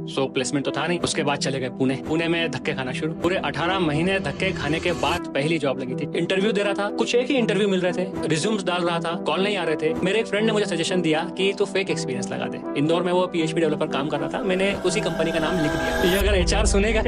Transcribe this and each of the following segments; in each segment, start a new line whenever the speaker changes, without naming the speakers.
सो placement तो था नहीं। उसके बाद चले गए पुणे। पुणे में धक्के खाना शुरू। पूरे 18 महीने धक्के खाने के बाद पहली जॉब लगी थी। इंटरव्यू दे रहा था, कुछ एक ही इंटरव्यू मिल रहे थे, रिज्यूम्स डाल रहा था, कॉल नहीं आ रहे थे। मेरे एक फ्रेंड ने मुझे सजेशन दिया कि तू फेक एक्सपीरियंस लगा दे। इंदौर में वो PHP डेवलपर काम कर रहा था, मैंने उसी कंपनी का नाम लिख दिया। ये अगर HR सुनेगा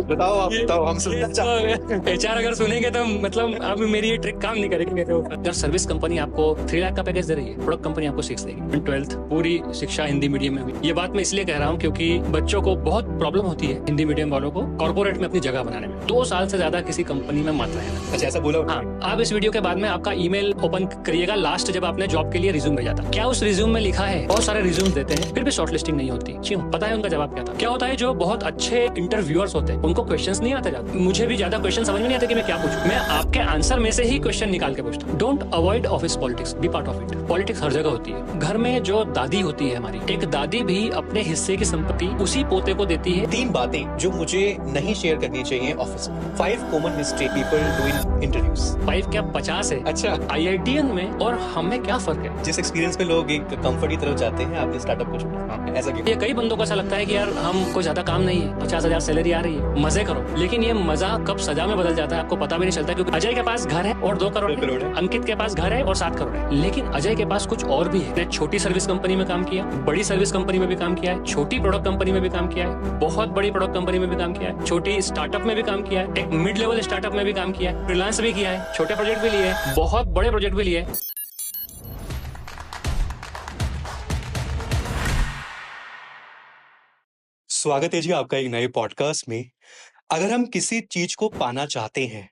बताओ आप बताओ, हम सुनना चाहते हैं।
HR अगर सुनेंगे तो मतलब अब मेरी ये ट्रिक काम नहीं करेगी मेरे ऊपर। अगर सर्विस कंपनी आपको 3 लाख का पैकेज दे रही है, प्रोडक्ट कंपनी आपको 6 देगी। 12th पूरी शिक्षा हिंदी मीडियम में हुई। ये बात मैं इसलिए कह रहा हूँ क्योंकि बच्चों को बहुत प्रॉब्लम होती है हिंदी मीडियम वालों को कॉर्पोरेट में अपनी जगह बनाने में। 2 साल से ज्यादा किसी कंपनी में मत रहना।
अच्छा, ऐसा बोला?
हाँ, आप इस वीडियो के बाद में आपका ईमेल ओपन करिएगा लास्ट जब आपने जॉब के लिए रिज्यूम भेजा था। क्या उस रिज्यूम में लिखा है? बहुत सारे रिज्यूम देते हैं फिर भी शॉर्टलिस्टिंग नहीं होती। क्यों? पता है उनका जवाब क्या था? क्या होता है, जो बहुत अच्छे इंटरव्यूअर्स होते हैं उनको क्वेश्चंस नहीं आते जाते। मुझे भी ज्यादा क्वेश्चन समझ में नहीं आते कि मैं क्या पूछूं। मैं आपके आंसर में से ही क्वेश्चन निकाल के पूछता हूं। Don't avoid office politics, be part of it. Politics हर जगह होती है। घर में जो दादी होती है हमारी, एक दादी भी अपने हिस्से की संपत्ति उसी पोते को देती है।
3 बातें जो मुझे नहीं शेयर करनी चाहिए ऑफिस में। 5 common mistake people do in interviews.
5 क्या 50 है।
अच्छा,
IITian में और हमें क्या फर्क है?
जिस एक्सपीरियंस में लोग एक कंफर्ट की तरफ जाते हैं, आपने स्टार्टअप को छोड़ा, ऐसा क्यों?
ये कई बंदों को ऐसा लगता है कि यार हम कोई ज्यादा काम नहीं है, 50,000 सैलरी आ रही है, मजे करो। लेकिन ये मजा कब सजा में बदल जाता है आपको पता भी नहीं चलता। क्योंकि अजय के पास घर है और 2 करोड़
2 करोड़ है।
अंकित के पास घर है और 7 करोड़ है। लेकिन अजय के पास कुछ और भी है। ने छोटी सर्विस कंपनी में काम किया, बड़ी सर्विस कंपनी में भी काम किया है, छोटी प्रोडक्ट कंपनी में भी काम किया है, बहुत बड़ी प्रोडक्ट कंपनी में भी काम किया है, छोटी स्टार्टअप में भी काम किया है, एक मिड लेवल स्टार्टअप में भी काम किया है, फ्रीलांस भी किया है, छोटे प्रोजेक्ट भी लिए, बहुत बड़े प्रोजेक्ट भी लिए।
स्वागत है जी आपका एक नए पॉडकास्ट में। अगर हम किसी चीज को पाना चाहते हैं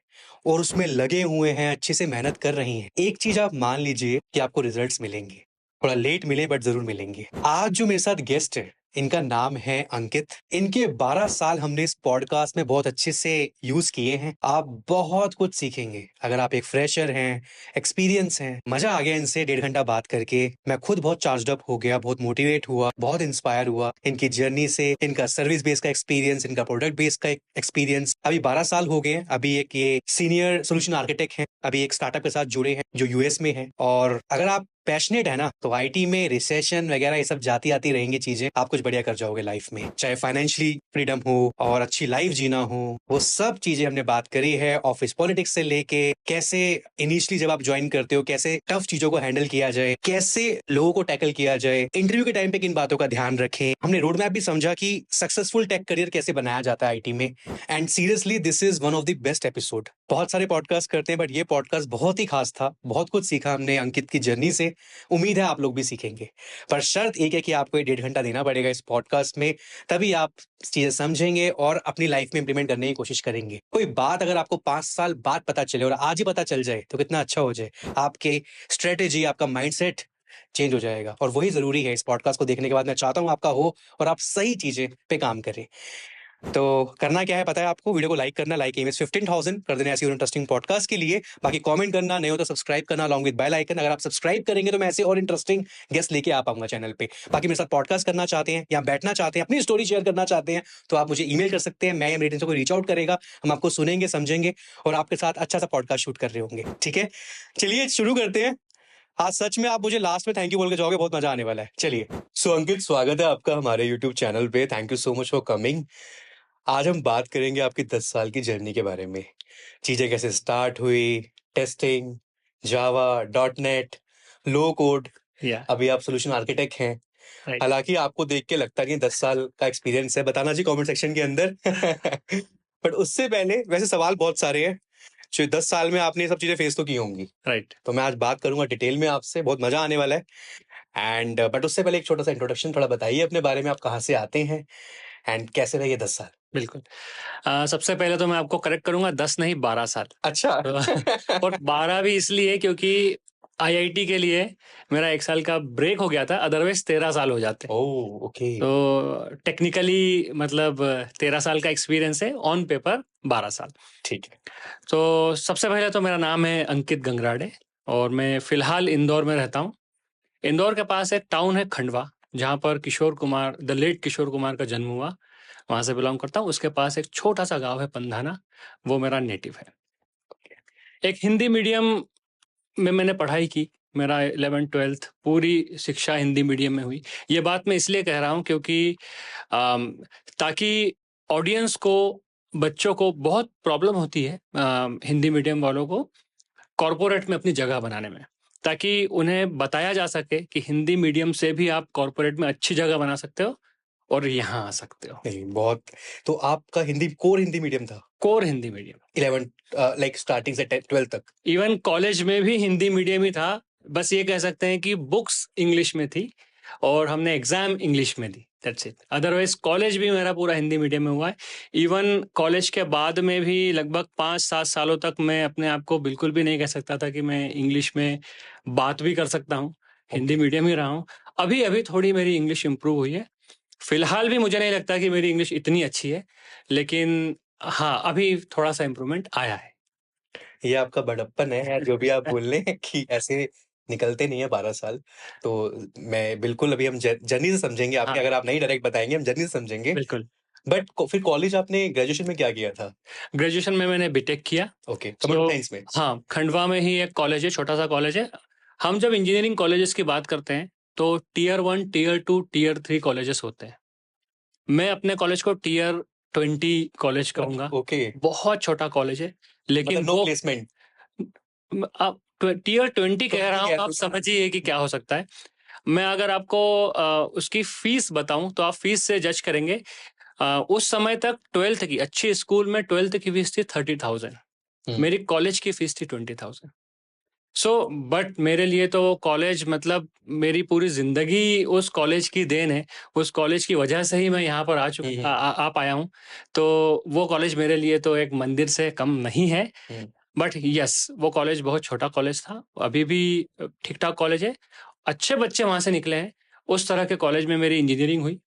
और उसमें लगे हुए हैं, अच्छे से मेहनत कर रही हैं, एक चीज आप मान लीजिए कि आपको रिजल्ट्स मिलेंगे। थोड़ा लेट मिले बट जरूर मिलेंगे। आज जो मेरे साथ गेस्ट है, इनका नाम है अंकित। इनके 12 साल हमने इस पॉडकास्ट में बहुत अच्छे से यूज किए हैं। आप बहुत कुछ सीखेंगे। अगर आप एक फ्रेशर हैं, एक्सपीरियंस हैं, मजा आ गया इनसे 1.5 घंटा बात करके। मैं खुद बहुत चार्ज अप हो गया, बहुत मोटिवेट हुआ, बहुत इंस्पायर हुआ इनकी जर्नी से, इनका सर्विस बेस का एक्सपीरियंस, इनका प्रोडक्ट बेस का एक्सपीरियंस। अभी 12 साल हो गए हैं। अभी एक ये सीनियर सोल्यूशन आर्किटेक्ट हैं, अभी एक स्टार्टअप के साथ जुड़े हैं जो US में है। और अगर आप पैशनेट है ना, तो IT में रिसेशन वगैरह ये सब जाती आती रहेंगी चीजें, आप कुछ बढ़िया कर जाओगे लाइफ में। चाहे फाइनेंशियली फ्रीडम हो और अच्छी लाइफ जीना हो, वो सब चीजें हमने बात करी है। ऑफिस पॉलिटिक्स से लेके कैसे इनिशियली जब आप ज्वाइन करते हो, कैसे टफ चीजों को हैंडल किया जाए, कैसे लोगों को टैकल किया जाए, इंटरव्यू के टाइम पे किन बातों का ध्यान रखें। हमने रोड मैप भी समझा कि सक्सेसफुल टेक करियर कैसे बनाया जाता है IT में। And seriously this is one of the best episode. बहुत सारे पॉडकास्ट करते हैं बट ये पॉडकास्ट बहुत ही खास था। बहुत कुछ सीखा हमने अंकित की जर्नी से। उम्मीद है आप लोग भी सीखेंगे, पर शर्त एक है कि आपको 1.5 घंटा देना पड़ेगा इस पॉडकास्ट में, तभी आप चीजें समझेंगे और अपनी लाइफ में इंप्लीमेंट करने की कोशिश करेंगे। कोई बात अगर आपको 5 साल बाद पता चले और आज ही पता चल जाए तो कितना अच्छा हो जाए। आपके स्ट्रेटेजी, आपका माइंडसेट चेंज हो जाएगा और वही जरूरी है। इस पॉडकास्ट को देखने के बाद मैं चाहता हूं आपका हो और आप सही चीजें पे काम करें। तो करना क्या है पता है आपको? वीडियो को लाइक करना, लाइक एम 15,000 कर देना ऐसी और इंटरेस्टिंग पॉडकास्ट के लिए। बाकी कमेंट करना, नहीं हो तो सब्सक्राइब करना अलॉन्ग विद बेल आइकन। अगर आप सब्सक्राइब करेंगे तो मैं ऐसे और इंटरेस्टिंग गेस्ट लेके आ पाऊंगा चैनल पे। बाकी मेरे साथ पॉडकास्ट करना चाहते हैं या बैठना चाहते हैं, अपनी स्टोरी शेयर करना चाहते हैं, तो आप मुझे ईमेल कर सकते हैं। मैं या मेरी टीम से कोई रीच आउट करेगा, हम आपको सुनेंगे, समझेंगे और आपके साथ अच्छा सा पॉडकास्ट शूट कर रहे होंगे। ठीक है, चलिए शुरू करते हैं। आज सच में आप मुझे लास्ट में थैंक यू बोल के जाओगे, बहुत मजा आने वाला है। चलिए, सो अंकित, स्वागत है आपका हमारे यूट्यूब चैनल पे। Thank you so much for coming. आज हम बात करेंगे आपकी 10 साल की जर्नी के बारे में। चीजें कैसे स्टार्ट हुई, टेस्टिंग, जावा, .NET, लो कोड,
या
अभी आप सोल्यूशन आर्किटेक्ट हैं।
राइट।
हालांकि आपको देख के लगता है कि 10 साल का एक्सपीरियंस है, बताना जी कमेंट सेक्शन के अंदर। बट उससे पहले वैसे सवाल बहुत सारे हैं। जो 10 साल में आपने ये सब चीजें फेस तो की होंगी,
राइट।
तो मैं आज बात करूंगा डिटेल में आपसे, बहुत मजा आने वाला है। एंड बट उससे पहले एक छोटा सा इंट्रोडक्शन, थोड़ा बताइए अपने बारे में, आप कहाँ से आते हैं एंड कैसे रहे ये 10 साल।
बिल्कुल। सबसे पहले तो मैं आपको करेक्ट करूंगा, 10 नहीं 12 साल।
अच्छा।
और 12 भी इसलिए क्योंकि IIT के लिए मेरा 1 साल का ब्रेक हो गया था, अदरवाइज 13 साल हो जाते।
ओह, ओके।
तो टेक्निकली मतलब 13 साल का एक्सपीरियंस है, ऑन पेपर 12 साल।
ठीक है।
तो सबसे पहले तो मेरा नाम है अंकित गंगराडे और मैं फिलहाल इंदौर में रहता हूँ। इंदौर के पास एक टाउन है खंडवा, जहाँ पर किशोर कुमार, द लेट किशोर कुमार का जन्म हुआ, वहां से बिलोंग करता हूँ। उसके पास एक छोटा सा गांव है पंधाना, वो मेरा नेटिव है। एक हिंदी मीडियम में मैंने पढ़ाई की मेरा 11th-12th पूरी शिक्षा हिंदी मीडियम में हुई। ये बात मैं इसलिए कह रहा हूँ क्योंकि ताकि ऑडियंस को, बच्चों को बहुत प्रॉब्लम होती है हिंदी मीडियम वालों को कॉरपोरेट में अपनी जगह बनाने में, ताकि उन्हें बताया जा सके कि हिंदी मीडियम से भी आप कॉरपोरेट में अच्छी जगह बना सकते हो और यहाँ आ सकते हो।
नहीं, बहुत। तो आपका हिंदी कोर हिंदी मीडियम था?
Core Hindi medium
11 like starting से 12 तक?
इवन कॉलेज में भी हिंदी मीडियम ही था। बस ये कह सकते हैं कि बुक्स इंग्लिश में थी और हमने एग्जाम इंग्लिश में दी, दैट्स इट। अदरवाइज कॉलेज भी मेरा पूरा हिंदी मीडियम में हुआ है। इवन कॉलेज के बाद में भी लगभग 5-7 सालों तक मैं अपने आप को बिल्कुल भी नहीं कह सकता था कि मैं इंग्लिश में बात भी कर सकता हूँ। हिंदी मीडियम ही रहा हूँ। अभी अभी थोड़ी मेरी इंग्लिश इंप्रूव हुई है। फिलहाल भी मुझे नहीं लगता कि मेरी इंग्लिश इतनी अच्छी है, लेकिन हाँ, अभी थोड़ा सा इम्प्रूवमेंट आया है।
ये आपका बड़प्पन है, या जो भी आप बोल रहे हैं कि ऐसे निकलते नहीं है 12 साल। तो मैं बिल्कुल, अभी हम जर्नी से समझेंगे आपके,
हाँ।
अगर आप नहीं डायरेक्ट बताएंगे हम जर्नी से समझेंगे।
बिल्कुल।
बट फिर कॉलेज, आपने ग्रेजुएशन में क्या किया था?
ग्रेजुएशन में मैंने बीटेक किया।
ओके, कंप्यूटर साइंस में?
हाँ, खंडवा में ही एक कॉलेज है, छोटा सा कॉलेज है। हम जब इंजीनियरिंग कॉलेजेस की बात करते हैं तो टियर 1, टियर 2, टियर 3 कॉलेजेस होते हैं। मैं अपने कॉलेज को टियर 20 कॉलेज कहूंगा।
ओके,
बहुत छोटा कॉलेज है, लेकिन
मतलब नो
वो
प्लेसमेंट?
आप टियर 20 कह रहा हूँ, आप समझिए कि क्या हो सकता है। मैं अगर आपको उसकी फीस बताऊं तो आप फीस से जज करेंगे। उस समय तक 12th की अच्छी स्कूल में 12th की फीस थी 30,000। मेरी कॉलेज की फीस थी 20,000। बट मेरे लिए तो कॉलेज मतलब मेरी पूरी जिंदगी उस कॉलेज की देन है। उस कॉलेज की वजह से ही मैं यहाँ पर आ पाया हूँ। तो वो कॉलेज मेरे लिए तो एक मंदिर से कम नहीं है। बट यस, वो कॉलेज बहुत छोटा कॉलेज था, अभी भी ठीक ठाक कॉलेज है। अच्छे बच्चे वहां से निकले हैं। उस तरह के कॉलेज में मेरी इंजीनियरिंग हुई।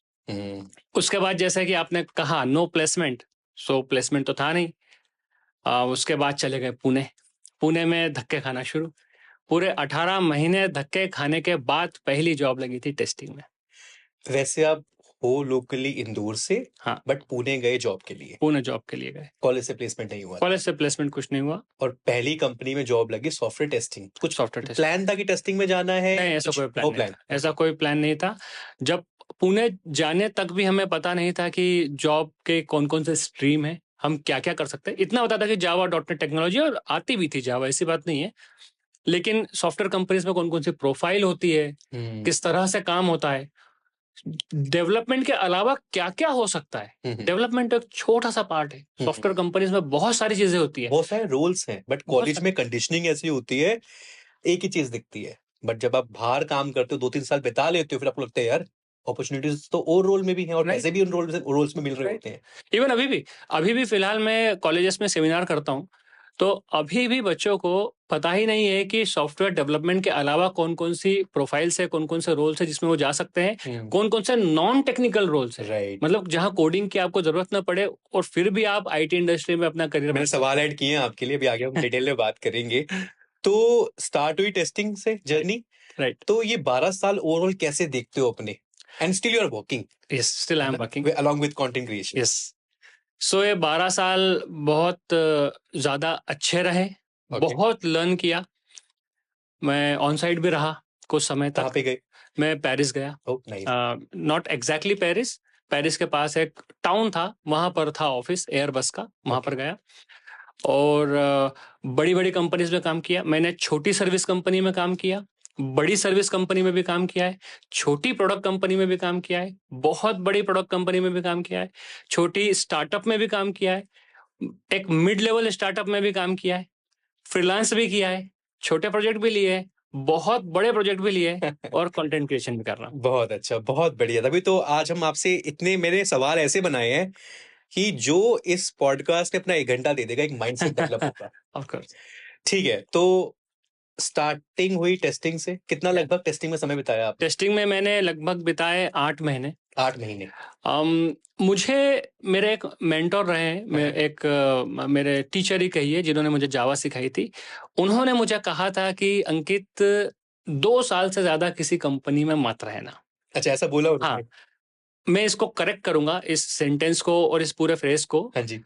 उसके बाद जैसे कि आपने कहा नो प्लेसमेंट, सो प्लेसमेंट तो था नहीं। उसके बाद चले गए पुणे। पुणे में धक्के खाना शुरू। पूरे 18 महीने धक्के खाने के बाद पहली जॉब लगी थी टेस्टिंग में।
वैसे आप हो लोकली इंदौर से?
हाँ।
बट पुणे गए जॉब के लिए?
पुणे जॉब के लिए गए।
कॉलेज से प्लेसमेंट नहीं हुआ?
कॉलेज से प्लेसमेंट कुछ नहीं हुआ।
और पहली कंपनी में जॉब लगी सॉफ्टवेयर टेस्टिंग? कुछ
सॉफ्टवेयर टेस्ट
प्लान था कि टेस्टिंग में जाना है?
नहीं, ऐसा
कुछ
कोई प्लान
नो
नहीं
प्लान?
था। ऐसा कोई प्लान नहीं था। जब पुणे जाने तक भी हमें पता नहीं था कि जॉब के कौन कौन से स्ट्रीम है, हम क्या क्या कर सकते हैं। इतना पता था कि जावा, डॉटनेट टेक्नोलॉजी, और आती भी थी जावा, ऐसी बात नहीं है। लेकिन सॉफ्टवेयर कंपनीज में कौन कौन सी प्रोफाइल होती है, किस तरह से काम होता है, डेवलपमेंट के अलावा क्या क्या हो सकता है। डेवलपमेंट एक छोटा सा पार्ट है। सॉफ्टवेयर कंपनीज में बहुत सारी चीजें होती है,
बहुत सारे रोल्स हैं। बट कॉलेज में कंडीशनिंग ऐसी होती है, एक ही चीज दिखती है। बट जब आप बाहर काम करते हो, 2-3 साल बिता लेते हो, फिर आपको लगता है यार अपॉर्चुनिटीज तो और रोल में भी हैं, और पैसे भी उन रोल्स में मिल रहे होते हैं।
इवन अभी भी फिलहाल मैं कॉलेजेस में सेमिनार करता हूँ, तो अभी भी बच्चों को पता ही नहीं है कि सॉफ्टवेयर डेवलपमेंट के अलावा कौन कौन सी प्रोफाइल्स है, कौन कौन से रोल्स है जिसमें वो जा सकते हैं, कौन कौन से नॉन टेक्निकल रोल्स है।
राइट।
मतलब जहाँ कोडिंग की आपको जरूरत ना पड़े और फिर भी आप आईटी इंडस्ट्री में अपना करियर।
मैंने सवाल ऐड किए हैं आपके लिए, अभी आगे हम डिटेल में बात करेंगे। तो स्टार्ट हुई टेस्टिंग से जर्नी।
राइट।
तो ये 12 साल ओवरऑल कैसे देखते हो अपने? And still you are working?
Yes, still I am working
along with content creation?
Yes. So ये 12 साल बहुत ज्यादा अच्छे रहे। बहुत लर्न किया। मैं ऑन साइट भी रहा कुछ समय तक।
कहाँ पे गए?
मैं पेरिस गया। नॉट एग्जैक्टली पेरिस, पेरिस के पास एक टाउन था, वहां पर था ऑफिस एयरबस का, वहां पर गया। और बड़ी बड़ी कंपनीज में काम किया। मैंने छोटी सर्विस कंपनी में काम किया, बड़ी सर्विस कंपनी में भी काम किया है, छोटी प्रोडक्ट कंपनी में भी काम किया है, बहुत बड़ी प्रोडक्ट कंपनी में भी काम किया है, छोटी स्टार्टअप में भी काम किया है, एक मिड लेवल स्टार्टअप में भी काम किया है, फ्रीलांस भी किया है, छोटे प्रोजेक्ट भी लिए हैं, बहुत बड़े प्रोजेक्ट भी लिए और कंटेंट क्रिएशन भी कर रहा हूँ।
बहुत अच्छा, बहुत बढ़िया। तभी तो आज हम आपसे इतने, मेरे सवाल ऐसे बनाए हैं कि जो इस पॉडकास्ट में अपना 1 घंटा दे देगा, एक माइंडसेट डेवलप होगा।
Of course.
ठीक है, तो स्टार्टिंग हुई टेस्टिंग से। कितना लगभग टेस्टिंग में समय बिताया आप?
टेस्टिंग में मैंने लगभग बिताए 8 महीने।
8 महीने।
मुझे मेरे एक मेंटोर रहे हैं, मेरे टीचर ही कहिए, जिन्होंने मुझे जावा सिखाई थी। उन्होंने मुझे कहा था कि अंकित 2 साल से ज्यादा किसी कंपनी में मत रहना।
अच्छा, ऐसा बोला उन्होंने?
हाँ, मैं इसको करेक्ट करूंगा, इस सेंटेंस को और इस पूरे फ्रेज को।
हाँ जी।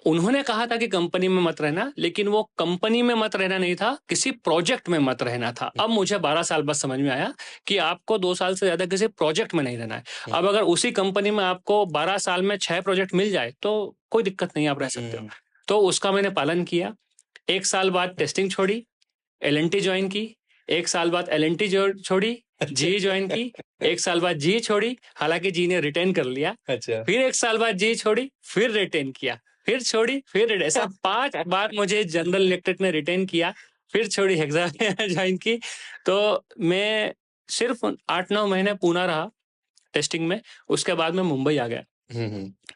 उन्होंने कहा था कि कंपनी में मत रहना, लेकिन वो कंपनी में मत रहना नहीं था, किसी प्रोजेक्ट में मत रहना था। अब मुझे 12 साल बाद समझ में आया कि आपको 2 साल से ज्यादा किसी प्रोजेक्ट में नहीं रहना है। अब अगर उसी कंपनी में आपको 12 साल में 6 प्रोजेक्ट मिल जाए तो कोई दिक्कत नहीं, आप रह सकते हो। तो उसका मैंने पालन किया। 1 साल बाद टेस्टिंग छोड़ी, एल ज्वाइन की। 1 साल बाद एल छोड़ी, जी ज्वाइन की। 1 साल बाद जी छोड़ी, हालांकि जी ने रिटेन कर लिया।
अच्छा।
फिर 1 साल बाद जी छोड़ी, फिर रिटेन किया, फिर छोड़ी, फिर ऐसा 5 बार मुझे जनरल इलेक्ट्रिक ने रिटेन किया, फिर छोड़ी, हेक्सा ज्वाइन की। तो मैं सिर्फ 8-9 महीने पूना रहा टेस्टिंग में। उसके बाद मैं मुंबई आ गया।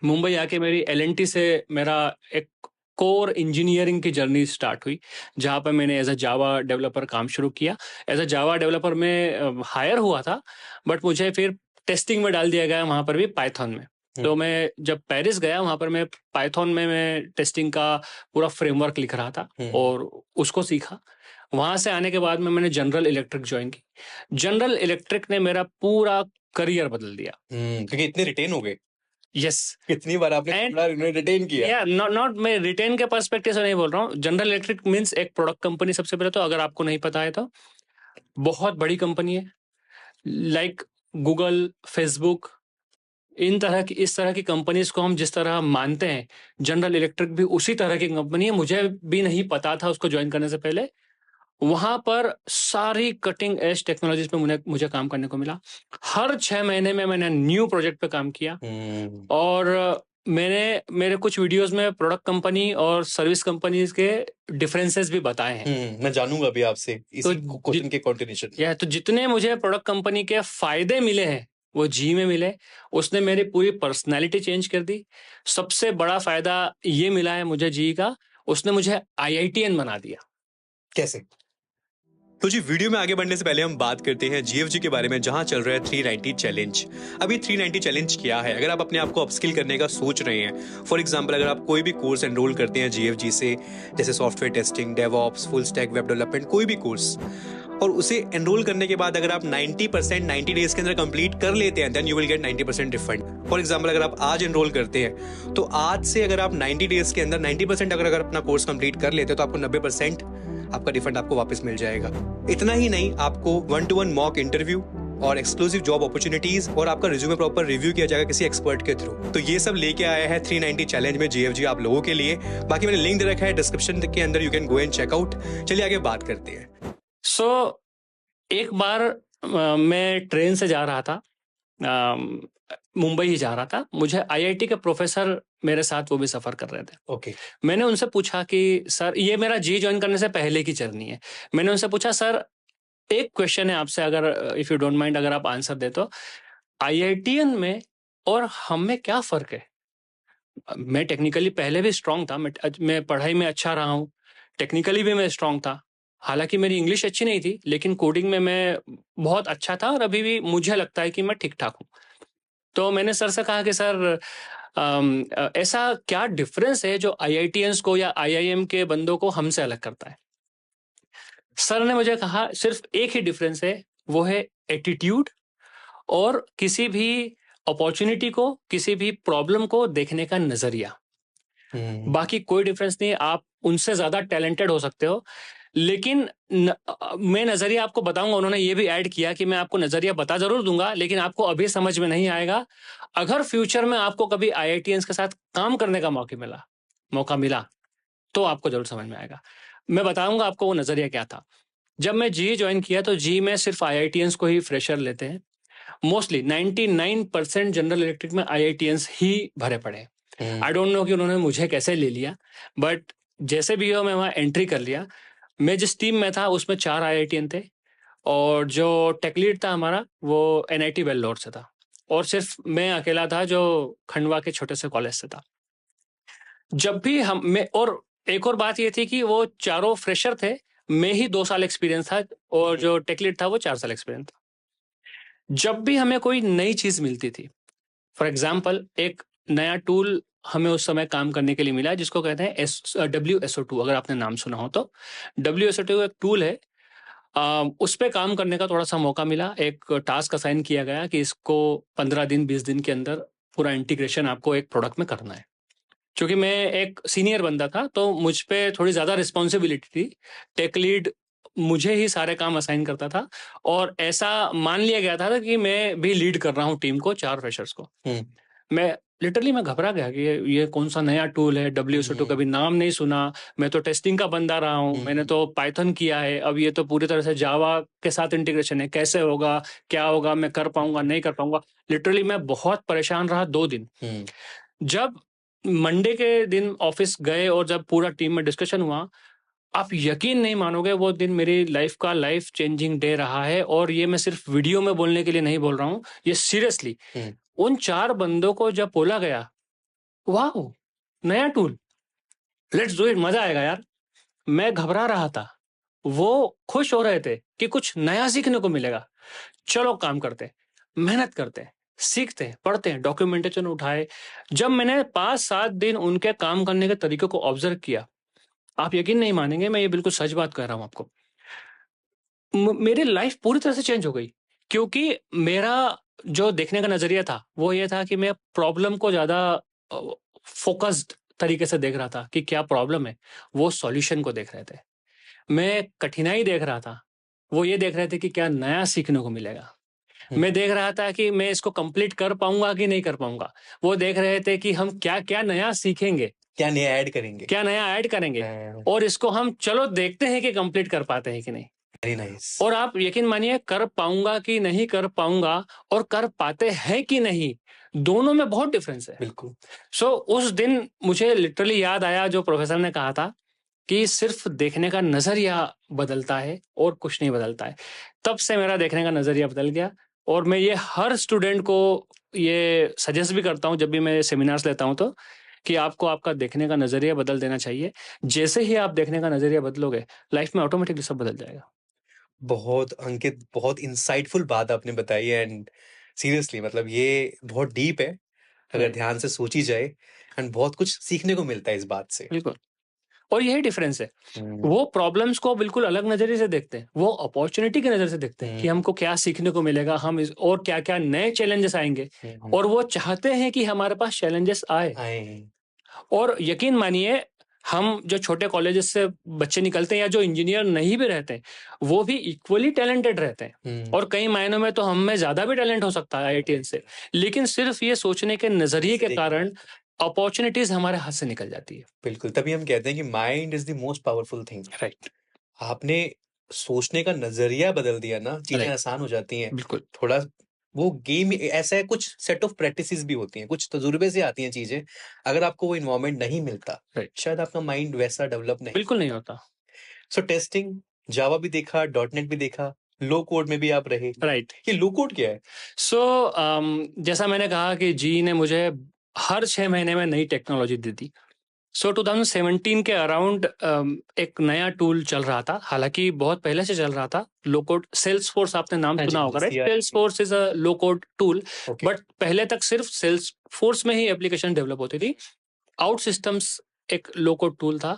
मुंबई आके मेरी एल से मेरा एक कोर इंजीनियरिंग की जर्नी स्टार्ट हुई, जहाँ पर मैंने एज अ जावा डेवलपर काम शुरू किया। एज अ जावा डेवलपर में हायर हुआ था, बट मुझे फिर टेस्टिंग में डाल दिया गया, वहाँ पर भी पाइथन में। तो मैं जब पेरिस गया, वहाँ पर मैं पाइथन में मैं टेस्टिंग का पूरा फ्रेमवर्क लिख रहा था और उसको सीखा। वहाँ से आने के बाद में मैंने जनरल इलेक्ट्रिक ज्वाइन की। जनरल इलेक्ट्रिक ने मेरा पूरा करियर बदल दिया।
क्योंकि इतने रिटेन हो गए।
यस,
कितनी बार आपने रिटेन किया?
या नॉट मैं रिटेन के पर्सपेक्टिव से नहीं बोल रहा हूँ। जनरल इलेक्ट्रिक मींस एक प्रोडक्ट कंपनी। सबसे पहले तो अगर आपको नहीं पता है तो बहुत बड़ी कंपनी है, लाइक गूगल, फेसबुक, इस तरह की कंपनीज को हम जिस तरह मानते हैं, जनरल इलेक्ट्रिक भी उसी तरह की कंपनी है। मुझे भी नहीं पता था उसको ज्वाइन करने से पहले। वहां पर सारी कटिंग एज टेक्नोलॉजीज पे मुझे काम करने को मिला। हर 6 महीने में मैंने न्यू प्रोजेक्ट पे काम किया। और मैंने मेरे कुछ वीडियोस में प्रोडक्ट कंपनी और सर्विस कंपनीज के डिफरेंसेस भी बताए हैं।
मैं जानूंगा भी आपसे इसी क्वेश्चन के कंटिन्यूएशन।
तो जितने मुझे प्रोडक्ट कंपनी के फायदे मिले हैं वो जी में मिले। उसने मेरी पूरी पर्सनालिटी चेंज कर दी। सबसे बड़ा फायदा ये मिला है मुझे जी का, उसने मुझे IITN बना दिया।
कैसे? तो जी, वीडियो में आगे बढ़ने से पहले हम बात करते हैं GFG के बारे में, जहां चल रहा है 390 चैलेंज। अभी 390 चैलेंज क्या है? अगर आप अपने आप को अपस्किल करने का सोच रहे हैं, फॉर एग्जांपल अगर आप कोई भी कोर्स एनरोल करते हैं GFG से, जैसे software testing, DevOps, full stack web development, कोई भी कोर्स, और उसे एनरोल करने के बाद अगर आप 90% 90 डेज के अंदर कंप्लीट कर लेते हैं, then you will get 90% refund. For example अगर आप आज एनरोल करते हैं तो आज से अगर आप 90 डेज के अंदर 90% अगर अपना कोर्स कंप्लीट कर लेते हैं तो आपको 90% आपका रिफंड आपको वापस मिल जाएगा। इतना ही नहीं, आपको 1-to-1 मॉक इंटरव्यू और एक्सक्लूसिव जॉब अपॉर्चुनिटीज और आपका रिज्यूमे प्रॉपर रिव्यू किया जाएगा किसी एक्सपर्ट के थ्रू। तो ये सब लेके आया है 390 चैलेंज में GFG आप लोगों के लिए। बाकी मैंने लिंक दे रखा है डिस्क्रिप्शन के अंदर, you can go and check out. चलिए आगे बात करते हैं।
एक बार मैं ट्रेन से जा रहा था, मुंबई ही जा रहा था। मुझे IIT के प्रोफेसर मेरे साथ वो भी सफर कर रहे थे।
ओके।
मैंने उनसे पूछा कि सर, ये मेरा जी ज्वाइन करने से पहले की जर्नी है। मैंने उनसे पूछा, सर एक क्वेश्चन है आपसे, अगर इफ यू डोंट माइंड अगर आप आंसर दे तो, IITN में और हम में क्या फर्क है? मैं टेक्निकली पहले भी स्ट्रांग था, मैं पढ़ाई में अच्छा रहा हूँ, टेक्निकली भी मैं स्ट्रांग था। हालांकि मेरी इंग्लिश अच्छी नहीं थी, लेकिन कोडिंग में मैं बहुत अच्छा था और अभी भी मुझे लगता है कि मैं ठीक ठाक हूँ। तो मैंने सर से कहा कि सर ऐसा क्या डिफरेंस है जो IITians को या IIM के बंदों को हमसे अलग करता है? सर ने मुझे कहा सिर्फ एक ही डिफरेंस है, वो है एटीट्यूड और किसी भी अपॉर्चुनिटी को, किसी भी प्रॉब्लम को देखने का नजरिया। बाकी कोई डिफरेंस नहीं है। आप उनसे ज्यादा टैलेंटेड हो सकते हो, लेकिन मैं नजरिया आपको बताऊंगा। उन्होंने ये भी ऐड किया कि मैं आपको नजरिया बता जरूर दूंगा, लेकिन आपको अभी समझ में नहीं आएगा। अगर फ्यूचर में आपको कभी IITians के साथ काम करने का मौका मिला तो आपको जरूर समझ में आएगा। मैं बताऊंगा आपको वो नजरिया क्या था। जब मैं जी ज्वाइन किया तो जी में सिर्फ IITians को ही फ्रेशर लेते हैं। मोस्टली 99% जनरल इलेक्ट्रिक में IITians ही भरे पड़े। आई डोंट नो कि उन्होंने मुझे कैसे ले लिया, बट जैसे भी हो मैं वहाँ एंट्री कर लिया। मैं जिस टीम में था उसमें 4 IITian थे और जो टेक लीड था हमारा वो NIT वेल्लोर से था, और सिर्फ मैं अकेला था जो खंडवा के छोटे से कॉलेज से था। जब भी और एक और बात ये थी कि वो चारों फ्रेशर थे, मैं ही 2 साल एक्सपीरियंस था और जो टेक लीड था वो 4 साल एक्सपीरियंस था। जब भी हमें कोई नई चीज मिलती थी, फॉर एग्जाम्पल एक नया टूल हमें उस समय काम करने के लिए मिला जिसको कहते हैं WSO2, अगर आपने नाम सुना हो तो। WSO2 एक टूल है, उस पर काम करने का थोड़ा सा मौका मिला। एक टास्क असाइन किया गया कि इसको 15 दिन 20 दिन के अंदर पूरा इंटीग्रेशन आपको एक प्रोडक्ट में करना है। क्योंकि मैं एक सीनियर बंदा था तो मुझ पे थोड़ी ज़्यादा रिस्पॉन्सिबिलिटी थी। टेक लीड मुझे ही सारे काम असाइन करता था और ऐसा मान लिया गया था कि मैं भी लीड कर रहा हूँ टीम को, 4 फ्रेशर्स को। मैं लिटरली मैं घबरा गया कि ये कौन सा नया टूल है, WSO2 कभी नाम नहीं सुना। मैं तो टेस्टिंग का बंदा रहा हूँ, मैंने तो पाइथन किया है, अब ये तो पूरी तरह से जावा के साथ इंटीग्रेशन है, कैसे होगा, क्या होगा, मैं कर पाऊंगा नहीं कर पाऊंगा। लिटरली मैं बहुत परेशान रहा 2 दिन। जब मंडे के दिन ऑफिस गए और जब पूरा टीम में डिस्कशन हुआ, आप यकीन नहीं मानोगे, वो दिन मेरी लाइफ चेंजिंग डे रहा है। और ये मैं सिर्फ वीडियो में बोलने के लिए नहीं बोल रहा हूँ, ये सीरियसली। उन 4 बंदों को जब बोला गया, वाह नया टूल, लेट्स डू इट, मजा आएगा यार, मैं घबरा रहा था, वो खुश हो रहे थे कि कुछ नया सीखने को मिलेगा। चलो काम करते, मेहनत करते, सीखते, पढ़ते, डॉक्यूमेंटेशन उठाए। जब मैंने 5-7 दिन उनके काम करने के तरीके को ऑब्जर्व किया, आप यकीन नहीं मानेंगे, मैं ये बिल्कुल सच बात कह रहा हूं आपको, मेरी लाइफ पूरी तरह से चेंज हो गई। क्योंकि मेरा जो देखने का नजरिया था वो ये था कि मैं प्रॉब्लम को ज्यादा फोकस्ड तरीके से देख रहा था कि क्या प्रॉब्लम है, वो सॉल्यूशन को देख रहे थे। मैं कठिनाई देख रहा था, वो ये देख रहे थे कि क्या नया सीखने को मिलेगा। मैं देख रहा था कि मैं इसको कंप्लीट कर पाऊंगा कि नहीं कर पाऊंगा। वो देख रहे थे कि हम क्या क्या नया सीखेंगे,
क्या नया ऐड करेंगे,
क्या नया ऐड करेंगे, और इसको हम चलो देखते हैं कि कंप्लीट कर पाते हैं कि नहीं।
Very nice.
और आप यकीन मानिए, कर पाऊंगा कि नहीं कर पाऊंगा और कर पाते हैं कि नहीं, दोनों में बहुत डिफरेंस है।
बिल्कुल।
सो उस दिन मुझे लिटरली याद आया जो प्रोफेसर ने कहा था कि सिर्फ देखने का नजरिया बदलता है और कुछ नहीं बदलता है। तब से मेरा देखने का नजरिया बदल गया और मैं ये हर स्टूडेंट को ये सजेस्ट भी करता हूँ जब भी मैं सेमिनार्स लेता हूँ तो, कि आपको आपका देखने का नजरिया बदल देना चाहिए। जैसे ही आप देखने का नजरिया बदलोगे, लाइफ में ऑटोमेटिकली सब बदल जाएगा।
बहुत अंकित, बहुत इंसाइटफुल बात आपने बताई है एंड सीरियसली मतलब ये बहुत डीप है अगर
Right.
ध्यान से सोची जाए एंड बहुत कुछ सीखने को मिलता है इस बात से।
बिल्कुल। और यही डिफरेंस है, वो प्रॉब्लम्स को बिल्कुल अलग नजरिए से देखते हैं, वो अपॉर्चुनिटी की नजर से देखते हैं कि हमको क्या सीखने को मिलेगा, हम और क्या क्या नए चैलेंजेस आएंगे। और वो चाहते हैं कि हमारे पास चैलेंजेस आए। और यकीन मानिए, हम जो छोटे कॉलेजेस से बच्चे निकलते हैं या जो इंजीनियर नहीं भी रहते, वो भी इक्वली टैलेंटेड रहते हैं। और कई मायनों में तो हम में ज्यादा भी टैलेंट हो सकता है IITian से, लेकिन सिर्फ ये सोचने के नजरिए के कारण अपॉर्चुनिटीज हमारे हाथ से निकल जाती है।
बिल्कुल, तभी हम कहते हैं कि mind is the most powerful thing.
Right.
आपने सोचने का नजरिया बदल दिया ना, चीजें आसान हो जाती हैं।
बिल्कुल।
थोड़ा वो गेम ऐसा है, कुछ सेट ऑफ प्रैक्टिसेस भी होती हैं, कुछ तजुर्बे से आती हैं चीजें। अगर आपको वो इन्वायरमेंट नहीं मिलता, शायद आपका माइंड वैसा डेवलप नहीं
बिल्कुल नहीं होता।
सो टेस्टिंग, जावा भी देखा, .NET भी देखा, लो कोड में भी आप रहे।
राइट।
ये लो कोड क्या है?
जैसा मैंने कहा कि जी ने मुझे हर 6 महीने में नई टेक्नोलॉजी दी थी। 2017 के अराउंड एक नया टूल चल रहा था, हालांकि बहुत पहले से चल रहा था, लो कोड। सेल्सफोर्स आपने नाम सुना होगा, right? Salesforce is a low code tool, but पहले तक सिर्फ सेल्सफोर्स में ही एप्लीकेशन डेवलप होती थी। आउट सिस्टम्स एक लो कोड टूल था,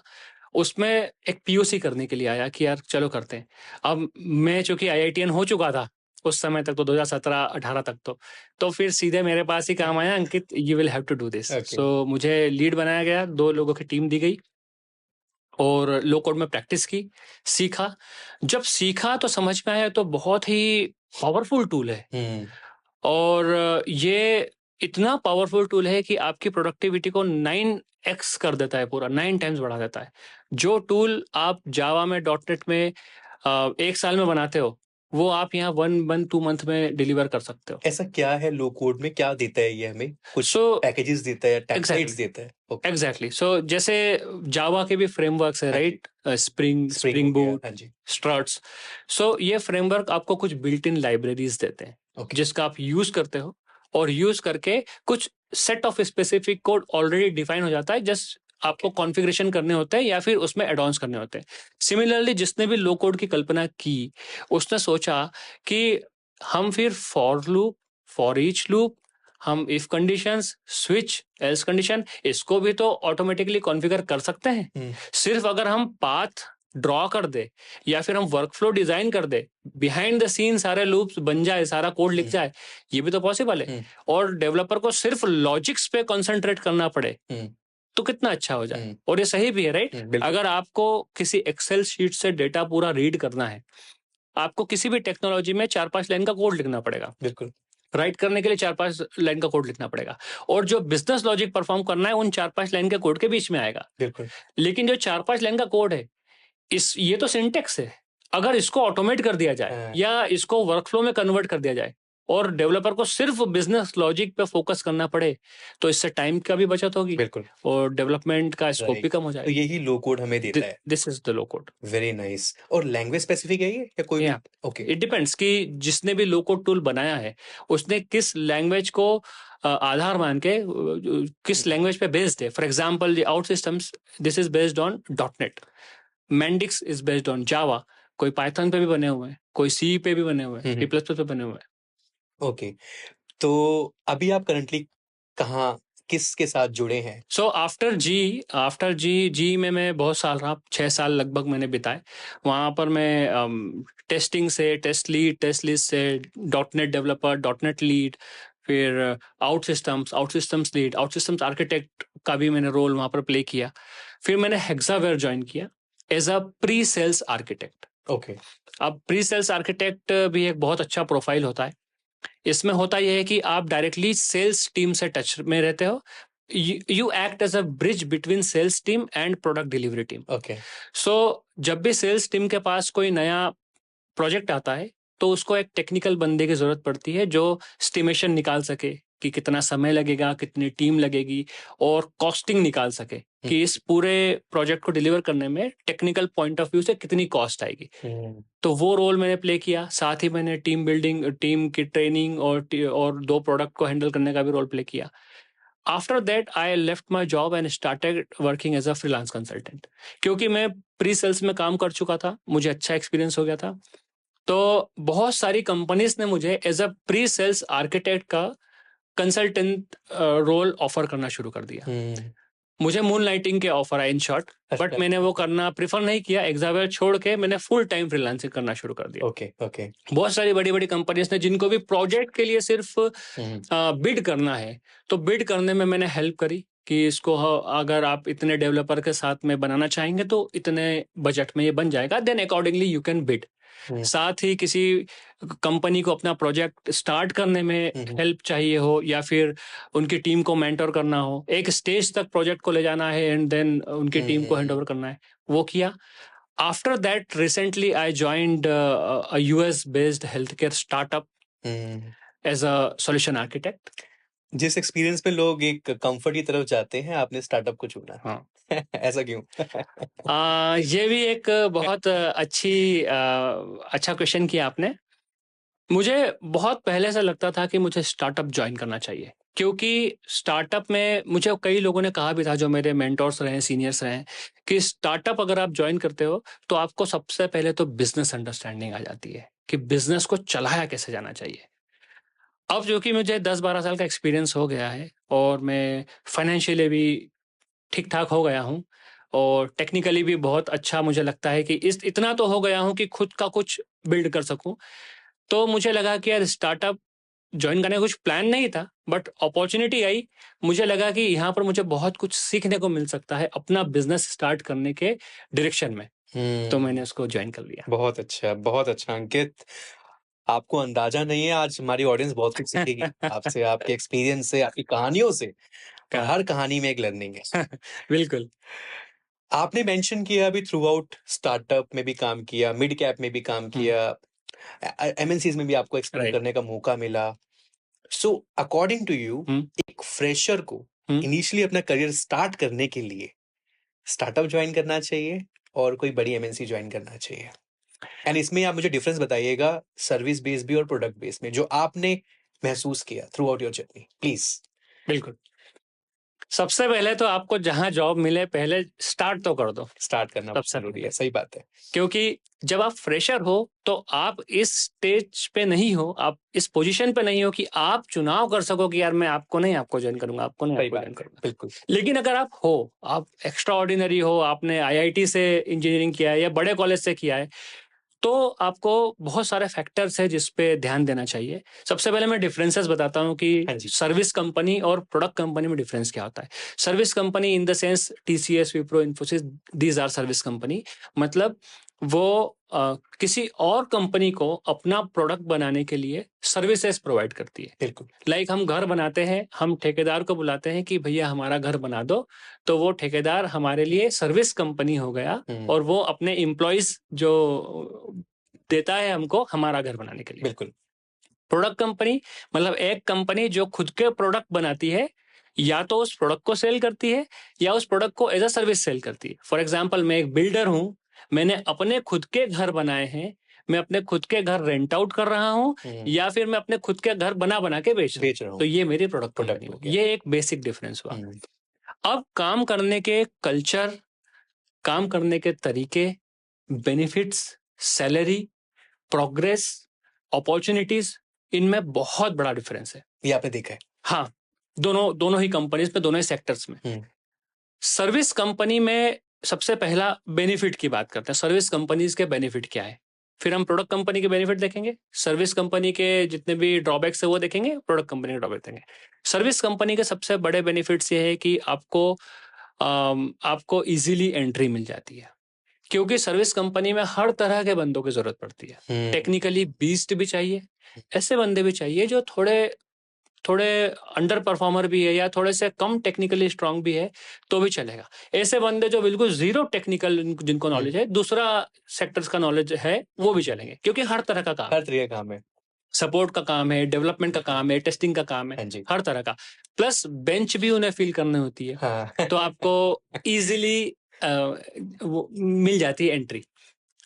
उसमें एक POC करने के लिए आया कि यार चलो करते हैं। अब मैं चूंकि IITian हो चुका था उस समय तक, तो 2017-18 तक तो फिर सीधे मेरे पास ही काम आया, Ankit you will have to do this. So मुझे लीड बनाया गया, 2 लोगों की टीम दी गई और लो कोड में प्रैक्टिस की, सीखा। जब सीखा तो समझ में आया तो बहुत ही पावरफुल टूल है। और ये इतना पावरफुल टूल है कि आपकी प्रोडक्टिविटी को 9x कर देता है, पूरा 9 टाइम्स बढ़ा देता है। जो टूल आप जावा में, .NET में 1 साल में बनाते हो, वो आप यहाँ 1-2 मंथ में डिलीवर कर सकते हो।
ऐसा क्या है लो कोड में, क्या देता है ये हमें? कुछ पैकेजेस देता है, टेम्पलेट्स देता है?
एग्जैक्टली। सो जैसे जावा के भी फ्रेमवर्क्स है, right? Spring boot, struts. So ये फ्रेमवर्क आपको कुछ बिल्ट इन लाइब्रेरीज देते हैं, जिसका आप यूज करते हो, और यूज करके कुछ set of specific code already define हो जाता है, जस्ट आपको कॉन्फ़िगरेशन करने होते हैं या फिर उसमें एडॉन्स करने होते हैं। सिमिलरली जिसने भी लो कोड की कल्पना की, उसने सोचा कि हम फिर for loop, for each loop, हम if conditions, switch, else condition, इसको भी तो ऑटोमेटिकली कॉन्फ़िगर कर सकते हैं। सिर्फ अगर हम पाथ ड्रॉ कर दे या फिर हम वर्कफ्लो डिजाइन कर दे, बिहाइंड द सीन सारे लूप्स बन जाए, सारा कोड लिख जाए, ये भी तो पॉसिबल है। और डेवलपर को सिर्फ लॉजिक्स पे कंसंट्रेट करना पड़े तो कितना अच्छा हो जाए।
हम्म,
और ये सही भी है, राइट?
बिल्कुल
अगर आपको किसी एक्सेल शीट से डेटा पूरा रीड करना है, आपको किसी भी टेक्नोलॉजी में 4-5 लाइन का कोड लिखना पड़ेगा।
बिल्कुल
राइट करने के लिए 4-5 लाइन का कोड लिखना पड़ेगा, और जो बिजनेस लॉजिक परफॉर्म करना है उन 4-5 लाइन के कोड के बीच में आएगा।
बिल्कुल
लेकिन जो 4-5 लाइन का कोड है, ये तो सिंटेक्स है। अगर इसको ऑटोमेट कर दिया जाए
हाँ,
या इसको वर्कफ्लो में कन्वर्ट कर दिया जाए और डेवलपर को सिर्फ बिजनेस लॉजिक पे फोकस करना पड़े, तो इससे टाइम का भी बचत होगी
बिल्कुल
और डेवलपमेंट का स्कोप भी
राइट।
कम हो
तो
जाएगा।
यही लो कोड हमें देता है।
This is the low code.
Very nice. और लैंग्वेज स्पेसिफिक है ये या कोई भी?
या
ओके
इट डिपेंड्स कि जिसने भी लो कोड टूल बनाया है उसने किस लैंग्वेज को आधार मान के किस लैंग्वेज पे बेस्ड है। For example out systems, this is based on .NET, मेंडिक्स is based on Java, कोई पाइथन पे भी बने हुए हैं, कोई सी पे भी बने हुए हैं, C++ पे बने हुए हैं।
ओके। तो अभी आप करंटली कहाँ, किसके साथ जुड़े हैं?
सो आफ्टर जी में मैं बहुत साल रहा, 6 साल लगभग मैंने बिताए वहाँ पर। मैं टेस्टिंग से, टेस्ट लिस्ट से, .NET डेवलपर, .NEट लीड, फिर out systems lead, out systems architect का भी मैंने रोल वहाँ पर प्ले किया। फिर मैंने हेक्सावेयर ज्वाइन किया as a pre sales architect.
Okay
अब प्री सेल्स आर्किटेक्ट भी एक बहुत अच्छा प्रोफाइल होता है। इसमें होता यह है कि आप डायरेक्टली सेल्स टीम से टच में रहते हो। You act as a bridge between sales team and product delivery team.
Okay
so जब भी सेल्स टीम के पास कोई नया प्रोजेक्ट आता है तो उसको एक टेक्निकल बंदे की जरूरत पड़ती है जो स्टिमेशन निकाल सके कि कितना समय लगेगा, कितनी टीम लगेगी, और कॉस्टिंग निकाल सके कि इस पूरे प्रोजेक्ट को डिलीवर करने में टेक्निकल पॉइंट ऑफ व्यू से कितनी कॉस्ट आएगी। तो वो रोल मैंने प्ले किया। साथ ही मैंने टीम बिल्डिंग, टीम की ट्रेनिंग और 2 प्रोडक्ट को हैंडल करने का भी रोल प्ले किया। After that I left my job and started working as a freelance consultant, क्योंकि मैं प्री सेल्स में काम कर चुका था, मुझे अच्छा एक्सपीरियंस हो गया था। तो बहुत सारी कंपनीज ने मुझे as a pre sales architect का कंसल्टेंट रोल ऑफर करना शुरू कर दिया। मुझे मून लाइटिंग के ऑफर आए इन शॉर्ट, बट मैंने वो करना प्रिफर नहीं किया। एग्जावेयर छोड़ के मैंने फुल टाइम फ्रीलांसिंग करना शुरू कर दिया।
ओके ओके
बहुत सारी बड़ी बड़ी कंपनीज ने जिनको भी प्रोजेक्ट के लिए सिर्फ बिड करना है, तो बिड करने में मैंने हेल्प करी कि इसको अगर आप इतने डेवलपर के साथ में बनाना चाहेंगे तो इतने बजट में ये बन जाएगा, then accordingly you can bid. साथ ही किसी कंपनी को अपना प्रोजेक्ट स्टार्ट करने में हेल्प चाहिए हो या फिर उनकी टीम को मेंटर करना हो, एक स्टेज तक प्रोजेक्ट को ले जाना है एंड देन उनकी टीम को हैंड ओवर करना है, वो किया। After that, recently I joined a US-based healthcare startup as a solution architect.
जिस एक्सपीरियंस में लोग एक कंफर्ट की तरफ जाते हैं, आपने स्टार्टअप को चुना।
हाँ।
ऐसा क्यों?
ये भी एक बहुत अच्छा क्वेश्चन किया आपने। मुझे बहुत पहले से लगता था कि मुझे स्टार्टअप ज्वाइन करना चाहिए, क्योंकि स्टार्टअप में मुझे कई लोगों ने कहा भी था, जो मेरे मेंटोर्स रहे, सीनियर्स रहे, कि स्टार्टअप अगर आप ज्वाइन करते हो तो आपको सबसे पहले तो बिजनेस अंडरस्टैंडिंग आ जाती है कि बिजनेस को चलाया कैसे जाना चाहिए। अब जो कि मुझे 10-12 साल का एक्सपीरियंस हो गया है और मैं फाइनेंशियली भी ठीक ठाक हो गया हूँ और टेक्निकली भी बहुत अच्छा मुझे लगता है कि इतना तो हो गया हूँ कि खुद का कुछ बिल्ड कर सकूं। तो मुझे लगा कि यार स्टार्टअप ज्वाइन करने का कुछ प्लान नहीं था, बट अपॉर्चुनिटी आई। मुझे लगा कि यहाँ पर मुझे बहुत कुछ सीखने को मिल सकता है अपना बिजनेस स्टार्ट करने के डायरेक्शन में। तो मैंने उसको ज्वाइन कर लिया।
बहुत अच्छा अंकित। आपको अंदाजा नहीं है, आज हमारी ऑडियंस बहुत कुछ सीखेगी आपसे, आपके एक्सपीरियंस से, आपकी कहानियों से। और हर कहानी में एक लर्निंग है।
बिल्कुल।
आपने मेंशन किया अभी थ्रू आउट स्टार्टअप में भी काम किया, मिड कैप में भी काम किया, एमएनसीज में भी आपको एक्सप्लोर करने का मौका मिला। सो अकॉर्डिंग टू यू, एक फ्रेशर को इनिशियली अपना करियर स्टार्ट करने के लिए स्टार्टअप ज्वाइन करना चाहिए और कोई बड़ी एमएनसी ज्वाइन करना चाहिए? एंड इसमें आप मुझे डिफरेंस बताइएगा, सर्विस बेस भी और प्रोडक्ट बेस में, जो आपने महसूस किया through out your journey, please.
बिल्कुल। सबसे पहले तो आपको जहां जॉब मिले पहले स्टार्ट तो कर दो।
स्टार्ट करना
सबसे
जरूरी है, सही बात है।
क्योंकि जब आप फ्रेशर हो तो आप इस स्टेज पे नहीं हो, आप इस पोजीशन पे नहीं हो कि आप चुनाव कर सको कि यार मैं आपको नहीं, आपको ज्वाइन करूंगा, आपको नहीं, आपको ज्वाइन करूंगा।
बिल्कुल।
लेकिन अगर आप हो, आप एक्स्ट्रा ऑर्डिनरी हो, आपने आईआईटी से इंजीनियरिंग किया है या बड़े कॉलेज से किया है, तो आपको बहुत सारे फैक्टर्स है जिस पे ध्यान देना चाहिए। सबसे पहले मैं डिफरेंसेस बताता हूँ
हाँ
कि
जी।
सर्विस कंपनी और प्रोडक्ट कंपनी में डिफरेंस क्या होता है। Service company in the sense TCS, Wipro, Infosys, these are service company. मतलब वो किसी और कंपनी को अपना प्रोडक्ट बनाने के लिए सर्विसेज प्रोवाइड करती है।
बिल्कुल।
लाइक हम घर बनाते हैं, हम ठेकेदार को बुलाते हैं कि भैया हमारा घर बना दो, तो वो ठेकेदार हमारे लिए सर्विस कंपनी हो गया और वो अपने एम्प्लॉयज जो देता है हमको हमारा घर बनाने के लिए।
बिल्कुल।
प्रोडक्ट कंपनी मतलब एक कंपनी जो खुद के प्रोडक्ट बनाती है, या तो उस प्रोडक्ट को सेल करती है या उस प्रोडक्ट को एज अ सर्विस सेल करती है। फॉर एग्जाम्पल, मैं एक बिल्डर हूँ, मैंने अपने खुद के घर बनाए हैं, मैं अपने खुद के घर रेंट आउट कर रहा हूँ या फिर मैं अपने खुद के घर बना बना के बेच रहा हूँ, तो ये मेरी प्रोडक्ट कंपनी
हो
होगी। ये एक बेसिक डिफरेंस हुआ।
हम्म,
अब काम करने के कल्चर, काम करने के तरीके, बेनिफिट्स, सैलरी, प्रोग्रेस, अपॉर्चुनिटीज, इनमें बहुत बड़ा डिफरेंस है।
ये आपने देखा है?
हाँ, दोनों दोनों ही कंपनीज पे, दोनों ही सेक्टर्स में। सर्विस कंपनी में सबसे पहला बेनिफिट की बात करते हैं। सर्विस कंपनीज के बेनिफिट क्या है, फिर हम प्रोडक्ट कंपनी के बेनिफिट देखेंगे। सर्विस कंपनी के जितने भी ड्रॉबैक्स है वो देखेंगे, प्रोडक्ट कंपनी के ड्रॉबैक देखेंगे। सर्विस कंपनी के सबसे बड़े बेनिफिट्स ये है कि आपको इजीली एंट्री मिल जाती है, क्योंकि सर्विस कंपनी में हर तरह के बंदों की जरूरत पड़ती है। टेक्निकली बीस्ट भी चाहिए, ऐसे बंदे भी चाहिए जो थोड़े थोड़े अंडर परफॉर्मर भी है या थोड़े से कम टेक्निकली स्ट्रांग भी है तो भी चलेगा। ऐसे बंदे जो बिल्कुल जीरो टेक्निकल, जिनको नॉलेज है, दूसरा सेक्टर्स का नॉलेज है, वो भी चलेंगे, क्योंकि हर तरह का काम,
हर तरह का काम है।
सपोर्ट का काम है, डेवलपमेंट का काम है, टेस्टिंग का काम है,
हाँ जी।
हर तरह का। प्लस बेंच भी उन्हें फील करनी होती है,
हाँ।
तो आपको इजीली वो मिल जाती है एंट्री।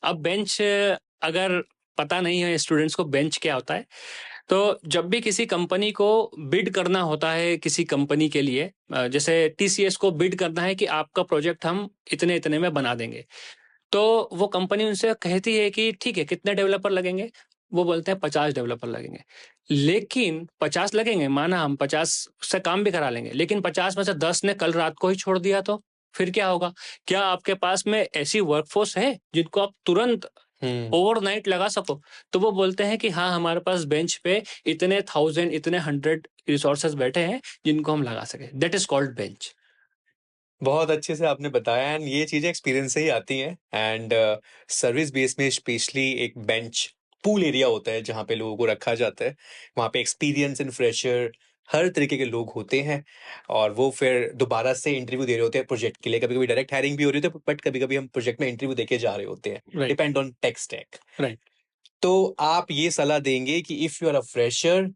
अब बेंच, अगर पता नहीं है स्टूडेंट्स को बेंच क्या होता है, तो जब भी किसी कंपनी को बिड करना होता है किसी कंपनी के लिए, जैसे टीसीएस को बिड करना है कि आपका प्रोजेक्ट हम इतने इतने में बना देंगे, तो वो कंपनी उनसे कहती है कि ठीक है, कितने डेवलपर लगेंगे। वो बोलते हैं 50 डेवलपर लगेंगे। लेकिन 50 लगेंगे, माना हम 50 से काम भी करा लेंगे, लेकिन 50 में से 10 ने कल रात को ही छोड़ दिया, तो फिर क्या होगा? क्या आपके पास में ऐसी वर्कफोर्स है जिनको आप तुरंत ओवरनाइट लगा सको? तो वो बोलते हैं कि हाँ, हमारे पास बेंच पे इतने 1000, इतने 100 रिसोर्सेज बैठे हैं जिनको हम लगा सके। That is called bench.
बहुत अच्छे से आपने बताया एंड ये चीजें एक्सपीरियंस से ही आती हैं एंड सर्विस बेस में स्पेशली एक बेंच पूल एरिया होता है जहाँ पे लोगों को रखा जाता है। वहाँ पे एक्सपीरियंस एंड फ्रेशर हर तरीके के लोग होते हैं और वो फिर दोबारा से इंटरव्यू दे रहे होते हैं प्रोजेक्ट के लिए। कभी कभी डायरेक्ट हायरिंग भी हो रही होती है, बट कभी कभी हम प्रोजेक्ट में इंटरव्यू देके जा रहे होते हैं, depend on tech stack.
Right.
तो आप ये सलाह देंगे कि if you are a fresher,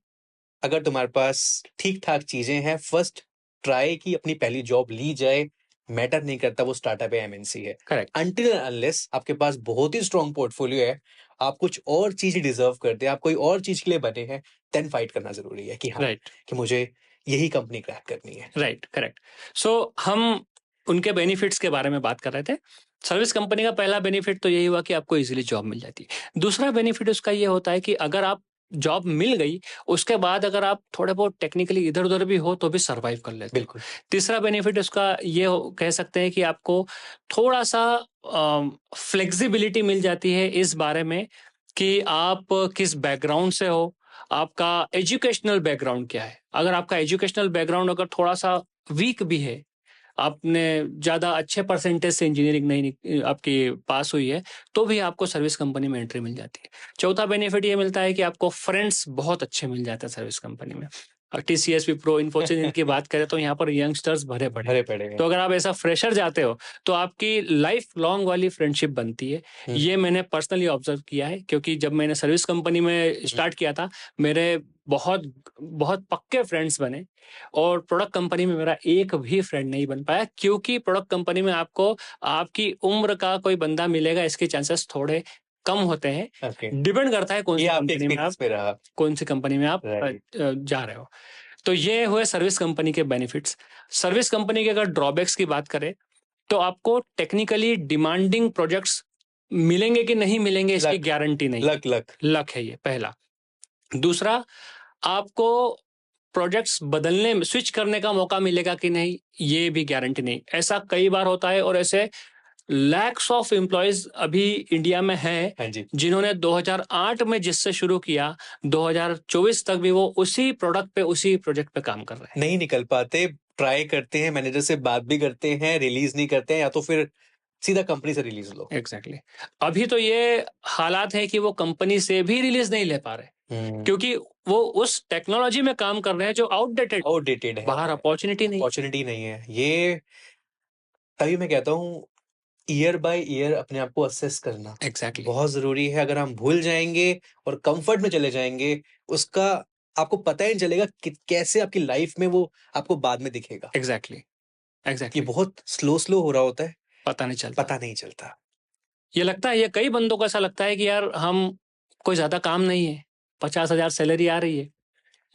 अगर तुम्हारे पास ठीक ठाक चीजें हैं, फर्स्ट ट्राई की अपनी पहली जॉब ली जाए, मैटर नहीं करता वो स्टार्टअप है एमएनसी है।
करेक्ट।
अनटिल अनलेस आपके पास बहुत ही स्ट्रॉन्ग पोर्टफोलियो है, आप कुछ और चीज डिजर्व करते हैं, आप कोई और चीज के लिए बने हैं, देन फाइट करना जरूरी है कि हाँ,
राइट।
कि मुझे यही कंपनी क्रैक करनी है।
Right, correct. सो हम उनके बेनिफिट्स के बारे में बात कर रहे थे। सर्विस कंपनी का पहला बेनिफिट तो यही हुआ कि आपको इजीली जॉब मिल जाती है। दूसरा बेनिफिट उसका ये होता है कि अगर आप जॉब मिल गई, उसके बाद अगर आप थोड़े बहुत टेक्निकली इधर उधर भी हो तो भी सर्वाइव कर लेते हो।
बिल्कुल।
तीसरा बेनिफिट उसका ये कह सकते हैं कि आपको थोड़ा सा फ्लेक्सिबिलिटी मिल जाती है इस बारे में कि आप किस बैकग्राउंड से हो, आपका एजुकेशनल बैकग्राउंड क्या है। अगर आपका एजुकेशनल बैकग्राउंड अगर थोड़ा सा वीक भी है, आपने ज़्यादा अच्छे परसेंटेज से इंजीनियरिंग नहीं आपकी पास हुई है, तो भी आपको सर्विस कंपनी में एंट्री मिल जाती है। चौथा बेनिफिट ये मिलता है कि आपको फ्रेंड्स बहुत अच्छे मिल जाते हैं सर्विस कंपनी में। और टीसीएस, विप्रो, इन्फोसिस, इनकी बात करें तो यहाँ पर यंगस्टर्स भरे पड़े
भरे
हैं।
पड़े हैं।
तो अगर आप ऐसा फ्रेशर जाते हो तो आपकी लाइफ लॉन्ग वाली फ्रेंडशिप बनती है। ये मैंने पर्सनली ऑब्जर्व किया है, क्योंकि जब मैंने सर्विस कंपनी में स्टार्ट किया था, मेरे बहुत बहुत पक्के फ्रेंड्स बने, और प्रोडक्ट कंपनी में मेरा एक भी फ्रेंड नहीं बन पाया, क्योंकि प्रोडक्ट कंपनी में आपको आपकी उम्र का कोई बंदा मिलेगा इसके चांसेस थोड़े कम होते हैं।
Okay.
डिपेंड करता है कौन सी
ये आपके
कंपनी में आप
एक्सपीरियंस में रहा।
कौन सी कंपनी में आप
Right.
जा रहे हो। तो ये हुए सर्विस कंपनी के बेनिफिट्स। सर्विस कंपनी के अगर ड्रॉबैक्स की बात करें तो आपको टेक्निकली डिमांडिंग प्रोजेक्ट्स मिलेंगे कि नहीं मिलेंगे इसकी गारंटी नहीं। लक है ये पहला। दूसरा, आपको प्रोजेक्ट्स बदलने में, स्विच करने का मौका मिलेगा कि नहीं, ये भी गारंटी नहीं। ऐसा कई बार होता है और ऐसे लैक्स ऑफ एम्प्लॉयज अभी इंडिया में हैं
हाँ जी।
जिन्होंने 2008 में जिससे शुरू किया 2024 तक भी वो उसी प्रोडक्ट पे उसी प्रोजेक्ट पे काम कर रहे हैं।
नहीं निकल पाते, ट्राई करते हैं, मैनेजर से बात भी करते हैं, रिलीज नहीं करते हैं, या तो फिर सीधा कंपनी से रिलीज लो।
एग्जैक्टली अभी तो ये हालात है कि वो कंपनी से भी रिलीज नहीं ले पा रहे क्योंकि वो उस टेक्नोलॉजी में काम कर रहे हैं जो
आउटडेटेड है,
बाहर अपॉर्चुनिटी नहीं।
अपॉर्चुनिटी नहीं है। ये तभी मैं कहता हूँ ईयर बाय ईयर अपने आप को असेस करना
एग्जैक्टली
बहुत जरूरी है। अगर हम भूल जाएंगे और कंफर्ट में चले जाएंगे, उसका आपको पता ही नहीं चलेगा कि कैसे आपकी लाइफ में वो आपको बाद में दिखेगा।
एग्जैक्टली
ये
एग्जैक्टली
बहुत स्लो हो रहा होता है,
पता नहीं चलता।
पता नहीं चलता।
ये लगता है, ये कई बंदों को ऐसा लगता है कि यार हम कोई ज्यादा काम नहीं है, 50,000 सैलरी आ रही है,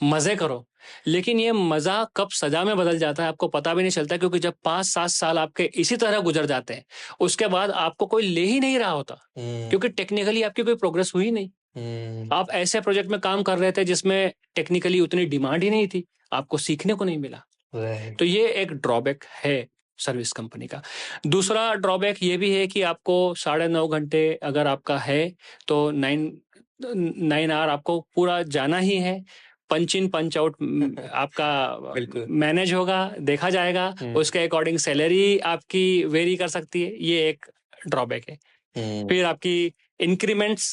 मजे करो। लेकिन ये मजा कब सजा में बदल जाता है आपको पता भी नहीं चलता, क्योंकि जब 5-7 साल आपके इसी तरह गुजर जाते हैं उसके बाद आपको कोई ले ही नहीं रहा होता, क्योंकि टेक्निकली आपकी कोई प्रोग्रेस हुई नहीं। आप ऐसे प्रोजेक्ट में काम कर रहे थे जिसमें टेक्निकली उतनी डिमांड ही नहीं थी, आपको सीखने को नहीं मिला। तो ये एक ड्रॉबैक है सर्विस कंपनी का। दूसरा ड्रॉबैक ये भी है कि आपको 9.5 घंटे अगर आपका है तो 9 आवर आपको पूरा जाना ही है। पंच इन पंच आउट आपका मैनेज होगा, देखा जाएगा, उसके अकॉर्डिंग सैलरी आपकी वेरी कर सकती है, ये एक ड्रॉबैक है। फिर आपकी इंक्रीमेंट्स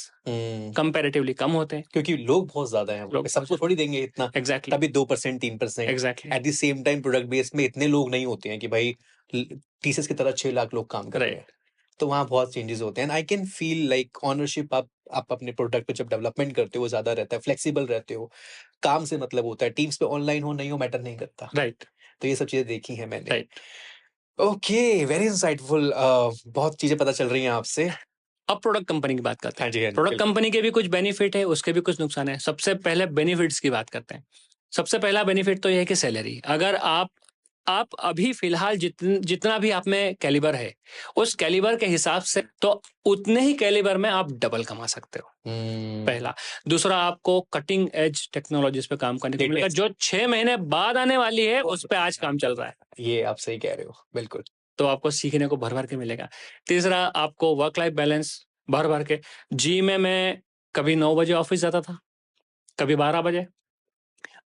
कंपैरेटिवली कम होते हैं
क्योंकि लोग बहुत ज्यादा हैं, सबको थोड़ी देंगे इतना।
एग्जैक्टली
तभी 2% 3%।
Exactly
at the same time product base में इतने लोग नहीं होते हैं कि भाई टीसीएस की तरह 6 लाख लोग काम कर रहे हैं। तो वहाँ बहुत चेंजेस होते हैं। I can feel like ownership आप अपने प्रोडक्ट पे जब डेवलपमेंट करते हो ज्यादा रहता है, फ्लेक्सिबल रहते हो, काम से मतलब होता है, टीम्स पे ऑनलाइन हो नहीं हो मैटर नहीं करता।
राइट।
तो ये सब चीजें देखी हैं मैंने।
राइट।
Okay, very insightful. बहुत चीजें पता चल रही हैं आपसे।
अब प्रोडक्ट कंपनी की बात करते हैं।
हाँ जी, हाँ जी,
प्रोडक्ट
बिल्कुल।
कंपनी के भी कुछ बेनिफिट है, उसके भी कुछ नुकसान है। सबसे पहले बेनिफिट्स की बात करते हैं। सबसे पहला बेनिफिट तो यह है कि सैलरी। अगर आप अभी फिलहाल जितना भी आप में कैलिबर है उस कैलिबर के हिसाब से तो उतने ही कैलिबर में आप डबल कमा सकते हो, पहला। दूसरा, आपको कटिंग एज टेक्नोलॉजीज पे काम करने को मिलेगा, जो 6 महीने बाद आने वाली है उस पे आज काम चल रहा है।
ये आप सही कह रहे हो, बिल्कुल।
तो आपको सीखने को भर भर के मिलेगा। तीसरा, आपको वर्क लाइफ बैलेंस भर भर के। जी में मैं कभी 9 बजे ऑफिस जाता था, कभी 12 बजे।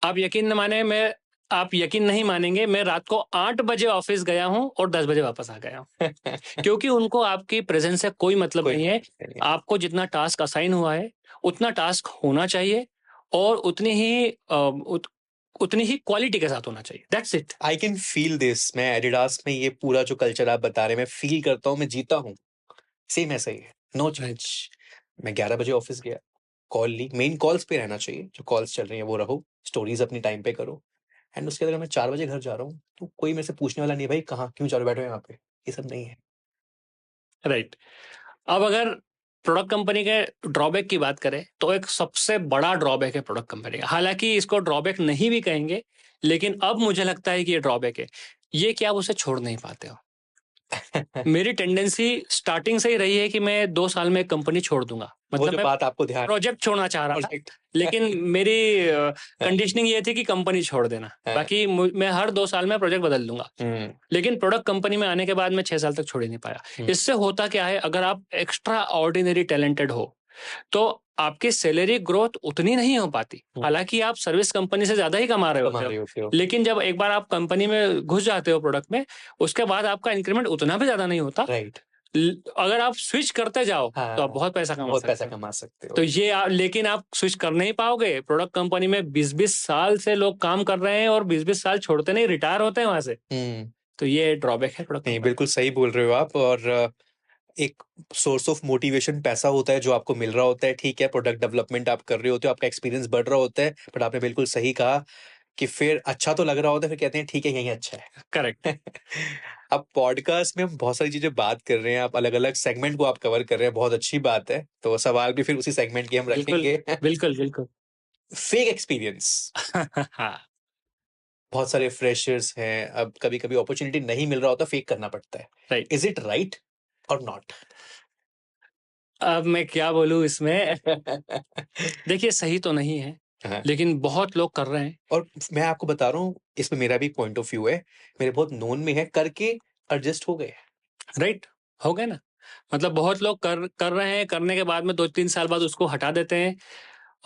आप यकीन नहीं मानेंगे, मैं रात को 8 बजे ऑफिस गया हूं और 10 बजे वापस आ गया हूं। क्योंकि उनको आपकी प्रेजेंस से कोई मतलब नहीं है। आपको जितना टास्क असाइन हुआ है उतना टास्क होना चाहिए और उतनी ही क्वालिटी के साथ होना चाहिए। That's it.
I can feel this. मैं एडिडास में ये पूरा जो कल्चर आप बता रहे हैं, मैं फील करता हूँ, मैं जीता हूँ। सेम ऐसा ही है, नो चेंज। मैं 11 बजे ऑफिस गया, कॉल ली, मेन कॉल्स पे रहना चाहिए, जो कॉल्स चल रही हैं वो रहो, स्टोरीज अपनी टाइम पे करो। एंड उसके अगर मैं 4 बजे घर जा रहा हूँ तो कोई मेरे से पूछने वाला नहीं, भाई कहाँ क्यों चारों बैठे हो यहाँ पे, ये सब नहीं है।
राइट। अब अगर प्रोडक्ट कंपनी के ड्रॉबैक की बात करें तो एक सबसे बड़ा ड्रॉबैक है प्रोडक्ट कंपनी का। हालांकि इसको ड्रॉबैक नहीं भी कहेंगे, लेकिन अब मुझे लगता है कि ये ड्रॉबैक है, ये कि आप उसे छोड़ नहीं पाते हो। मेरी टेंडेंसी स्टार्टिंग से ही रही है कि मैं 2 साल में कंपनी छोड़ दूंगा। मतलब मैं
बात आपको ध्यान,
प्रोजेक्ट छोड़ना चाह रहा था, लेकिन मेरी कंडीशनिंग ये थी कि कंपनी छोड़ देना, बाकी मैं हर 2 साल में प्रोजेक्ट बदल दूंगा। लेकिन प्रोडक्ट कंपनी में आने के बाद मैं 6 साल तक छोड़ ही नहीं पाया। इससे होता क्या है, अगर आप एक्स्ट्रा ऑर्डिनरी टैलेंटेड हो तो आपकी सैलरी ग्रोथ उतनी नहीं हो पाती। हालांकि आप सर्विस कंपनी से ज्यादा ही कमा रहे होते हो, लेकिन जब एक बार आप कंपनी में घुस जाते हो प्रोडक्ट में, उसके बाद आपका इंक्रीमेंट उतना भी ज्यादा नहीं होता।
राइट।
अगर आप स्विच करते जाओ तो आप बहुत पैसा कमा सकते हो। तो लेकिन आप स्विच कर नहीं पाओगे। प्रोडक्ट कंपनी में 20-20 साल से लोग काम कर रहे हैं और 20-20 साल छोड़ते नहीं, रिटायर होते हैं वहां से। तो ये ड्रॉबैक है प्रोडक्ट।
नहीं, बिल्कुल सही बोल रहे हो आप। और एक सोर्स ऑफ मोटिवेशन पैसा होता है जो आपको मिल रहा होता है। ठीक है, प्रोडक्ट डेवलपमेंट आप कर रहे होते हो, आपका एक्सपीरियंस बढ़ रहा होता है, बट आपने बिल्कुल सही कहा कि फिर अच्छा तो लग रहा होता है, फिर कहते हैं ठीक है यही अच्छा है।
करेक्ट।
अब पॉडकास्ट में हम बहुत सारी चीजें बात कर रहे हैं, आप अलग अलग सेगमेंट को आप कवर कर रहे हैं, बहुत अच्छी बात है। तो सवाल भी फिर उसी सेगमेंट के हम रखेंगे।
बिल्कुल बिल्कुल।
Fake experience. बहुत सारे फ्रेशर्स हैं, अब कभी कभी अपॉर्चुनिटी नहीं मिल रहा होता, फेक करना पड़ता है।
राइट।
इज इट राइट और नॉट?
अब मैं क्या बोलूं इसमें। देखिए, सही तो नहीं है, लेकिन बहुत लोग कर रहे हैं।
और मैं आपको बता रहा हूँ, इसमें मेरा भी पॉइंट ऑफ व्यू है, मेरे बहुत नोन में है, करके एडजस्ट हो गए।
राइट। हो गए ना। मतलब बहुत लोग कर रहे हैं, करने के बाद में 2-3 साल बाद उसको हटा देते हैं।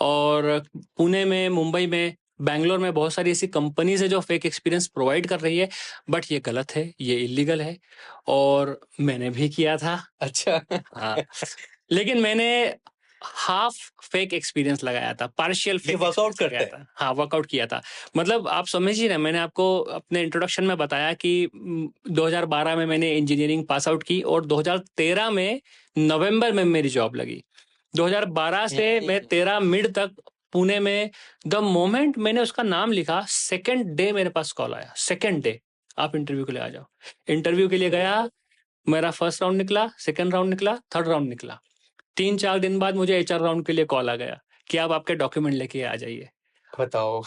और पुणे में, मुंबई में, बैंगलोर में बहुत सारी ऐसी कंपनीज है जो फेक एक्सपीरियंस प्रोवाइड कर रही है, बट ये गलत है, ये इलीगल है। और मैंने भी किया था।
अच्छा।
हाँ, लेकिन मैंने हाफ फेक एक्सपीरियंस लगाया था, पार्शियल
ये
फेक
वर्कआउट
एक्सपीरियंस
करता
लगाया
है।
था। हाँ, वर्कआउट किया था। मतलब आप समझिए ना, मैंने आपको अपने इंट्रोडक्शन में बताया कि 2012 में मैंने इंजीनियरिंग पास आउट की और 2013 में नवंबर में मेरी जॉब लगी। 2012 से मैं 13 मिड तक पुणे में। द मोमेंट मैंने उसका नाम लिखा, सेकेंड डे मेरे पास कॉल आया, सेकेंड डे, आप इंटरव्यू के लिए आ जाओ। इंटरव्यू के लिए गया, मेरा फर्स्ट राउंड निकला, सेकंड राउंड निकला, थर्ड राउंड निकला। 3-4 दिन बाद मुझे एचआर राउंड के लिए कॉल आ गया कि आप आपके डॉक्यूमेंट लेके आ जाइए।
बताओ।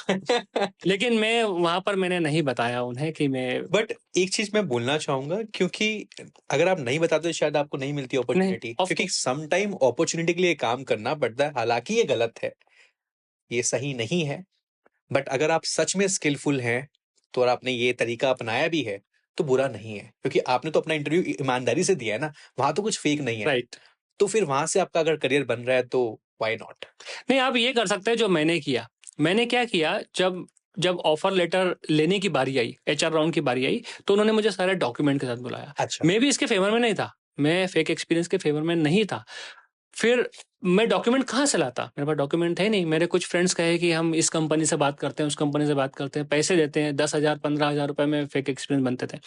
लेकिन मैं वहां पर मैंने नहीं बताया उन्हें कि मैं
बट एक चीज मैं बोलना चाहूंगा, क्योंकि अगर आप नहीं बताते तो शायद आपको नहीं मिलती
नहीं,
अपॉर्चुनिटी,
ऑफ
क्योंकि
कोर्स
सम टाइम अपॉर्चुनिटी के लिए काम करना पड़ता है। हालांकि ये गलत है, ये सही नहीं है, बट अगर आप सच में स्किलफुल हैं तो और आपने ये तरीका अपनाया भी है तो बुरा नहीं है, क्योंकि आपने तो अपना इंटरव्यू ईमानदारी से दिया है ना, वहां तो कुछ फेक नहीं है।
राइट।
तो फिर वहां से आपका अगर करियर बन रहा है तो व्हाई नॉट।
नहीं, आप ये कर सकते हैं जो मैंने किया। मैंने क्या किया, जब जब ऑफर लेटर लेने की बारी आई, एचआर राउंड की बारी आई, तो उन्होंने मुझे सारे डॉक्यूमेंट के साथ बुलाया।
अच्छा।
मैं भी इसके फेवर में नहीं था, मैं फेक एक्सपीरियंस के फेवर में नहीं था। फिर मैं डॉक्यूमेंट कहाँ से लाता, मेरे पास डॉक्यूमेंट थे नहीं। मेरे कुछ फ्रेंड्स कहे कि हम इस कंपनी से बात करते हैं, उस कंपनी से बात करते हैं, पैसे देते हैं, 10,000 15,000 रुपए में फेक एक्सपीरियंस बनते थे।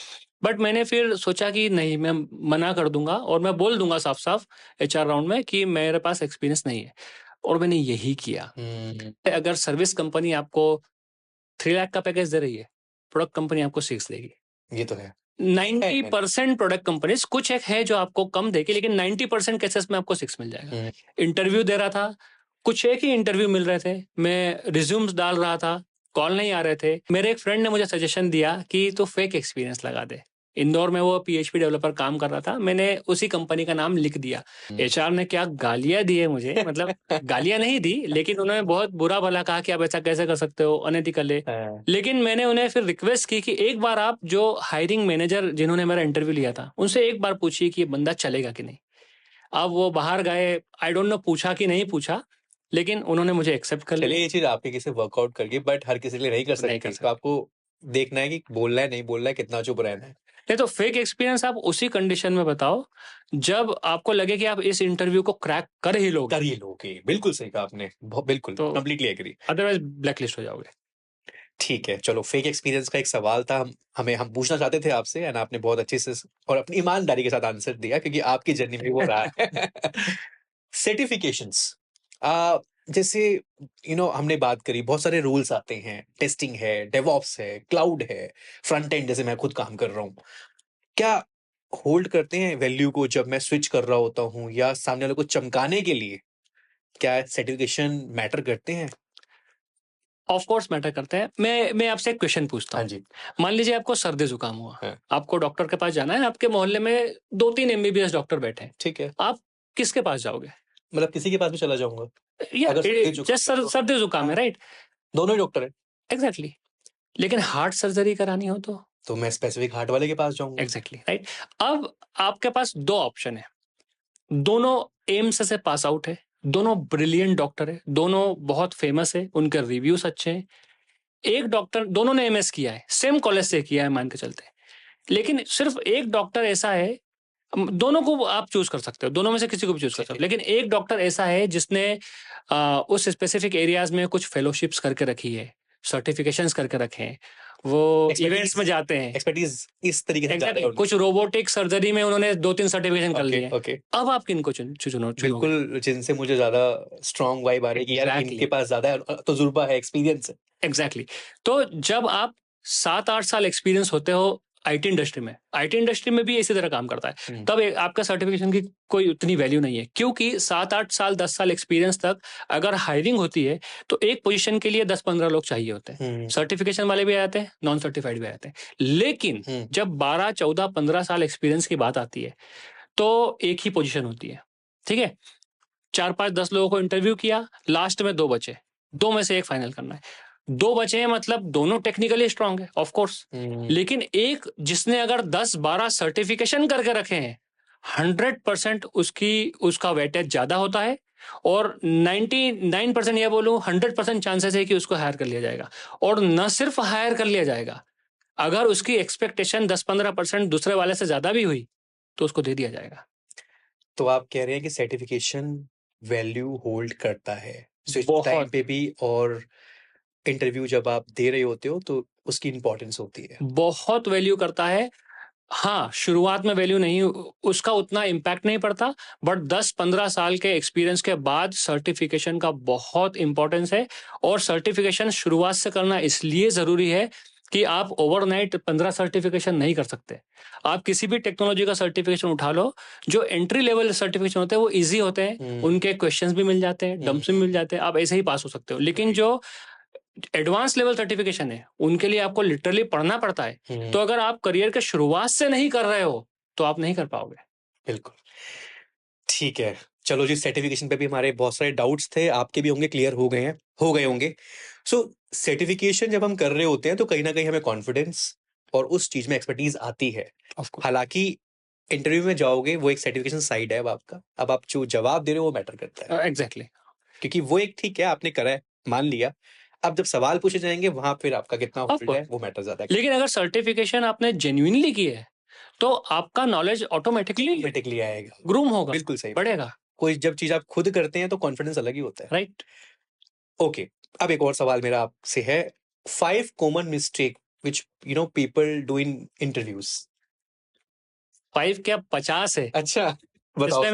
बट मैंने फिर सोचा कि नहीं, मैं मना कर दूंगा और मैं बोल दूंगा साफ साफ एचआर राउंड में कि मेरे पास एक्सपीरियंस नहीं है। और मैंने यही किया। अगर सर्विस कंपनी आपको 3 लाख का पैकेज दे रही है, प्रोडक्ट कंपनी आपको 6 देगी।
ये तो है।
90% प्रोडक्ट कंपनीज, कुछ एक है जो आपको कम देगी, लेकिन 90% केसेस में आपको 6 मिल जाएगा। इंटरव्यू दे रहा था, कुछ एक ही इंटरव्यू मिल रहे थे, मैं रिज्यूम्स डाल रहा था, कॉल नहीं आ रहे थे। मेरे एक फ्रेंड ने मुझे सजेशन दिया कि तू फेक एक्सपीरियंस लगा दे। इंदौर में वो पीएचपी डेवलपर काम कर रहा था, मैंने उसी कंपनी का नाम लिख दिया। एचआर ने क्या गालियां दी है मुझे, मतलब गालियां नहीं दी, लेकिन उन्होंने बहुत बुरा भला कहा कि आप ऐसा कैसे कर सकते हो, अनएथिकल है। लेकिन मैंने उन्हें फिर रिक्वेस्ट की कि एक बार आप जो हायरिंग मैनेजर जिन्होंने मेरा इंटरव्यू लिया था, उनसे एक बार पूछिए कि ये बंदा चलेगा कि नहीं। अब वो बाहर गए, आई डोंट नो पूछा कि नहीं पूछा, लेकिन उन्होंने मुझे एक्सेप्ट कर
चलिए,
लिया।
ये चीज आपके किसी वर्कआउट कर गई, बट हर किसी के लिए नहीं कर
नहीं कर
सकती। तो
सकते।
आपको देखना है कि बोलना है नहीं बोलना है, कितना चुप रहना है।
नहीं तो फेक एक्सपीरियंस आप उसी कंडीशन में बताओ जब आपको लगे कि आप इस इंटरव्यू को क्रैक कर ही लोगे,
कर ही लोगे, बिल्कुल सही कहा आपने, बिल्कुल
तो
कंप्लीटली एग्री।
अदरवाइज ब्लैकलिस्ट हो जाओगे।
ठीक है, चलो, फेक एक्सपीरियंस का एक सवाल था, हम पूछना चाहते थे आपसे, एंड आपने बहुत अच्छे से और अपनी ईमानदारी के साथ आंसर दिया, क्योंकि आपकी जर्नी में वो रहा है। सर्टिफिकेशंस, जैसे हमने बात करी, बहुत सारे रूल्स आते हैं, टेस्टिंग है, डेवऑप्स है, क्लाउड है, फ्रंट एंड जैसे मैं खुद काम कर रहा हूँ, क्या होल्ड करते हैं वैल्यू को जब मैं स्विच कर रहा होता हूँ, या सामने वाले को चमकाने के लिए क्या सर्टिफिकेशन मैटर करते हैं?
ऑफ कोर्स मैटर करते हैं। मैं आपसे एक क्वेश्चन पूछता
हाँ
हूँ।
जी।
मान लीजिए आपको सर्दी जुकाम हुआ,
हाँ।
आपको डॉक्टर के पास जाना है, आपके मोहल्ले में 2-3 एमबीबीएस डॉक्टर बैठे हैं,
ठीक है,
आप किसके पास जाओगे?
मतलब किसी के पास भी चला जाऊंगा
या
अगर सर्दी जुकाम
जस्ट
है तो।
सर्दी जुकाम है,
हाँ,
राइट?
दोनों ही डॉक्टर है।
एग्जैक्टली। लेकिन हार्ट सर्जरी करानी हो तो
मैं स्पेसिफिक हार्ट वाले के पास जाऊंगा।
Exactly, right. अब आपके पास 2 ऑप्शन है, दोनों एम्स से पास आउट है, दोनों ब्रिलियंट डॉक्टर है, दोनों बहुत फेमस है, उनके रिव्यूज अच्छे हैं। एक डॉक्टर, दोनों ने एमएस किया है, सेम कॉलेज से किया है, मान के चलते हैं। लेकिन सिर्फ एक डॉक्टर ऐसा है, दोनों को आप चूज कर सकते हो, दोनों में से किसी को भी चूज कर सकते हो, लेकिन एक डॉक्टर ऐसा है जिसने उस स्पेसिफिक एरियाज में कुछ फेलोशिप्स करके रखी है, सर्टिफिकेशंस करके रखे हैं, वो इवेंट्स में जाते हैं।
एक्सपर्टीज इस तरीके से
एग्जैक्टली, कुछ रोबोटिक सर्जरी में उन्होंने 2-3 सर्टिफिकेशन कर लिए।
ओके,
अब आप किनको चुनोगे?
बिल्कुल, जिनसे मुझे ज्यादा स्ट्रॉन्ग वाइब आ रही है कि यार
Exactly.
इनके पास ज्यादा तजुर्बा है, एक्सपीरियंस है।
एग्जैक्टली। तो जब आप 7-8 साल एक्सपीरियंस होते हो आईटी इंडस्ट्री में, आईटी इंडस्ट्री में भी इसी तरह काम करता है, तब आपका सर्टिफिकेशन की कोई उतनी वैल्यू नहीं है, क्योंकि 7-8 साल 10 साल एक्सपीरियंस तक अगर हायरिंग होती है तो एक पोजीशन के लिए 10-15 लोग चाहिए होते हैं। सर्टिफिकेशन वाले भी आते हैं, नॉन सर्टिफाइड भी आते हैं। लेकिन जब 12-14-15 साल एक्सपीरियंस की बात आती है तो एक ही पोजीशन होती है, ठीक है? 4-5-10 लोगों को इंटरव्यू किया, लास्ट में 2 बचे, 2 में से एक फाइनल करना है। 2 बचे हैं, मतलब दोनों टेक्निकली स्ट्रांग है, ऑफ कोर्स, लेकिन एक जिसने अगर 10-12 सर्टिफिकेशन करके रखे हैं 100% उसका वेटेज ज्यादा होता है, और 99% या बोलूं 100% चांसेस है कि उसको हायर कर लिया जाएगा। और न सिर्फ हायर कर लिया जाएगा, अगर उसकी एक्सपेक्टेशन 10-15% दूसरे वाले से ज्यादा भी हुई तो उसको दे दिया जाएगा।
तो आप कह रहे हैं कि सर्टिफिकेशन वैल्यू होल्ड करता है स्विच टाइम
बहुत
पे भी, और इंटरव्यू जब आप दे रहे होते हो तो उसकी इंपॉर्टेंस होती है।
बहुत वैल्यू करता है। हाँ, शुरुआत में वैल्यू नहीं, उसका उतना इम्पैक्ट नहीं पड़ता, बट 10-15 साल के एक्सपीरियंस के बाद सर्टिफिकेशन का बहुत इंपॉर्टेंस है। और सर्टिफिकेशन शुरुआत से करना इसलिए जरूरी है कि आप ओवरनाइट 15 सर्टिफिकेशन नहीं कर सकते। आप किसी भी टेक्नोलॉजी का सर्टिफिकेशन उठा लो, जो एंट्री लेवल सर्टिफिकेशन होते हैं वो इजी होते हैं, उनके क्वेश्चंस भी मिल जाते हैं, डम्प्स भी मिल जाते हैं, आप ऐसे ही पास हो सकते हो। लेकिन जो एडवांस लेवल सर्टिफिकेशन है उनके लिए आपको लिटरली पढ़ना पड़ता है। तो अगर आप करियर के शुरुआत से नहीं कर रहे हो तो आप नहीं कर पाओगे।
बिल्कुल ठीक है। चलो जी, सर्टिफिकेशन पे भी हमारे बहुत सारे डाउट्स थे, आपके भी होंगे, क्लियर हो गए होंगे। सो सर्टिफिकेशन जब हम कर रहे होते हैं तो कहीं ना कहीं हमें कॉन्फिडेंस और उस चीज में एक्सपर्टीज आती है। हालांकि इंटरव्यू में जाओगे, वो एक सर्टिफिकेशन साइड है अब आपका, अब आप जो जवाब दे रहे हो वो मैटर करता है।
एग्जैक्टली।
क्योंकि वो एक ठीक है, आपने करा है, मान लिया। अब जब सवाल पूछे जाएंगे वहां फिर आपका कितना होल्ड है वो मैटर ज्यादा है।
लेकिन अगर सर्टिफिकेशन आपने जेन्युइनली की है तो आपका नॉलेज ऑटोमेटिकली
आएगा,
ग्रूम होगा,
बिल्कुल सही।
बढ़ेगा।
कोई जब चीज आप खुद करते हैं तो कॉन्फिडेंस अलग ही होता है।
राइट।
ओके, अब एक और सवाल मेरा आपसे है, 5 common mistake which people do in interviews.
5 क्या 50 है।
अच्छा, बताओ।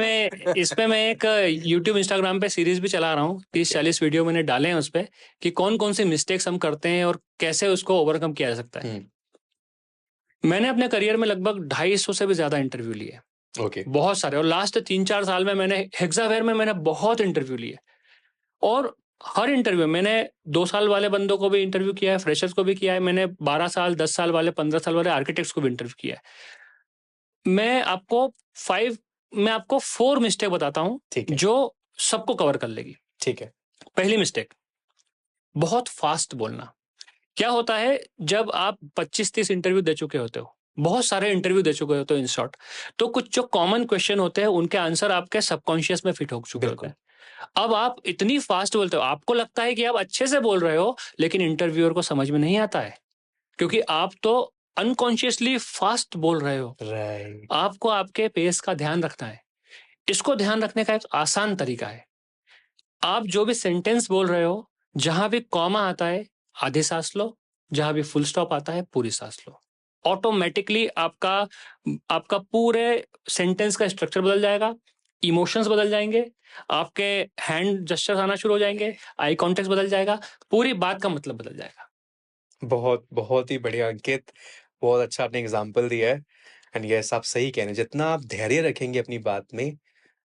इस पे मैं एक YouTube Instagram पे सीरीज भी चला रहा हूँ, 30-40 वीडियो मैंने डाले हैं उस पे, कि कौन कौन सी मिस्टेक्स हम करते हैं और कैसे उसको ओवरकम किया जा सकता है। मैंने अपने करियर में लगभग 250 से भी ज्यादा इंटरव्यू लिए,
ओके,
बहुत सारे। और लास्ट 3-4 साल में मैंने हेक्सावेयर में मैंने बहुत इंटरव्यू लिए, और हर इंटरव्यू मैंने 2 साल वाले बंदों को भी इंटरव्यू किया है, फ्रेशर्स को भी किया है, मैंने 12 साल 10 साल वाले 15 साल वाले आर्किटेक्ट्स को भी इंटरव्यू किया है। मैं आपको 4 मिस्टेक बताता हूँ जो सबको कवर कर लेगी।
ठीक है।
पहली मिस्टेक, बहुत फास्ट बोलना। क्या होता है, जब आप 25-30 इंटरव्यू दे चुके होते हो, बहुत सारे इंटरव्यू दे चुके होते हो इन शॉर्ट, तो कुछ जो कॉमन क्वेश्चन होते हैं उनके आंसर आपके सबकॉन्शियस में फिट हो चुके होते हैं। अब आप इतनी फास्ट बोलते हो, आपको लगता है कि आप अच्छे से बोल रहे हो, लेकिन इंटरव्यूअर को समझ में नहीं आता है, क्योंकि आप तो अनकॉन्शियसली फास्ट बोल रहे हो। आपको आपके पेस का ध्यान रखना है। इसको ध्यान रखने का एक आसान तरीका है, आप जो भी सेंटेंस बोल रहे हो, जहां भी कॉमा आता है आधी सांस लो, जहां भी फुल स्टॉप आता है पूरी सांस लो। ऑटोमेटिकली आपका आपका पूरे सेंटेंस का स्ट्रक्चर बदल जाएगा, इमोशंस बदल जाएंगे, आपके हैंड जेस्चर्स आना शुरू हो जाएंगे, आई कॉन्टेक्ट बदल जाएगा, पूरी बात का मतलब बदल जाएगा।
बहुत बहुत ही बढ़िया अंकित, बहुत अच्छा आपने एग्जाम्पल दिया है। एंड यस, आप सही कह रहे हैं, जितना आप धैर्य रखेंगे अपनी बात में,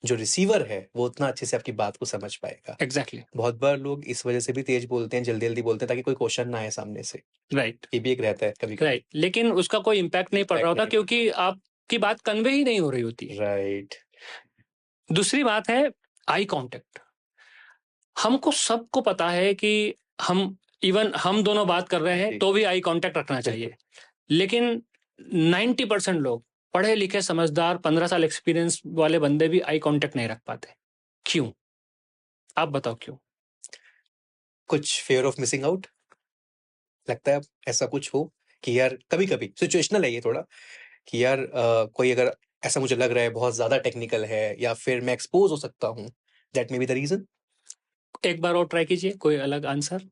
जो रिसीवर है वो उतना अच्छे से आपकी बात को समझ पाएगा।
एग्जैक्टली।
बहुत बार लोग इस वजह से भी तेज बोलते हैं, जल्दी जल्दी बोलते हैं ताकि कोई क्वेश्चन ना आए सामने से।
राइट।
ये भी एक रहता है कभी कभी।
राइट, लेकिन उसका कोई इम्पैक्ट नहीं पड़ रहा होता, क्योंकि आपकी बात कन्वे ही नहीं हो रही होती।
राइट।
दूसरी बात है आई कांटेक्ट। हमको सबको पता है कि हम दोनों बात कर रहे हैं तो भी आई कांटेक्ट रखना चाहिए, लेकिन 90% लोग, पढ़े लिखे समझदार 15 साल एक्सपीरियंस वाले बंदे भी आई कांटेक्ट नहीं रख पाते। क्यों? आप बताओ क्यों?
कुछ फियर ऑफ मिसिंग आउट लगता है, ऐसा कुछ हो कि यार कभी कभी सिचुएशनल है ये थोड़ा, कि यार कोई अगर ऐसा मुझे लग रहा है बहुत ज्यादा टेक्निकल है या फिर मैं एक्सपोज हो सकता हूँ, that may be the reason.
एक बार और ट्राई कीजिए, कोई अलग आंसर।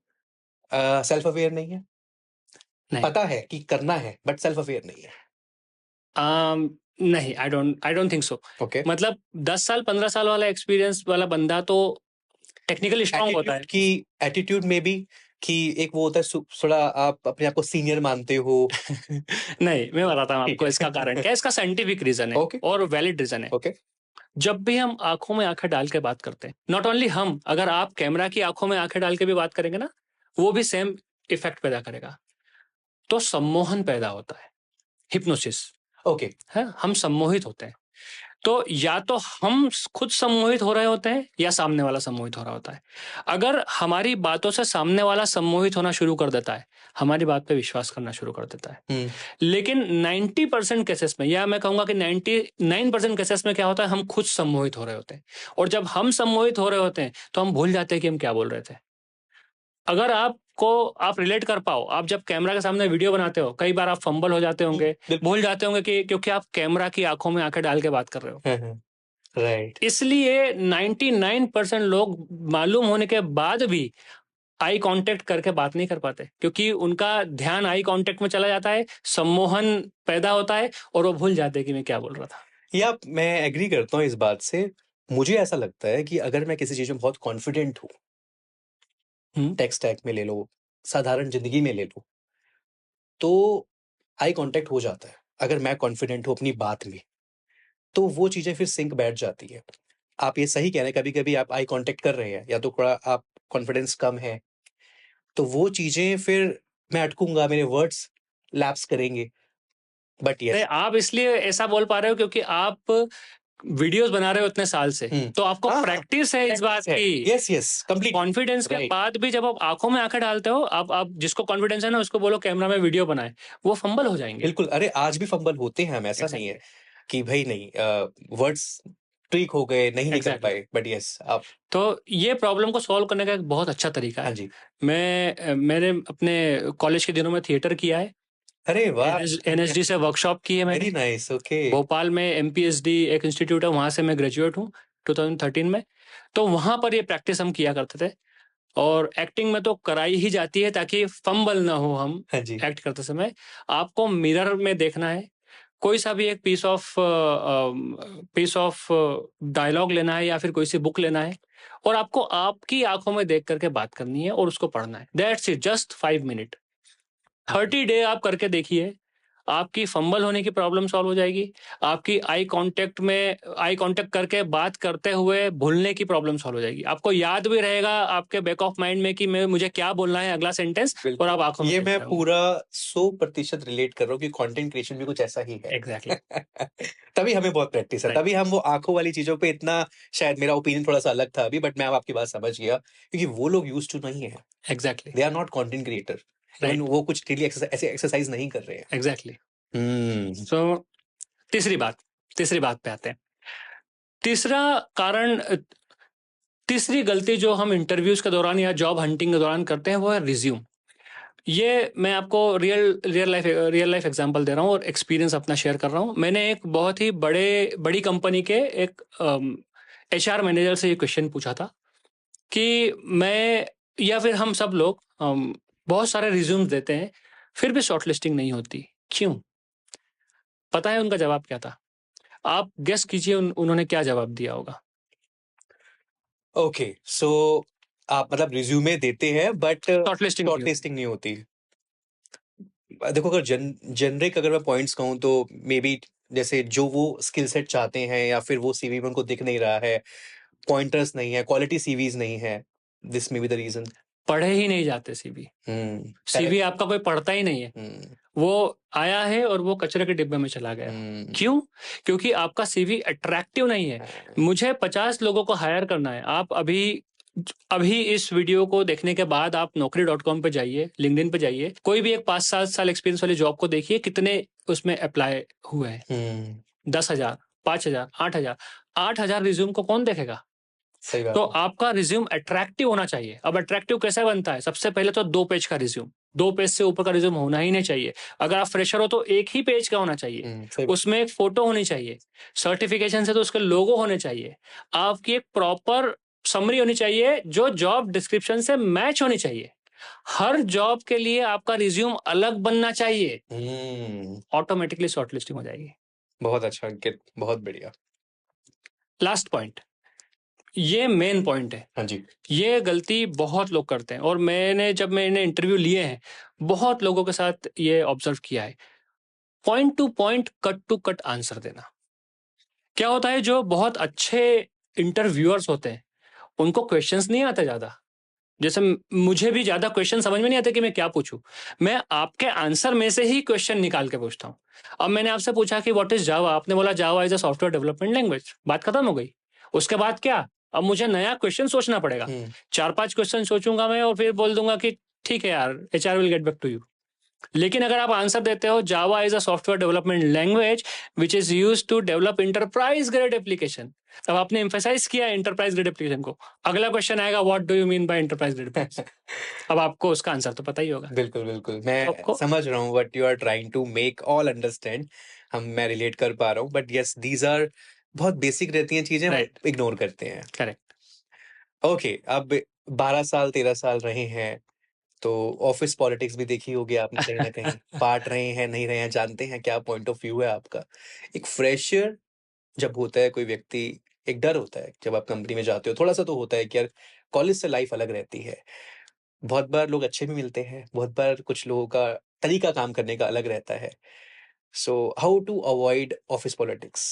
सेल्फ अवेयर नहीं है,
नहीं।
पता है कि करना है बट सेल्फ अवेयर नहीं है।
नहीं, I don't think so.
Okay,
मतलब 10 साल 15 साल वाला एक्सपीरियंस वाला बंदा तो टेक्निकली स्ट्रांग होता है।
कि एटीट्यूड में भी, कि एक वो होता है थोड़ा आप अपने आप को सीनियर मानते हो।
नहीं, मैं बताता हूँ आपको इसका कारण क्या है। इसका साइंटिफिक रीजन है और वैलिड रीजन है।
ओके,
जब भी हम आंखों में आंखें डाल के बात करते हैं, नॉट ओनली हम, अगर आप कैमरा की आंखों में आंखें डाल के भी बात करेंगे ना, वो भी सेम इफेक्ट पैदा करेगा। तो सम्मोहन पैदा होता है, हिप्नोसिस।
ओके,
है, हम सम्मोहित होते हैं। तो या तो हम खुद सम्मोहित हो रहे होते हैं या सामने वाला सम्मोहित हो रहा होता है। अगर हमारी बातों से सामने वाला सम्मोहित होना शुरू कर देता है, हमारी बात पे विश्वास करना शुरू कर देता है। लेकिन 90% केसेस में, या मैं कहूंगा कि 99% केसेस में क्या होता है, हम खुद सम्मोहित हो रहे होते हैं। और जब हम सम्मोहित हो रहे होते हैं तो हम भूल जाते हैं कि हम क्या बोल रहे थे। अगर आप रिलेट कर पाओ, आप जब कैमरा के सामने वीडियो बनाते हो, कई बार आप फंबल हो जाते होंगे, भूल जाते होंगे कि क्योंकि आप कैमरा की आंखों में आंखें डाल के बात कर रहे हो।
राइट।
इसलिए 99% लोग मालूम होने के बाद भी आई कांटेक्ट करके बात नहीं कर पाते, क्योंकि उनका ध्यान आई कांटेक्ट में चला जाता है, सम्मोहन पैदा होता है और वो भूल जाते हैं कि मैं क्या बोल रहा था।
या मैं एग्री करता हूँ इस बात से। मुझे ऐसा लगता है कि अगर मैं किसी चीज में बहुत कॉन्फिडेंट हूँ, टेक स्टैक में ले लो, साधारण जिंदगी में ले लो, तो आई कांटेक्ट हो जाता है। अगर मैं कॉन्फिडेंट हूँ अपनी बात में, तो वो चीजें फिर सिंक बैठ जाती है। आप ये सही कह रहे हैं, कभी कभी आप आई कांटेक्ट कर रहे हैं या तो थोड़ा आप कॉन्फिडेंस कम है, तो वो चीजें फिर मैं अटकूंगा, मेरे वर्ड्स लैप्स करेंगे। बट
अरे
यस,
आप इसलिए ऐसा बोल पा रहे हो क्योंकि आप वीडियोस बना रहे हो इतने साल से, तो आपको प्रैक्टिस है इस बात की।
यस यस, कंप्लीट
कॉन्फिडेंस के बाद भी जब आप आंखों में आंखें डालते हो, आप जिसको कॉन्फिडेंस है ना, उसको बोलो कैमरा में वीडियो बनाए, वो फंबल हो जाएंगे।
बिल्कुल। अरे आज भी फंबल होते हैं हम, ऐसा नहीं है कि भाई नहीं, वर्ड्स ट्वीक हो गए, नहीं निकल पाए। बट यस, आप
तो ये प्रॉब्लम को सॉल्व करने का एक बहुत अच्छा तरीका है।
हाँ जी।
मैंने अपने कॉलेज के दिनों में थिएटर किया है।
अरे वाह,
एनएसडी से वर्कशॉप की है मैंने।
Very nice. ओके।
भोपाल में एमपीएसडी एक इंस्टीट्यूट है, वहां से मैं ग्रेजुएट हूँ 2013 में। तो वहां पर ये प्रैक्टिस हम किया करते थे। और एक्टिंग में तो कराई ही जाती है ताकि फंबल ना हो हम
हाँ जी।
एक्ट करते समय। आपको मिरर में देखना है, कोई सा भी एक पीस ऑफ डायलॉग लेना है या फिर कोई सी बुक लेना है, और आपको आपकी आंखों में देख करके बात करनी है और उसको पढ़ना है। That's it, just 5 minute. 30 day आप करके देखिए, आपकी फंबल होने की प्रॉब्लम सॉल्व हो जाएगी। आपकी आई कांटेक्ट करके बात करते हुए भूलने की प्रॉब्लम सॉल्व हो जाएगी। आपको याद भी रहेगा आपके बैक ऑफ माइंड में कि मुझे क्या बोलना है अगला सेंटेंस, और आप आंखों में
ये
देख
मैं
रहे होंगे।
पूरा 100% रिलेट कर रहा हूँ कि कंटेंट क्रिएशन भी कुछ ऐसा ही है।
एग्जैक्टली।
तभी हमें बहुत प्रैक्टिस है,
Right.
तभी हम वो आंखों वाली चीजों पे इतना, शायद मेरा ओपिनियन थोड़ा सा अलग था अभी, बट मैं अब आपकी बात समझ गया, क्योंकि वो लोग यूज्ड टू नहीं है।
Exactly.
They are not content creator.
Right.
वो कुछ डेली ऐसे एक्सरसाइज नहीं कर रहे हैं।
एग्जैक्टली।
हम्म।
सो तीसरी बात पे आते हैं। तीसरी गलती जो हम इंटरव्यूज के दौरान या जॉब हंटिंग के दौरान करते हैं वो है रिज्यूम। ये मैं आपको रियल लाइफ एग्जांपल दे रहा हूँ और एक्सपीरियंस अपना शेयर कर रहा हूँ। मैंने एक बहुत ही बड़ी कंपनी के एक एचआर मैनेजर से ये क्वेश्चन पूछा था कि मैं या फिर हम सब लोग बहुत सारे रिज्यूम्स देते हैं, फिर भी शॉर्टलिस्टिंग नहीं होती, क्यों? पता है उनका जवाब क्या था? आप गेस कीजिए उन्होंने क्या जवाब दिया होगा।
ओके, सो आप मतलब रिज्यूमे देते हैं बट
शॉर्टलिस्टिंग
नहीं होती। देखो, अगर जेनरिक अगर मैं पॉइंट्स कहूँ तो मे बी जैसे जो वो स्किल सेट चाहते हैं या फिर वो सीवी में उनको दिख नहीं रहा है, पॉइंटर्स नहीं है, क्वालिटी सीवीज नहीं है। This may be the reason.
पढ़े ही नहीं जाते सीवी। सीवी आपका कोई पढ़ता ही नहीं है। वो आया है और वो कचरे के डिब्बे में चला गया। क्यों? क्योंकि आपका सीवी अट्रैक्टिव नहीं है। मुझे 50 लोगों को हायर करना है। आप अभी इस वीडियो को देखने के बाद आप naukri.com पे जाइए, लिंक्डइन पे जाइए, कोई भी एक 5-7 साल एक्सपीरियंस वाली जॉब को देखिए, कितने उसमें अप्लाई हुए हैं। 10,000, 5,000, 8,000। 8,000 रिज्यूम को कौन देखेगा?
सही बात
तो
है।
आपका रिज्यूम अट्रैक्टिव होना चाहिए। अब अट्रैक्टिव कैसे बनता है? सबसे पहले तो 2 पेज का रिज्यूम, 2 पेज से ऊपर का रिज्यूम होना ही नहीं चाहिए। अगर आप फ्रेशर हो तो 1 ही पेज का होना चाहिए। उसमें एक फोटो होनी चाहिए, सर्टिफिकेशन से तो उसके लोगो होने चाहिए, आपकी एक प्रॉपर समरी होनी चाहिए जो जॉब डिस्क्रिप्शन से मैच होनी चाहिए। हर जॉब के लिए आपका रिज्यूम अलग बनना चाहिए। ऑटोमेटिकली शॉर्टलिस्टिंग हो जाएगी।
बहुत अच्छा अंकित, बहुत बढ़िया।
लास्ट पॉइंट, ये मेन पॉइंट है।
हाँ जी।
ये गलती बहुत लोग करते हैं और जब मैंने इंटरव्यू लिए हैं, बहुत लोगों के साथ ये ऑब्जर्व किया है। Point to point, cut to cut answer देना। क्या होता है, जो बहुत अच्छे इंटरव्यूअर्स होते हैं उनको क्वेश्चंस नहीं आते ज्यादा, जैसे मुझे भी ज्यादा क्वेश्चन समझ में नहीं आते कि मैं क्या पूछूं, मैं आपके आंसर में से ही क्वेश्चन निकाल के पूछता हूँ। अब मैंने आपसे पूछा कि व्हाट इज जावा, आपने बोला जावा is a software development language, बात खत्म हो गई। उसके बाद क्या, अब मुझे नया क्वेश्चन सोचना पड़ेगा। 4-5 क्वेश्चन सोचूंगा मैं और फिर बोल दूंगा कि ठीक है यार, HR will get back to you. लेकिन अगर आप आंसर देते हो Java is a software development language which is use to develop enterprise grade application, अब आपने एम्फेसाइज किया इंटरप्राइज ग्रेड एप्लीकेशन को, अगला क्वेश्चन आएगा what do you mean by enterprise grade application. अब आपको उसका आंसर तो पता ही होगा।
बिल्कुल बिल्कुल,
तो
मैं
आपको
समझ रहा हूँ what you are trying to make all understand. मैं रिलेट कर पा रहा हूँ, बट यस दीज आर बहुत बेसिक रहती हैं चीजें, हम
राइट,
इग्नोर करते हैं।
करेक्ट।
ओके, अब 12 साल 13 साल रहे हैं, तो ऑफिस पॉलिटिक्स भी देखी होगी आपने कहीं ना कहीं, पार्ट रहे हैं नहीं रहे हैं, जानते हैं क्या पॉइंट ऑफ व्यू है आपका। एक फ्रेशर जब होता है कोई व्यक्ति, एक डर होता है जब आप कंपनी में जाते हो, थोड़ा सा तो होता है कि यार कॉलेज से लाइफ अलग रहती है। बहुत बार लोग अच्छे भी मिलते हैं, बहुत बार कुछ लोगों का तरीका काम करने का अलग रहता है। So how to avoid office politics,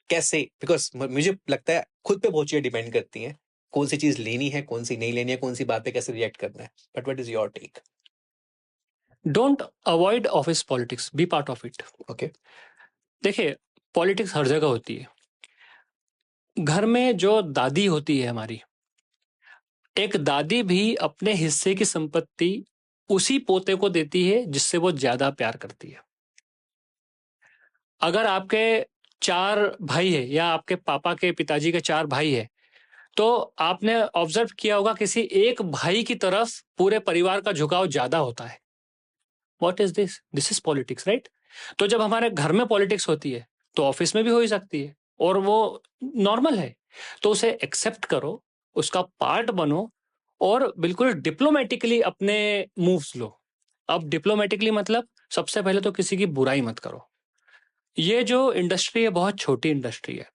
कैसे? बिकॉज मुझे लगता है खुद पे बहुत चीजें डिपेंड करती हैं, कौन सी चीज लेनी है, कौन सी नहीं लेनी है, कौन सी बात पे कैसे रिएक्ट करना है। But what is your take?
Don't avoid office politics, be part of it.
Okay.
देखिए, पॉलिटिक्स हर जगह होती है। घर में जो दादी होती है हमारी, एक दादी भी अपने हिस्से की संपत्ति उसी पोते को देती है जिससे वो ज्यादा प्यार करती है। अगर आपके 4 भाई है या आपके पापा के पिताजी के 4 भाई है, तो आपने ऑब्जर्व किया होगा किसी एक भाई की तरफ पूरे परिवार का झुकाव ज्यादा होता है। What is this, this is politics, right? तो जब हमारे घर में पॉलिटिक्स होती है तो ऑफिस में भी हो ही सकती है, और वो नॉर्मल है। तो उसे एक्सेप्ट करो, उसका पार्ट बनो, और बिल्कुल डिप्लोमेटिकली अपने मूव्स लो। अब डिप्लोमेटिकली मतलब सबसे पहले तो किसी की बुराई मत करो। ये जो इंडस्ट्री है बहुत छोटी इंडस्ट्री है।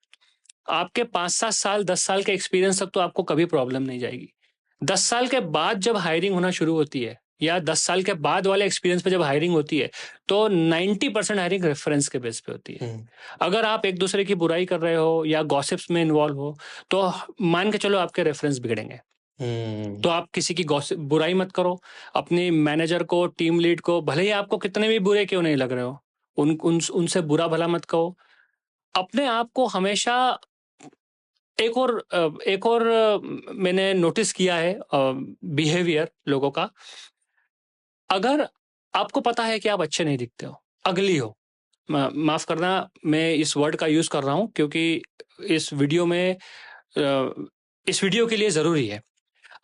आपके 5-7 साल 10 साल के एक्सपीरियंस तक तो आपको कभी प्रॉब्लम नहीं जाएगी। 10 साल के बाद जब हायरिंग होना शुरू होती है, या 10 साल के बाद वाले एक्सपीरियंस पे जब हायरिंग होती है, तो 90% हायरिंग रेफरेंस के बेस पे होती है। अगर आप एक दूसरे की बुराई कर रहे हो या गॉसिप्स में इन्वॉल्व हो, तो मान के चलो आपके रेफरेंस बिगड़ेंगे। तो आप किसी की बुराई मत करो। अपने मैनेजर को, टीम लीड को, भले ही आपको कितने भी बुरे क्यों नहीं लग रहे हो, उनसे बुरा भला मत कहो। अपने आप को हमेशा एक और मैंने नोटिस किया है बिहेवियर लोगों का। अगर आपको पता है कि आप अच्छे नहीं दिखते हो, अगली हो, माफ करना मैं इस वर्ड का यूज कर रहा हूं क्योंकि इस वीडियो में इस वीडियो के लिए जरूरी है।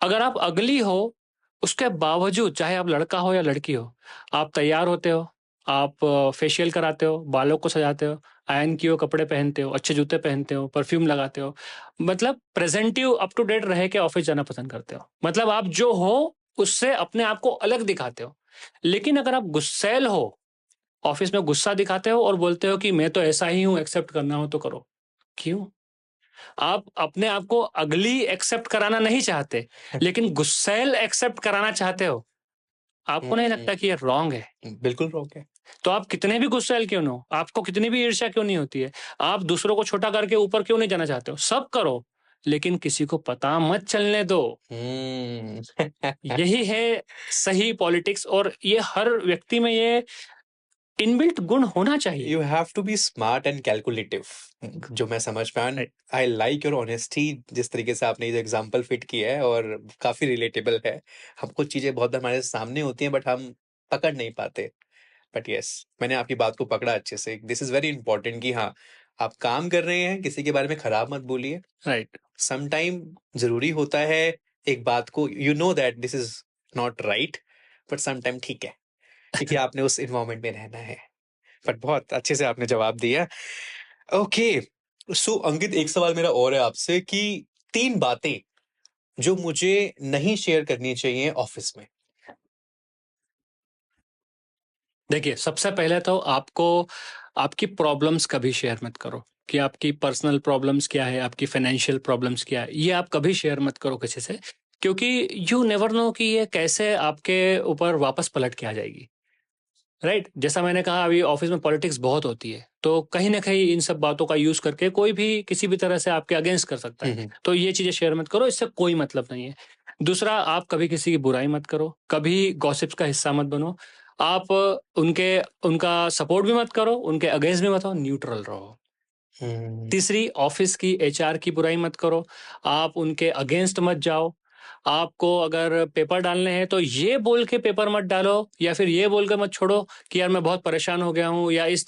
अगर आप अगली हो, उसके बावजूद चाहे आप लड़का हो या लड़की हो, आप तैयार होते हो, आप फेशियल कराते हो, बालों को सजाते हो, आयरन किए हुए कपड़े पहनते हो, अच्छे जूते पहनते हो, परफ्यूम लगाते हो, मतलब प्रेजेंटिव अप टू डेट रह के ऑफिस जाना पसंद करते हो, मतलब आप जो हो उससे अपने आप को अलग दिखाते हो। लेकिन अगर आप गुस्सैल हो, ऑफिस में गुस्सा दिखाते हो और बोलते हो कि मैं तो ऐसा ही हूं, एक्सेप्ट करना हो तो करो। क्यों? आप अपने आप को अगली एक्सेप्ट कराना नहीं चाहते, लेकिन गुस्सैल एक्सेप्ट कराना चाहते हो। आपको नहीं लगता कि ये रॉन्ग है?
बिल्कुल रॉन्ग है।
तो आप कितने भी गुस्सैल क्यों ना हो, आपको कितनी भी ईर्ष्या क्यों नहीं होती है, आप दूसरों को छोटा करके ऊपर क्यों नहीं जाना चाहते हो, सब करो, लेकिन किसी को पता मत चलने दो। यही है सही पॉलिटिक्स, और ये हर व्यक्ति में ये इनबिल्ट गुण होना चाहिए।
You have to be smart and calculative, जो मैं समझ पाया।
Right.
I like your honesty, जिस तरीके से आपने ये एग्जांपल फिट किया है, और काफी रिलेटेबल है। हम कुछ चीजें बहुत बार हमारे सामने होती हैं बट हम पकड़ नहीं पाते। बट यस, मैंने आपकी बात को पकड़ा अच्छे से। दिस इज वेरी इंपॉर्टेंट कि हाँ, आप काम कर रहे हैं, किसी के बारे में खराब मत बोलिए।
राइट।
सम टाइम जरूरी होता है एक बात को, you know that this is not right, but some time ठीक है, क्योंकि आपने उस इन्वायरमेंट में रहना है। बट बहुत अच्छे से आपने जवाब दिया। ओके, सो अंकित, एक सवाल मेरा और है आपसे कि 3 बातें जो मुझे नहीं शेयर करनी चाहिए ऑफिस में।
देखिए, सबसे पहले तो आपको आपकी प्रॉब्लम्स कभी शेयर मत करो, कि आपकी पर्सनल प्रॉब्लम्स क्या है, आपकी फाइनेंशियल प्रॉब्लम्स क्या है, ये आप कभी शेयर मत करो किसी से, क्योंकि यू नेवर नो कि ये कैसे आपके ऊपर वापस पलट के आ जाएगी। राइट, जैसा मैंने कहा अभी ऑफिस में पॉलिटिक्स बहुत होती है, तो कहीं ना कहीं इन सब बातों का यूज करके कोई भी किसी भी तरह से आपके अगेंस्ट कर सकता है। तो ये चीजें शेयर मत करो, इससे कोई मतलब नहीं है। दूसरा, आप कभी किसी की बुराई मत करो, कभी गॉसिप्स का हिस्सा मत बनो। आप उनका सपोर्ट भी मत करो, उनके अगेंस्ट भी मत हो, न्यूट्रल रहो। तीसरी, ऑफिस की एचआर की बुराई मत करो, आप उनके अगेंस्ट मत जाओ। आपको अगर पेपर डालने हैं तो ये बोल के पेपर मत डालो, या फिर ये बोल के मत छोड़ो कि यार मैं बहुत परेशान हो गया हूँ, या इस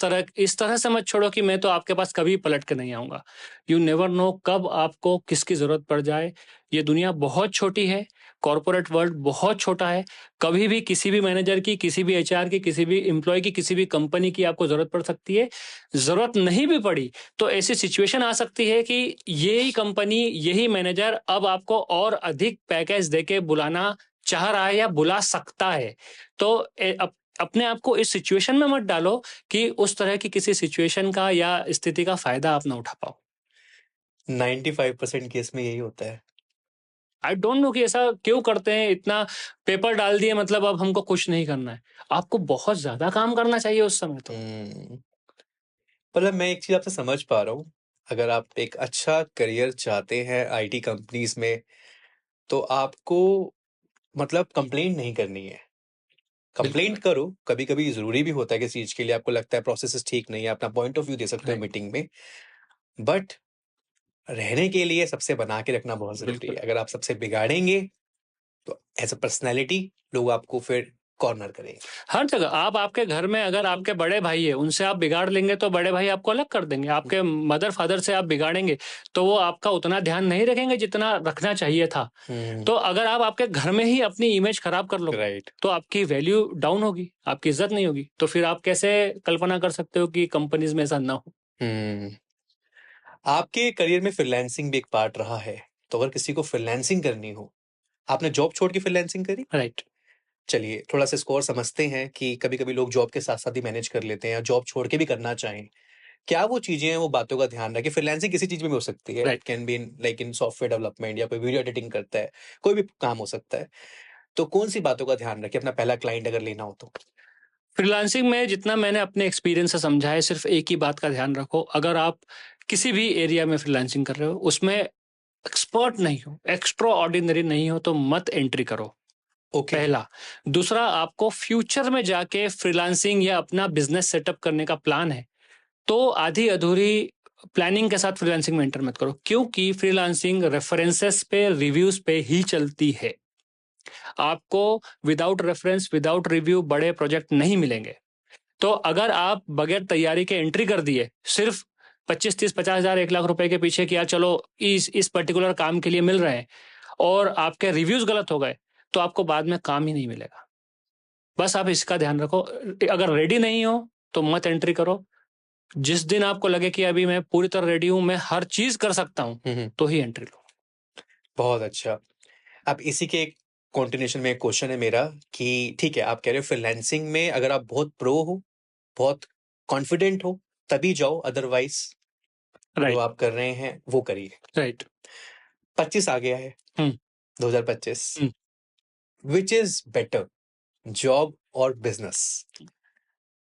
तरह से मत छोड़ो कि मैं तो आपके पास कभी पलट के नहीं आऊंगा। यू नेवर नो कब आपको किसकी जरूरत पड़ जाए। ये दुनिया बहुत छोटी है, कॉर्पोरेट वर्ल्ड बहुत छोटा है। कभी भी किसी भी मैनेजर की, किसी भी एचआर की, किसी भी एम्प्लॉय की, किसी भी कंपनी की आपको जरूरत पड़ सकती है। जरूरत नहीं भी पड़ी तो ऐसी सिचुएशन आ सकती है कि यही कंपनी, यही मैनेजर अब आपको और अधिक पैकेज देके बुलाना चाह रहा है या बुला सकता है। तो अपने आप को इस सिचुएशन में मत डालो कि उस तरह की किसी सिचुएशन का या स्थिति का फायदा आप ना उठा पाओ।
95% केस में यही होता है।
आई डोंट नो कि ऐसा क्यों करते हैं। इतना पेपर डाल दिए मतलब अब हमको कुछ नहीं करना है। आपको बहुत ज्यादा काम करना चाहिए उस समय तो।
मतलब मैं एक चीज आपसे समझ पा रहा हूँ, अगर आप एक अच्छा करियर चाहते हैं आईटी कंपनीज में, तो आपको मतलब कंप्लेंट नहीं करनी है। कंप्लेंट करो, कभी कभी जरूरी भी होता है किसी चीज के लिए, आपको लगता है प्रोसेस ठीक नहीं है, अपना पॉइंट ऑफ व्यू दे सकते हो
Right.
मीटिंग में। बट रहने के लिए सबसे बना के रखना बहुत जरूरी
बिल्कुल।
है। अगर आप सबसे बिगाड़ेंगे तो एज अ पर्सनैलिटी लोग आपको फिर कॉर्नर करेंगे।
हर जगह आप, आपके घर में अगर आपके बड़े भाई है उनसे आप बिगाड़ लेंगे तो बड़े भाई आपको अलग कर देंगे। आपके मदर फादर से आप बिगाड़ेंगे तो वो आपका उतना ध्यान नहीं रखेंगे जितना रखना चाहिए था। तो अगर आप आपके घर में ही अपनी इमेज खराब कर लोगे
राइट।
तो आपकी वैल्यू डाउन होगी, आपकी इज्जत नहीं होगी। तो फिर आप कैसे कल्पना कर सकते हो कि कंपनीज में ऐसा ना हो।
आपके करियर में फ्रीलांसिंग भी एक पार्ट रहा है, तो अगर किसी को फ्रीलांसिंग करनी हो, आपने जॉब छोड़ के फ्रीलांसिंग करी?
राइट।
चलिए थोड़ा सा स्कोर समझते हैं कि कभी-कभी लोग जॉब के साथ-साथ ही मैनेज कर लेते हैं या जॉब छोड़ के भी करना चाहें। क्या वो चीज़ें हैं, वो बातों का ध्यान रखें? फ्रीलांसिंग किसी चीज़ में भी हो सकती है। It
right.
Can be in like in software development, या कोई वीडियो एडिटिंग करता है, कोई भी काम हो सकता है। तो कौन-सी बातों का ध्यान रखें अपना पहला क्लाइंट अगर लेना हो तो?
फ्रीलांसिंग में जितना मैंने अपने एक्सपीरियंस से समझा है, सिर्फ एक ही बात का ध्यान रखो। अगर आप किसी भी एरिया में फ्रीलांसिंग कर रहे हो, उसमें एक्सपर्ट नहीं हो, एक्स्ट्रा ऑर्डिनरी नहीं हो, तो मत एंट्री करो,
ओके।
पहला। दूसरा, आपको फ्यूचर में जाके फ्रीलांसिंग या अपना बिजनेस सेटअप करने का प्लान है तो आधी अधूरी प्लानिंग के साथ फ्रीलांसिंग में एंटर मत करो, क्योंकि फ्रीलांसिंग रेफरेंसेस पे, रिव्यूज पे ही चलती है। आपको विदाउट रेफरेंस, विदाउट रिव्यू बड़े प्रोजेक्ट नहीं मिलेंगे। तो अगर आप बगैर तैयारी के एंट्री कर दिए, सिर्फ 25, 30, 50 हजार, 1 लाख रुपए के पीछे कि यार चलो इस पर्टिकुलर काम के लिए मिल रहे हैं, और आपके रिव्यूज गलत हो गए, तो आपको बाद में काम ही नहीं मिलेगा। बस आप इसका ध्यान रखो। अगर रेडी नहीं हो तो मत एंट्री करो। जिस दिन आपको लगे कि अभी मैं पूरी तरह रेडी हूं, मैं हर चीज कर सकता हूं, तो ही एंट्री लो।
बहुत अच्छा। अब इसी के एक कंटिन्यूएशन में एक क्वेश्चन है मेरा कि ठीक है, आप कह रहे हो फ्रीलांसिंग में अगर आप बहुत प्रो हो, बहुत कॉन्फिडेंट हो, तभी जाओ, अदरवाइज जो
राइट।
आप कर रहे हैं वो करिए।
राइट।
25 आ गया है,
हम्म।
2025।
हम्म।
व्हिच इज बेटर, जॉब और बिजनेस?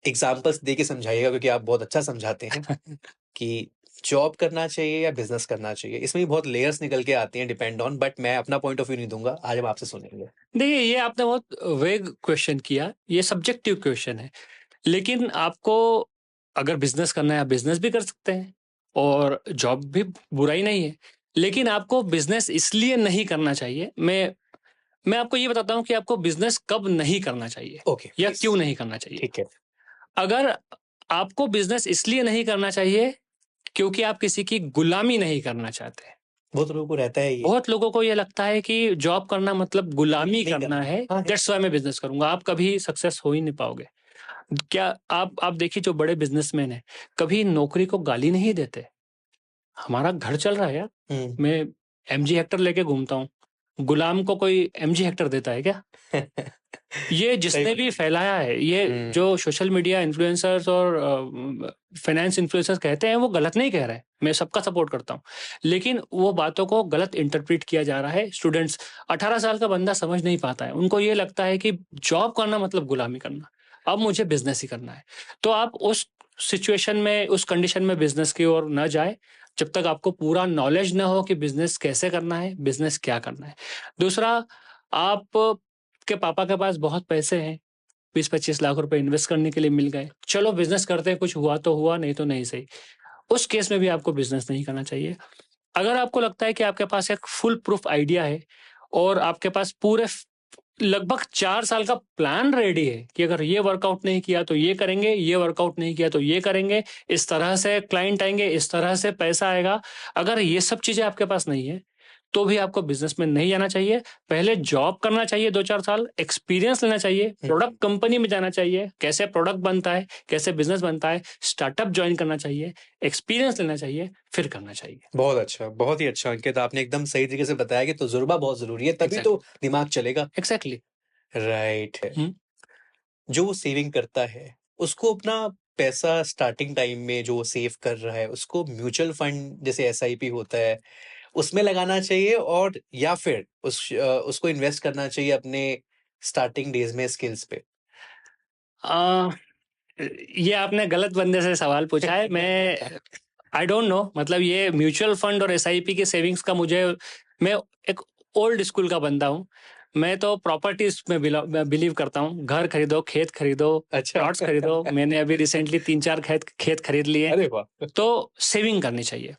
एग्जांपल्स दे के समझाइएगा, क्योंकि आप बहुत अच्छा समझाते हैं कि जॉब करना चाहिए या बिजनेस करना चाहिए। इसमें भी बहुत लेयर्स निकल के आती हैं, डिपेंड ऑन, बट मैं अपना पॉइंट ऑफ व्यू नहीं दूंगा, आज हम आपसे सुनेंगे।
देखिए, ये आपने बहुत वेग क्वेश्चन किया, ये सब्जेक्टिव क्वेश्चन है। लेकिन आपको अगर बिजनेस करना है, आप बिजनेस भी कर सकते हैं, और जॉब भी बुराई नहीं है। लेकिन आपको बिजनेस इसलिए नहीं करना चाहिए। मैं आपको ये बताता हूँ कि आपको बिजनेस कब नहीं करना चाहिए
ओके
या
प्लीज।
क्यों नहीं करना चाहिए।
ठीक है।
अगर आपको बिजनेस इसलिए नहीं करना चाहिए क्योंकि आप किसी की गुलामी नहीं करना चाहते।
बहुत लोगों को रहता है ये।
बहुत लोगों को ये लगता है कि जॉब करना मतलब गुलामी
नहीं
करना
करना।
है,
हाँ।
दैट्स व्हाई मैं बिजनेस करूंगा। आप कभी सक्सेस हो ही नहीं पाओगे। क्या आप देखिए, जो बड़े बिजनेसमैन हैं कभी नौकरी को गाली नहीं देते। हमारा घर चल रहा है यार, मैं एमजी हेक्टर लेके घूमता हूँ, गुलाम को कोई एमजी हेक्टर देता है क्या? ये जिसने भी फैलाया है, ये जो सोशल मीडिया इन्फ्लुएंसर्स और फाइनेंस इन्फ्लुएंसर्स कहते हैं, वो गलत नहीं कह रहे हैं, मैं सबका सपोर्ट करता हूँ। लेकिन वो बातों को गलत इंटरप्रेट किया जा रहा है। स्टूडेंट्स, 18 साल का बंदा समझ नहीं पाता है, उनको ये लगता है कि जॉब करना मतलब गुलामी करना, अब मुझे बिजनेस ही करना है। तो आप उस सिचुएशन में, उस कंडीशन में बिजनेस की ओर न जाए जब तक आपको पूरा नॉलेज ना हो कि बिजनेस कैसे करना है, बिजनेस क्या करना है। दूसरा, आप के पापा के पास बहुत पैसे हैं, 20-25 लाख रुपए इन्वेस्ट करने के लिए मिल गए, चलो बिजनेस करते हैं, कुछ हुआ तो हुआ, नहीं तो नहीं सही। उस केस में भी आपको बिजनेस नहीं करना चाहिए। अगर आपको लगता है कि आपके पास एक फुल प्रूफ आइडिया है और आपके पास पूरे लगभग 4 साल का प्लान रेडी है कि अगर ये वर्कआउट नहीं किया तो ये करेंगे, ये वर्कआउट नहीं किया तो ये करेंगे, इस तरह से क्लाइंट आएंगे, इस तरह से पैसा आएगा, अगर ये सब चीजें आपके पास नहीं है तो भी आपको बिजनेस में नहीं जाना चाहिए। पहले जॉब करना चाहिए 2-4 साल, एक्सपीरियंस लेना चाहिए, प्रोडक्ट कंपनी में जाना चाहिए, कैसे प्रोडक्ट बनता है, कैसे बिजनेस बनता है, स्टार्टअप ज्वाइन करना चाहिए, एक्सपीरियंस लेना चाहिए, फिर करना चाहिए।
बहुत अच्छा, बहुत ही अच्छा अंकित, आपने एकदम सही तरीके से बताया कि तजुर्बा बहुत जरूरी है, तभी तो दिमाग चलेगा।
एग्जैक्टली।
राइट है। जो वो सेविंग करता है उसको अपना पैसा स्टार्टिंग टाइम में जो सेव कर रहा है उसको म्यूचुअल फंड जैसे एसआईपी होता है उसमें लगाना चाहिए, और या फिर उसको इन्वेस्ट करना चाहिए अपने स्टार्टिंग डेज में स्किल्स पे।
आ, ये आपने गलत बंदे से सवाल पूछा है। मैं आई डोंट नो, मतलब ये म्यूचुअल फंड और एसआईपी के सेविंग्स का मैं एक ओल्ड स्कूल का बंदा हूँ। मैं तो प्रॉपर्टीज में बिलीव करता हूँ। घर खरीदो, खेत खरीदो,
अच्छा।
प्लॉट्स खरीदो। मैंने अभी रिसेंटली 3-4 खेत खरीद लिए।
अरे वाह।
तो सेविंग करनी चाहिए।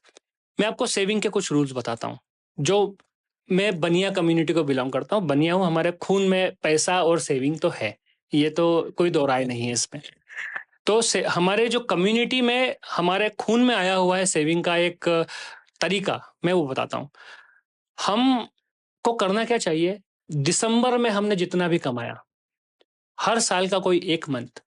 मैं आपको सेविंग के कुछ रूल्स बताता हूँ। जो मैं बनिया कम्युनिटी को बिलोंग करता हूँ, बनिया हूँ, हमारे खून में पैसा और सेविंग तो है, ये तो कोई दो राय नहीं है इसमें। तो हमारे जो कम्युनिटी में हमारे खून में आया हुआ है सेविंग का एक तरीका, मैं वो बताता हूँ। हम को करना क्या चाहिए, दिसंबर में हमने जितना भी कमाया, हर साल का कोई एक मंथ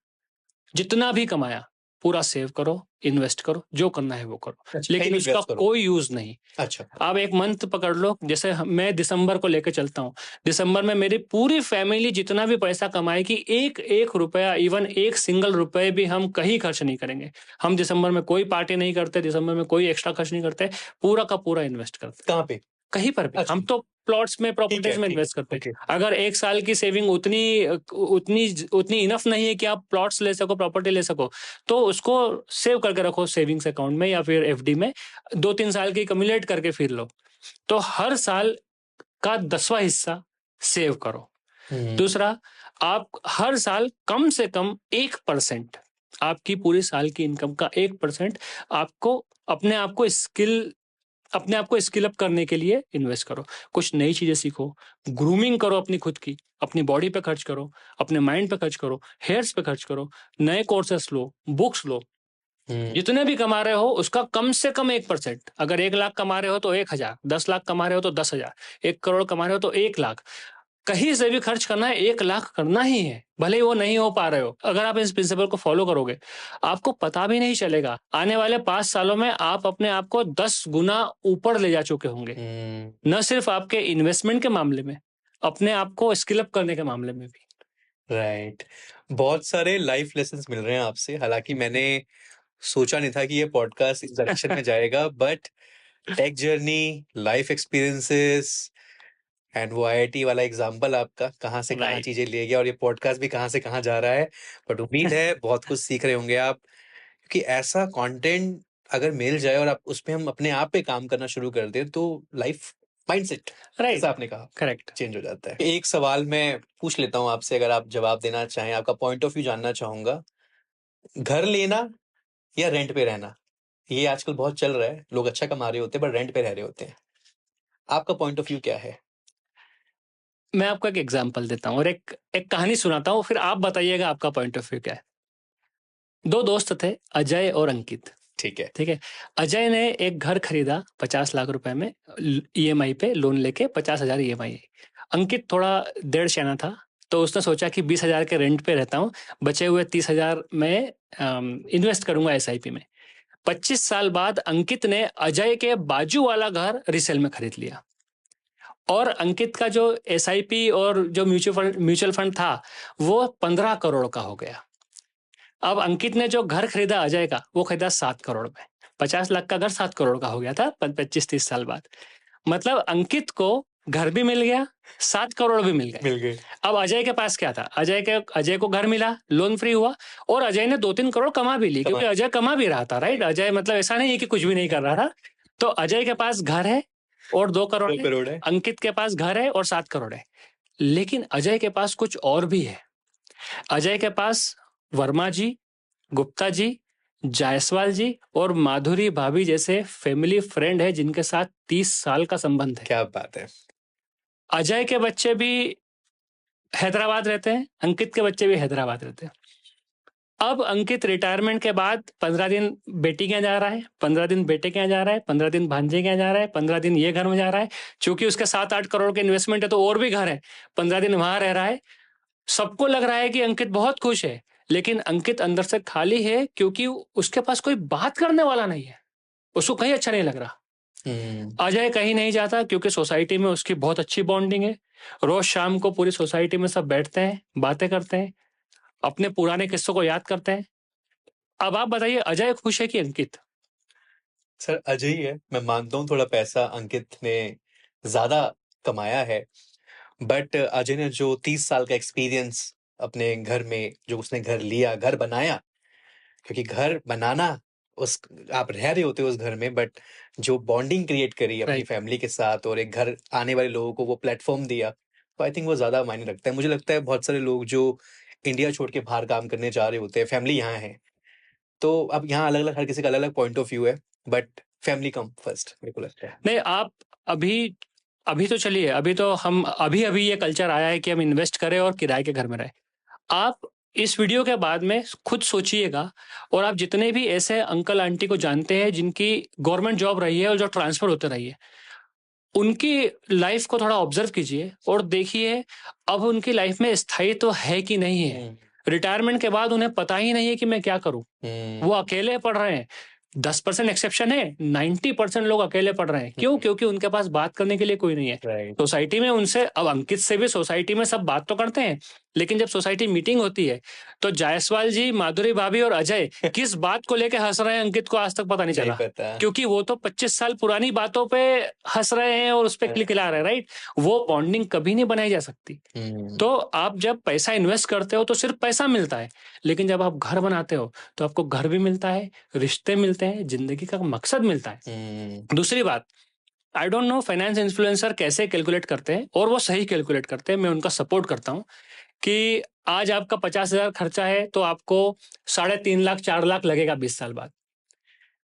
जितना भी कमाया पूरा सेव करो, इन्वेस्ट करो, जो करना है वो करो,
अच्छा,
लेकिन
कहीं
उसका
invest करो।
कोई यूज नहीं।
अच्छा।
आप एक मंथ पकड़ लो, जैसे मैं दिसंबर को लेकर चलता हूँ। दिसंबर में मेरी पूरी फैमिली जितना भी पैसा कमाएगी, एक एक रुपया, इवन एक सिंगल रुपए भी हम कहीं खर्च नहीं करेंगे। हम दिसंबर में कोई पार्टी नहीं करते, दिसंबर में कोई एक्स्ट्रा खर्च नहीं करते, पूरा का पूरा इन्वेस्ट करते।
कहाँ पे?
कहीं पर भी।
अच्छा।
हम तो प्लॉट्स में, प्रॉपर्टीज में
ठीक
इन्वेस्ट करते
ओके।
हैं। अगर एक साल की सेविंग उतनी उतनी उतनी इनफ नहीं है कि आप प्लॉट्स ले सको, प्रॉपर्टी ले सको, तो उसको सेव करके रखो सेविंग्स अकाउंट में या फिर एफडी में, 2-3 साल की कम्युलेट करके फिर लो। तो हर साल का 10वां हिस्सा सेव करो। दूसरा, आप हर साल कम से कम 1%, आपकी पूरी साल की इनकम का 1% आपको अपने आप को स्किल अप करने के लिए इन्वेस्ट करो। कुछ नई चीजें सीखो, ग्रूमिंग करो अपनी खुद की, अपनी बॉडी पे खर्च करो, अपने माइंड पे खर्च करो, हेयर्स पे खर्च करो, नए कोर्सेस लो, बुक्स लो। जितने भी कमा रहे हो उसका कम से कम 1%। अगर 1 लाख कमा रहे हो तो 1,000, 10 लाख कमा रहे हो तो 10,000, 1 करोड़ कमा रहे हो तो 1 लाख, कहीं से भी खर्च करना है, 1 लाख करना ही है, भले ही वो नहीं हो पा रहे हो। अगर आप इस प्रिंसिपल को फॉलो करोगे, आपको पता भी नहीं चलेगा, आने वाले 5 सालों में आप अपने आप को 10 गुना ऊपर ले जा चुके होंगे। न सिर्फ आपके इन्वेस्टमेंट के मामले में, अपने आप को स्किल अप करने के मामले में भी।
राइट। बहुत सारे लाइफ लेसन्स मिल रहे हैं आपसे, हालांकि मैंने सोचा नहीं था कि ये पॉडकास्ट इस डायरेक्शन में जाएगा, but tech journey, life experiences and वो आईआईटी वाला एग्जाम्पल आपका कहाँ से कहाँ
Right.
चीजें ले गया, और ये पॉडकास्ट भी कहाँ से कहाँ जा रहा है। बट उम्मीद है बहुत कुछ सीख रहे होंगे आप, क्योंकि ऐसा कंटेंट अगर मिल जाए और आप उस पे हम अपने आप पे काम करना शुरू कर दें तो लाइफ माइंडसेट,
राइट,
जैसा आपने कहा,
करेक्ट।
चेंज हो जाता है। एक सवाल मैं पूछ लेता हूँ आपसे, अगर आप जवाब देना चाहें, आपका पॉइंट ऑफ व्यू जानना चाहूंगा। घर लेना या रेंट पे रहना, ये आजकल बहुत चल रहा है, लोग अच्छा कमा रहे होते हैं बट रेंट पे रह रहे होते हैं। आपका पॉइंट ऑफ व्यू क्या है?
मैं आपको एक एग्जांपल देता हूँ और एक एक कहानी सुनाता हूँ, फिर आप बताइएगा आपका पॉइंट ऑफ व्यू क्या है। 2 दोस्त थे, अजय और अंकित।
ठीक है।
ठीक है। अजय ने एक घर खरीदा 50 लाख रुपए में, ईएमआई पे लोन लेके, 50,000 ईएमआई। अंकित थोड़ा डेढ़ शैना था, तो उसने सोचा कि 20,000 के रेंट पे रहता हूँ, बचे हुए 30,000 में इन्वेस्ट करूंगा एसआईपी में। 25 साल बाद अंकित ने अजय के बाजू वाला घर रीसेल में खरीद लिया, और अंकित का जो एसआईपी और जो म्यूचुअल फंड था वो 15 करोड़ का हो गया। अब अंकित ने जो घर खरीदा अजय का, वो खरीदा 7 करोड़ में। 50 लाख का घर 7 करोड़ का हो गया था 25-30 साल बाद। मतलब अंकित को घर भी मिल गया, 7 करोड़ भी मिल गए।
मिल गए।
अब अजय के पास क्या था? अजय को घर मिला, लोन फ्री हुआ, और अजय ने 2-3 करोड़ कमा भी ली, क्योंकि अजय कमा भी रहा था, राइट? अजय मतलब ऐसा नहीं है कि कुछ भी नहीं कर रहा था। तो अजय के पास घर है और 2 करोड़
2 करोड़ है।
अंकित के पास घर है और 7 करोड़ है। लेकिन अजय के पास कुछ और भी है। अजय के पास वर्मा जी, गुप्ता जी, जायसवाल जी और माधुरी भाभी जैसे फैमिली फ्रेंड है, जिनके साथ 30 साल का संबंध है।
क्या बात है।
अजय के बच्चे भी हैदराबाद रहते हैं, अंकित के बच्चे भी हैदराबाद रहते हैं। अब अंकित रिटायरमेंट के बाद 15 दिन बेटी के यहाँ जा रहा है, 15 दिन बेटे के यहाँ जा रहा है, 15 दिन भांजे के यहाँ जा रहा है, 15 दिन ये घर में जा रहा है। चूंकि उसके 7-8 करोड़ के इन्वेस्टमेंट है, तो और भी घर है, 15 दिन वहां रह रहा है। सबको लग रहा है कि अंकित बहुत खुश है, लेकिन अंकित अंदर से खाली है, क्योंकि उसके पास कोई बात करने वाला नहीं है। उसको कहीं अच्छा नहीं लग रहा। अजय कहीं नहीं जाता, क्योंकि सोसाइटी में उसकी बहुत अच्छी बॉन्डिंग है। रोज शाम को पूरी सोसाइटी में सब बैठते हैं, बातें करते हैं, अपने पुराने किस्सों को याद करते हैं। अब आप बताइए, अजय खुश है कि अंकित?
सर अजय ही है। मैं मानता हूँ थोड़ा पैसा अंकित ने ज्यादा कमाया है, बट अजय ने जो 30 साल का एक्सपीरियंस अपने घर में, जो उसने घर लिया, घर बनाया, क्योंकि घर बनाना, उस आप रह रहे होते हो उस घर में, बट जो बॉन्डिंग क्रिएट करी अपनी
Right.
फैमिली के साथ और एक घर आने वाले लोगों को वो प्लेटफॉर्म दिया, तो आई थिंक वो ज्यादा मायने रखता है। मुझे लगता है बहुत सारे लोग जो इंडिया छोड़ के बाहर काम करने जा रहे होते हैं, फैमिली यहाँ है, तो अब यहाँ अलग अलग, हर किसी का अलग अलग पॉइंट ऑफ व्यू है, बट फैमिली कम फर्स्ट, मेरे को लगता है।
नहीं, आप अभी अभी तो चलिए, अभी तो हम अभी ये कल्चर आया है कि हम इन्वेस्ट करें और किराए के घर में रहें। आप इस वीडियो के बाद में खुद सोचिएगा, और आप जितने भी ऐसे अंकल आंटी को जानते हैं जिनकी गवर्नमेंट जॉब रही है और जो ट्रांसफर होते रही है, उनकी लाइफ को थोड़ा ऑब्जर्व कीजिए और देखिए अब उनकी लाइफ में स्थायित्व तो है कि नहीं है। रिटायरमेंट के बाद उन्हें पता ही नहीं है कि मैं क्या करूं। वो अकेले पढ़ रहे हैं। 10% एक्सेप्शन है, 90% लोग अकेले पढ़ रहे हैं। क्यों? क्योंकि उनके पास बात करने के लिए कोई नहीं है।
राइट।
सोसाइटी में उनसे, अब अंकित से भी सोसाइटी में सब बात तो करते हैं, लेकिन जब सोसाइटी मीटिंग होती है तो जायसवाल जी, माधुरी भाभी और अजय किस बात को लेकर हंस रहे हैं, अंकित को आज तक पता नहीं चला।
पता।
क्योंकि वो तो 25 साल पुरानी बातों पे हंस रहे हैं और उस पर क्लिक ला रहे हैं, राइट? वो बॉन्डिंग कभी नहीं बनाई जा सकती। तो आप जब पैसा इन्वेस्ट करते हो तो सिर्फ पैसा मिलता है, लेकिन जब आप घर बनाते हो तो आपको घर भी मिलता है, रिश्ते मिलते हैं, जिंदगी का मकसद मिलता है। दूसरी बात, I don't know finance influencer कैसे कैलकुलेट करते हैं, और वो सही कैलकुलेट करते हैं, मैं उनका सपोर्ट करता हूँ कि आज आपका 50,000 खर्चा है तो आपको 3.5 लाख 4 लाख लगेगा 20 साल बाद।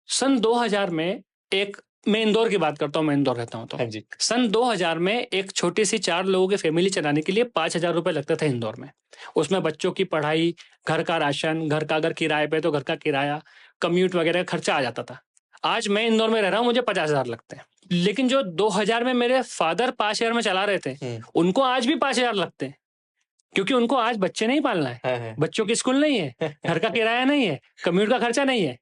सन 2000 में एक, मैं इंदौर की बात करता हूँ, मैं इंदौर रहता हूँ, तो
हाँ जी।
सन 2000 में एक छोटी सी 4 लोगों की फैमिली चलाने के लिए 5,000 रुपए लगते थे इंदौर में। उसमें बच्चों की पढ़ाई, घर का राशन, घर का अगर किराए पे तो घर का किराया, कम्यूट वगैरह खर्चा आ जाता था। आज मैं इंदौर में रह रहा हूँ, मुझे 50,000 लगते हैं, लेकिन जो 2000 में मेरे फादर 5,000 में चला रहे थे, उनको आज भी 5,000 लगते हैं, क्योंकि उनको आज बच्चे नहीं पालना है, बच्चों की स्कूल नहीं है, घर का किराया नहीं है, कम्यूट का खर्चा नहीं है।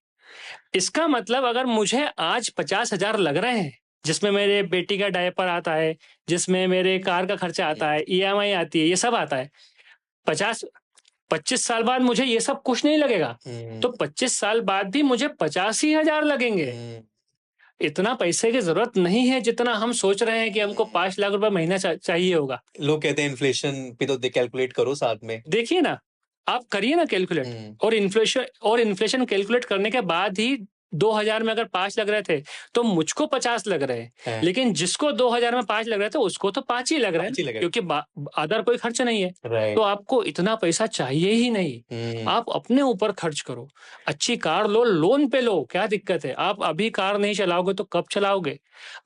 इसका मतलब अगर मुझे आज 50,000 लग रहे हैं, जिसमें मेरे बेटी का डायपर आता है, जिसमें मेरे कार का खर्चा आता है, ईएमआई आती है, ये सब आता है, 25 साल बाद मुझे ये सब कुछ नहीं लगेगा, तो 25 साल बाद भी मुझे 85,000 लगेंगे। इतना पैसे की जरूरत नहीं है जितना हम सोच रहे हैं कि हमको 5 लाख रुपए महीना चाहिए होगा।
लोग कहते हैं इन्फ्लेशन पे तो कैलकुलेट करो साथ में,
देखिए ना, आप करिए ना कैलकुलेट, और इन्फ्लेशन कैलकुलेट करने के बाद ही 2000 में अगर 5 लग रहे थे तो मुझको 50 लग रहे हैं, लेकिन जिसको 2000 में 5 लग रहे थे उसको तो 5 ही लग रहे हैं, क्योंकि अदर कोई खर्च नहीं है। तो आपको इतना पैसा चाहिए ही नहीं, आप अपने ऊपर खर्च करो। अच्छी कार लो, लोन पे लो, क्या दिक्कत है? आप अभी कार नहीं चलाओगे तो कब चलाओगे?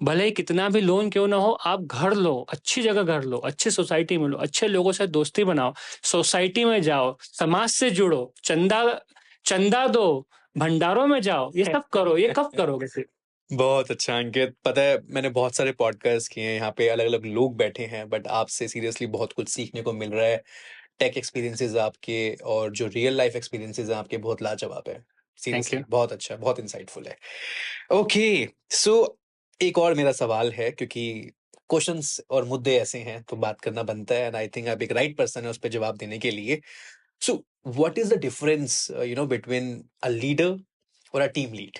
भले ही कितना भी लोन क्यों ना हो, आप घर लो, अच्छी जगह घर लो, अच्छी सोसाइटी में लो, अच्छे लोगों से दोस्ती बनाओ, सोसाइटी में जाओ, समाज से जुड़ो, चंदा दो, भंडारों में जाओ, ये सब करो। ये कब करोगे फिर?
बहुत अच्छा अंकित। पता है मैंने बहुत सारे पॉडकास्ट किए हैं, यहाँ पे अलग अलग लोग बैठे हैं, बट आपसे सीरियसली बहुत कुछ सीखने को मिल रहा है। टेक एक्सपीरियंसेस आपके और जो रियल लाइफ एक्सपीरियंसेस हैं आपके बहुत लाजवाब है। सीरियसली बहुत अच्छा, बहुत इंसाइटफुल है। ओके, सो एक और मेरा सवाल है, क्योंकि क्वेश्चंस और मुद्दे ऐसे हैं तो बात करना बनता है, एंड आई थिंक आप एक राइट पर्सन है उस पर जवाब देने के लिए। सो what is the difference between a leader और अ टीम लीड?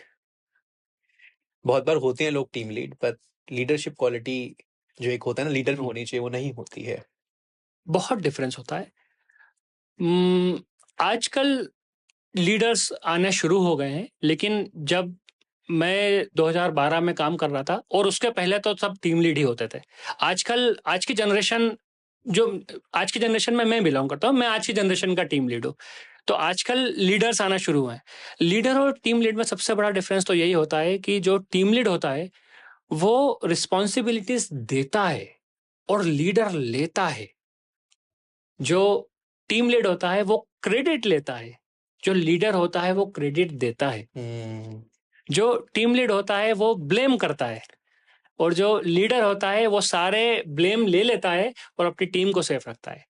बहुत बार होते हैं लोग टीम लीड, पर लीडरशिप क्वालिटी जो एक होता है ना लीडर में होनी चाहिए, वो नहीं होती है।
बहुत डिफरेंस होता है। आजकल लीडर्स आने शुरू हो गए हैं, लेकिन जब मैं 2012 में काम कर रहा था और उसके पहले तो सब टीम लीड ही होते थे। आजकल आज की जनरेशन जो आज की जनरेशन में मैं बिलोंग करता हूँ, मैं आज की जनरेशन का टीम लीड हूँ। तो आजकल लीडर्स आना शुरू हुए हैं। लीडर और टीम लीड में सबसे बड़ा डिफरेंस तो यही होता है कि जो टीम लीड होता है वो रिस्पॉन्सिबिलिटीज देता है और लीडर लेता है। जो टीम लीड होता है वो क्रेडिट लेता है, जो लीडर होता है वो क्रेडिट देता है। जो टीम लीड होता है वो ब्लेम करता है और जो लीडर होता है वो सारे ब्लेम ले लेता है और अपनी टीम को सेफ रखता है।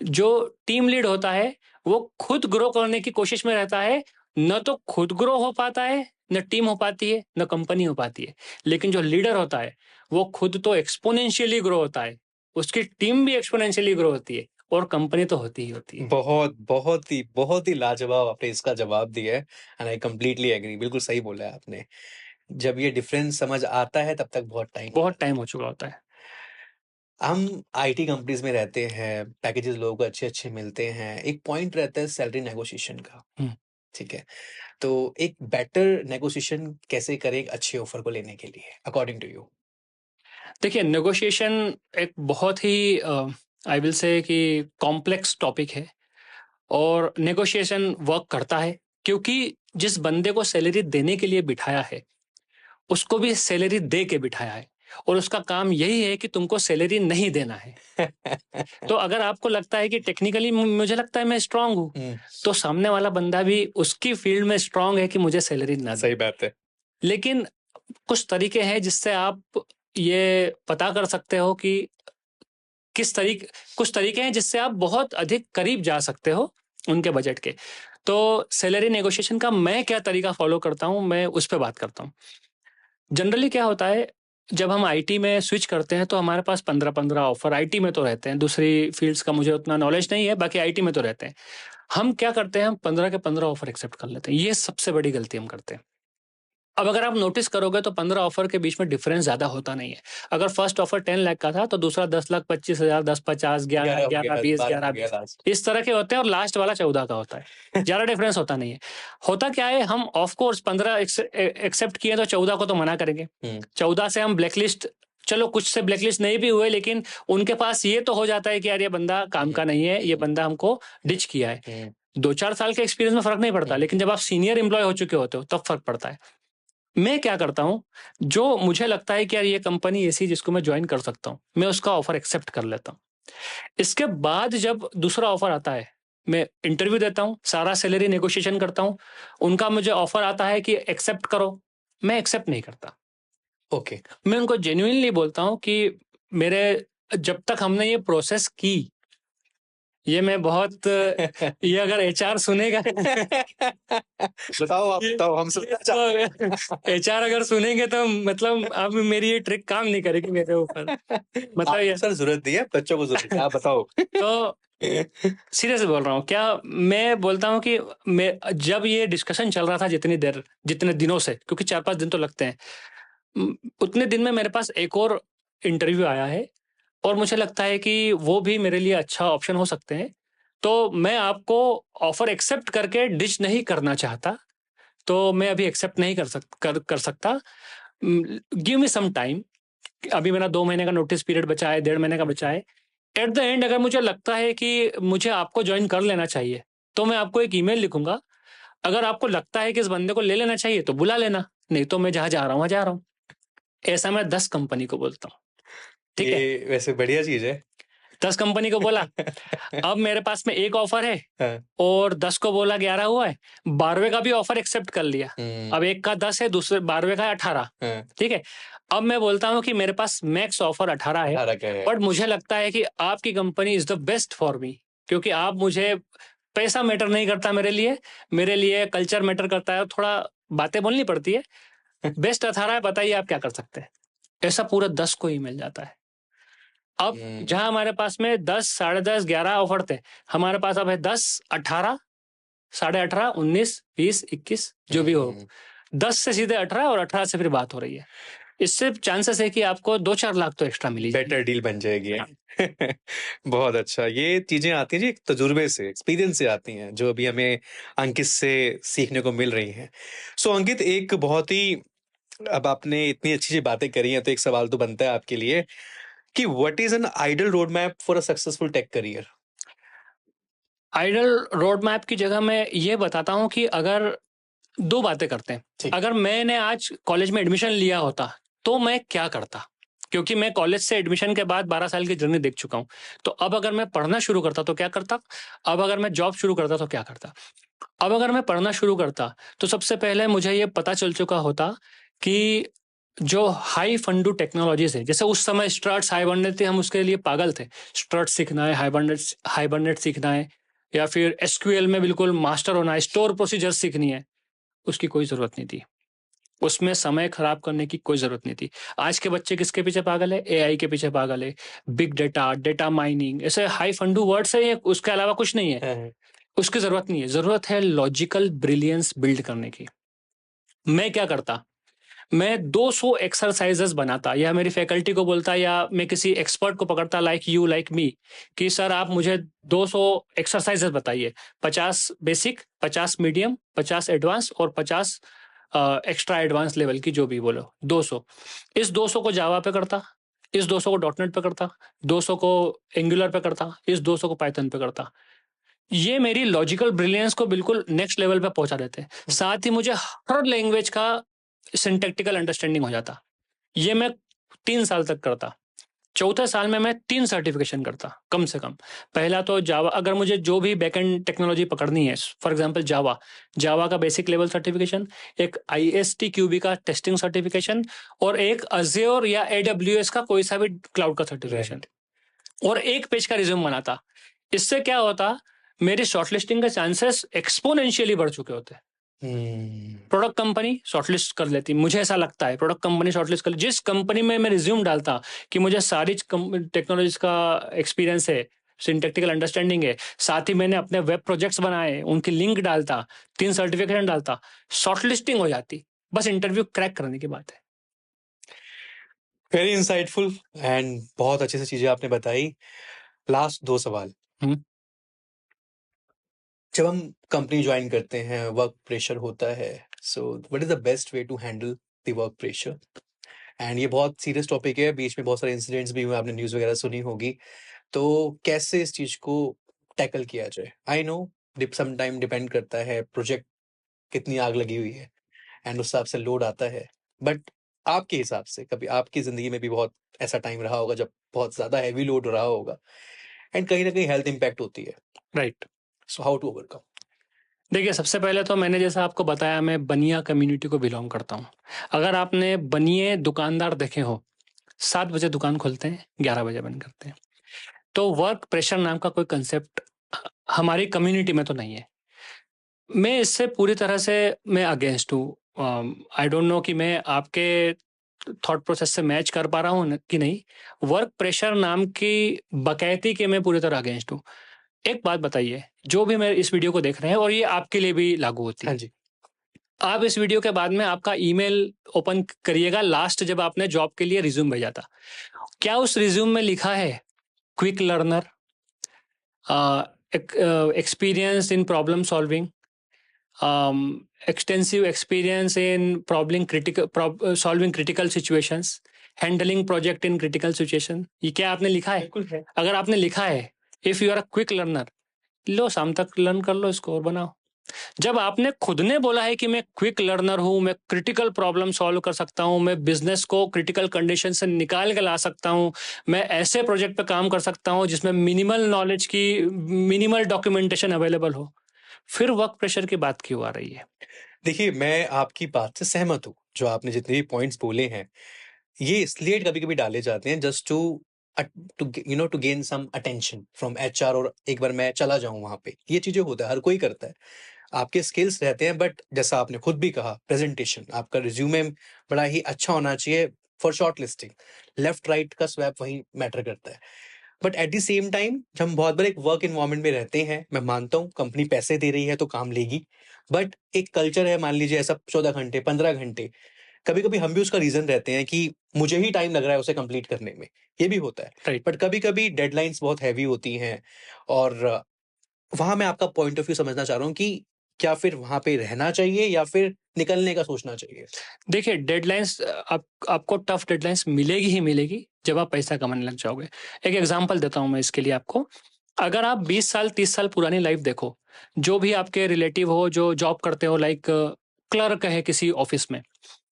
जो टीम लीड होता है वो खुद ग्रो करने की कोशिश में रहता है, न तो खुद ग्रो हो पाता है, न टीम हो पाती है, न कंपनी हो पाती है। लेकिन जो लीडर होता है वो खुद तो एक्सपोनेंशियली ग्रो होता है, उसकी टीम भी एक्सपोनेंशियली ग्रो होती है और कंपनी तो होती ही होती है।
बहुत ही लाजवाब आपने इसका जवाब दिया है, एंड आई कंप्लीटली एग्री। बिल्कुल सही बोला है आपने। जब ये डिफरेंस समझ आता है तब तक बहुत टाइम
हो चुका होता है।
हम आईटी कंपनीज में रहते हैं, पैकेजेस लोगों को अच्छे-अच्छे मिलते हैं। एक पॉइंट रहता है सैलरी नेगोशिएशन का, ठीक है? तो एक बेटर नेगोशिएशन कैसे करें एक अच्छे ऑफर को लेने के लिए अकॉर्डिंग टू यू?
देखिए, नेगोशिएशन एक बहुत ही आई विल से कि कॉम्प्लेक्स टॉपिक है और नेगोशिएशन वर्क करता है क्योंकि जिस बंदे को सैलरी देने के लिए बिठाया है उसको भी सैलरी दे के बिठाया है और उसका काम यही है कि तुमको सैलरी नहीं देना है। तो अगर आपको लगता है कि टेक्निकली मुझे लगता है मैं स्ट्रांग हूँ, तो सामने वाला बंदा भी उसकी फील्ड में स्ट्रांग है कि मुझे सैलरी ना दे।
सही बात है।
लेकिन कुछ तरीके हैं जिससे आप ये पता कर सकते हो कि कुछ तरीके हैं जिससे आप बहुत अधिक करीब जा सकते हो उनके बजट के। तो सैलरी नेगोशिएशन का मैं क्या तरीका फॉलो करता हूँ, मैं उस पर बात करता हूँ। जनरली क्या होता है, जब हम आईटी में स्विच करते हैं तो हमारे पास 15-15 ऑफर आईटी में तो रहते हैं। दूसरी फील्ड्स का मुझे उतना नॉलेज नहीं है, बाकी आईटी में तो रहते हैं। हम क्या करते हैं, हम 15 के 15 ऑफर एक्सेप्ट कर लेते हैं। ये सबसे बड़ी गलती हम करते हैं। अब अगर आप नोटिस करोगे तो 15 ऑफर के बीच में डिफरेंस ज्यादा होता नहीं है। अगर फर्स्ट ऑफर 10 लाख का था तो दूसरा 10,25,000, 10,50, 11, 11, 20, 11, 20 इस तरह के होते हैं और लास्ट वाला 14 का होता है। ज्यादा डिफरेंस होता नहीं है। होता क्या है, हम ऑफ कोर्स 15 एक्सेप्ट किए तो 14 को तो मना करेंगे। 14 से हम ब्लैकलिस्ट, चलो कुछ से ब्लैकलिस्ट नहीं भी हुए, लेकिन उनके पास ये तो हो जाता है कि यार ये बंदा काम का नहीं है, ये बंदा हमको डिच किया है। 2-4 साल के एक्सपीरियंस में फर्क नहीं पड़ता, लेकिन जब आप सीनियर एम्प्लॉय हो चुके होते हो तब फर्क पड़ता है। मैं क्या करता हूं, जो मुझे लगता है कि यार ये कंपनी ऐसी जिसको मैं ज्वाइन कर सकता हूं, मैं उसका ऑफर एक्सेप्ट कर लेता हूं। इसके बाद जब दूसरा ऑफर आता है, मैं इंटरव्यू देता हूं, सारा सैलरी नेगोशिएशन करता हूं। उनका मुझे ऑफर आता है कि एक्सेप्ट करो, मैं एक्सेप्ट नहीं करता।
ओके।
मैं उनको जेन्युइनली बोलता हूं कि मेरे जब तक हमने ये प्रोसेस की, ये मैं बहुत ये अगर एचआर सुनेगा
बताओ, आप बताओ, हम
एचआर अगर सुनेंगे तो मतलब अब मेरी ये ट्रिक काम नहीं करेगी मेरे ऊपर। मतलब ये
सर जरूरत नहीं है, बच्चों को जरूरत है, आप बताओ।
तो सीरियसली बोल रहा हूँ, क्या मैं बोलता हूँ कि मैं जब ये डिस्कशन चल रहा था जितने दिनों से, क्योंकि 4-5 दिन तो लगते हैं, उतने दिन में मेरे पास एक और इंटरव्यू आया है और मुझे लगता है कि वो भी मेरे लिए अच्छा ऑप्शन हो सकते हैं। तो मैं आपको ऑफर एक्सेप्ट करके डिच नहीं करना चाहता, तो मैं अभी एक्सेप्ट नहीं कर सकता। Give me some time. अभी मेरा 2 महीने का नोटिस पीरियड बचा है, 1.5 महीने का बचा है। एट द एंड अगर मुझे लगता है कि मुझे आपको ज्वाइन कर लेना चाहिए तो मैं आपको एक ईमेल लिखूंगा। अगर आपको लगता है कि इस बंदे को ले लेना चाहिए तो बुला लेना, नहीं तो मैं जहां जा रहा हूं वहां जा रहा हूं। ऐसा मैं 10 कंपनी को बोलता हूँ। ठीक है,
ये वैसे बढ़िया चीज है।
10 कंपनी को बोला। अब मेरे पास में एक ऑफर है
हाँ।
और 10 को बोला 11 हुआ है, 12वें का भी ऑफर एक्सेप्ट कर लिया। अब एक का 10 है, दूसरे 12वें का 18। ठीक है, अब मैं बोलता हूँ कि मेरे पास मैक्स ऑफर 18 है, बट मुझे लगता है कि आपकी company is the best for me, क्योंकि आप मुझे, पैसा मैटर नहीं करता मेरे लिए कल्चर मैटर करता है, थोड़ा बातें बोलनी पड़ती है। बेस्ट 18 है, बताइए आप क्या कर सकते हैं। ऐसा पूरा 10 को ही मिल जाता है। अब जहां हमारे पास में 10, 10.5, 11 ऑफर थे, हमारे पास अब है 10, 18, 18.5, 19, 20, 21 जो भी हो। 10 से सीधे 18 और 18 से फिर बात हो रही है। इससे चांसेस है कि आपको 2-4 लाख तो एक्स्ट्रा मिल ही जाएंगे।
बेटर डील बन जाएगी। बहुत अच्छा। ये चीजें आती हैं जी एक तजुर्बे से, एक्सपीरियंस से आती हैं, जो अभी हमें अंकित से सीखने को मिल रही हैं। सो अंकित, एक बहुत ही, अब आपने इतनी अच्छी अच्छी बातें करी हैं तो एक सवाल तो बनता है आपके लिए कि what is an ideal road map for a successful tech career?
Ideal road map की जगह मैं ये बताता हूँ कि अगर 2 बातें करते हैं।
ठीक।
अगर मैंने आज कॉलेज में एडमिशन लिया होता तो मैं क्या करता? क्योंकि मैं कॉलेज से एडमिशन के बाद 12 साल की जर्नी देख चुका हूँ। तो अब अगर मैं पढ़ना शुरू करता तो क्या करता? अब अगर मैं जॉब शुरू करता तो क्या करता? अब अगर मैं पढ़ना शुरू करता तो सबसे पहले मुझे ये पता चल चुका होता कि जो हाई फंडू टेक्नोलॉजीज है, जैसे उस समय स्ट्रट्स हाइबरनेट थे, हम उसके लिए पागल थे। स्ट्रट सीखना है, हाइबरनेट सीखना है, या फिर एसक्यूएल में बिल्कुल मास्टर होना है, स्टोर प्रोसीजर सीखनी है। उसकी कोई ज़रूरत नहीं थी। उसमें समय खराब करने की कोई ज़रूरत नहीं थी। आज के बच्चे किसके पीछे पागल है? एआई के पीछे पागल है। बिग डेटा, डेटा माइनिंग, ऐसे हाई फंडू वर्ड्स है ये, उसके अलावा कुछ नहीं है।
हाँ,
उसकी ज़रूरत नहीं है। ज़रूरत है लॉजिकल ब्रिलियंस बिल्ड करने की। मैं क्या करता? मैं 200 एक्सरसाइजेस बनाता, या मेरी फैकल्टी को बोलता, या मैं किसी एक्सपर्ट को पकड़ता लाइक यू लाइक मी कि सर आप मुझे 200 एक्सरसाइजेस बताइए। 50 बेसिक, 50 मीडियम, 50 एडवांस और 50 एक्स्ट्रा एडवांस लेवल की, जो भी बोलो 200। इस 200 को जावा पे करता, इस 200 को डॉटनेट पे करता, 200 को एंगुलर पे करता, इस 200 को पाइथन पे करता। ये मेरी लॉजिकल ब्रिलियंस को बिल्कुल नेक्स्ट लेवल पे पहुंचा देते हैं। साथ ही मुझे हर लैंग्वेज का सिंटैक्टिकल अंडरस्टैंडिंग हो जाता। ये मैं 3 साल तक करता। चौथे साल में मैं 3 सर्टिफिकेशन करता कम से कम। पहला तो जावा, अगर मुझे जो भी बैकएंड टेक्नोलॉजी पकड़नी है, फॉर एग्जांपल जावा, जावा का बेसिक लेवल सर्टिफिकेशन, एक आईएसटी क्यूबी का टेस्टिंग सर्टिफिकेशन, और एक अज्योर या एडब्ल्यूएस का कोई सा भी क्लाउड का सर्टिफिकेशन, और एक पेज का रिज्यूम बनाता। इससे क्या होता? मेरी शॉर्टलिस्टिंग के चांसेस एक्सपोनेंशियली बढ़ चुके होते। प्रोडक्ट कंपनी शॉर्टलिस्ट कर लेती, मुझे ऐसा लगता है। प्रोडक्ट कंपनी शॉर्टलिस्ट कर, जिस कंपनी में मैं रिज्यूम डालता कि मुझे सारी टेक्नोलॉजीज का एक्सपीरियंस है, सिंटैक्टिकल अंडरस्टैंडिंग है, साथ ही मैंने अपने वेब प्रोजेक्ट्स बनाए, उनकी लिंक डालता, 3 सर्टिफिकेशन डालता, शॉर्टलिस्टिंग हो जाती। बस इंटरव्यू क्रैक करने की बात है।
वेरी इंसाइटफुल एंड बहुत अच्छे से चीजें आपने बताई। लास्ट 2 सवाल।
हम्म।
जब हम कंपनी ज्वाइन करते हैं, वर्क प्रेशर होता है, so what is the best way to handle the work pressure? And ये बहुत सीरियस टॉपिक है, बीच में बहुत सारे इंसिडेंट्स भी हुए, आपने न्यूज़ वगैरह सुनी होगी। तो कैसे इस चीज़ को टैकल किया जाए? आई नो डिप सम टाइम डिपेंड करता है प्रोजेक्ट कितनी आग लगी हुई है एंड उस हिसाब से लोड आता है। बट आपके हिसाब से कभी आपकी ज़िंदगी में भी बहुत ऐसा टाइम रहा होगा जब बहुत ज़्यादा हेवी लोड रहा होगा एंड कहीं न कहीं हेल्थ इम्पैक्ट होती है।
Right.
So how to overcome?
देखिए, सबसे पहले तो मैंने जैसा आपको बताया, मैं बनिया कम्युनिटी को बिलोंग करता हूँ। अगर आपने बनिए दुकानदार देखे हो, 7 बजे दुकान खोलते हैं, 11 बजे बंद करते हैं। तो वर्क प्रेशर नाम का कोई कंसेप्ट हमारी कम्युनिटी में तो नहीं है। मैं इससे पूरी तरह से मैं अगेंस्ट हूँ। आई डोंट नो कि मैं आपके थॉट प्रोसेस से मैच कर पा रहा हूँ कि नहीं। वर्क प्रेशर नाम की बकैती के मैं पूरी तरह अगेंस्ट हूँ। एक बात बताइए, जो भी मेरे इस वीडियो को देख रहे हैं, और ये आपके लिए भी लागू होती
हाँ
है,
जी।
आप इस वीडियो के बाद में आपका ईमेल ओपन करिएगा, लास्ट जब आपने जॉब के लिए रिज्यूम भेजा था। क्या उस रिज्यूम में लिखा है quick learner, experience in problem solving, extensive experience in solving critical situations, handling project in critical situation? ये क्या आपने लिखा है?
बिल्कुल है।
अगर आपने लिखा है, if you are a quick learner, लो शाम तक लर्न कर लो इसको और बनाओ। जब आपने खुद ने बोला है कि मैं क्विक लर्नर हूं, मैं क्रिटिकल प्रॉब्लम सॉल्व कर सकता हूं, मैं बिजनेस को क्रिटिकल कंडीशन से निकाल के ला सकता हूं, मैं ऐसे प्रोजेक्ट पे काम कर सकता हूं जिसमें मिनिमल नॉलेज की, मिनिमल डॉक्यूमेंटेशन अवेलेबल हो, फिर वर्क प्रेशर की बात क्यों आ रही है?
देखिए, मैं आपकी बात से सहमत हूँ। जो आपने जितने भी पॉइंट्स बोले हैं, ये इसलिए कभी-कभी डाले जाते हैं just to gain some attention from HR और एक बार मैं चला जाऊँ वहाँ पे। ये चीज़ें होता है, हर कोई करता है। आपके स्किल्स रहते हैं बट जैसा आपने खुद भी कहा, प्रेज़ेंटेशन, आपका रिज़्यूमे बड़ा ही अच्छा होना चाहिए फॉर शॉर्टलिस्टिंग। लेफ्ट राइट का स्वैप वहीं मैटर करता है। But at the same time जब हम बहुत बड़े एक वर्क एनवायरनमेंट में रहते हैं, मैं मानता हूँ कंपनी पैसे दे रही है तो काम लेगी। बट एक कल्चर है, मान लीजिए ऐसा 14 घंटे, 15 घंटे, कभी कभी हम भी उसका रीजन रहते हैं कि मुझे ही टाइम लग रहा है उसे कंप्लीट करने में, ये भी होता है।
राइट।
बट कभी कभी डेडलाइंस बहुत हैवी होती हैं, और वहां मैं आपका पॉइंट ऑफ व्यू समझना चाह रहा हूँ कि क्या फिर वहां पे रहना चाहिए या फिर निकलने का सोचना चाहिए?
देखिए, डेडलाइंस आपको टफ डेडलाइंस मिलेगी ही मिलेगी जब आप पैसा कमाने लग जाओगे। एक एग्जांपल देता हूं मैं इसके लिए आपको। अगर आप 20 साल 30 साल पुरानी लाइफ देखो, जो भी आपके रिलेटिव हो जो जॉब करते हो, लाइक क्लर्क है किसी ऑफिस में,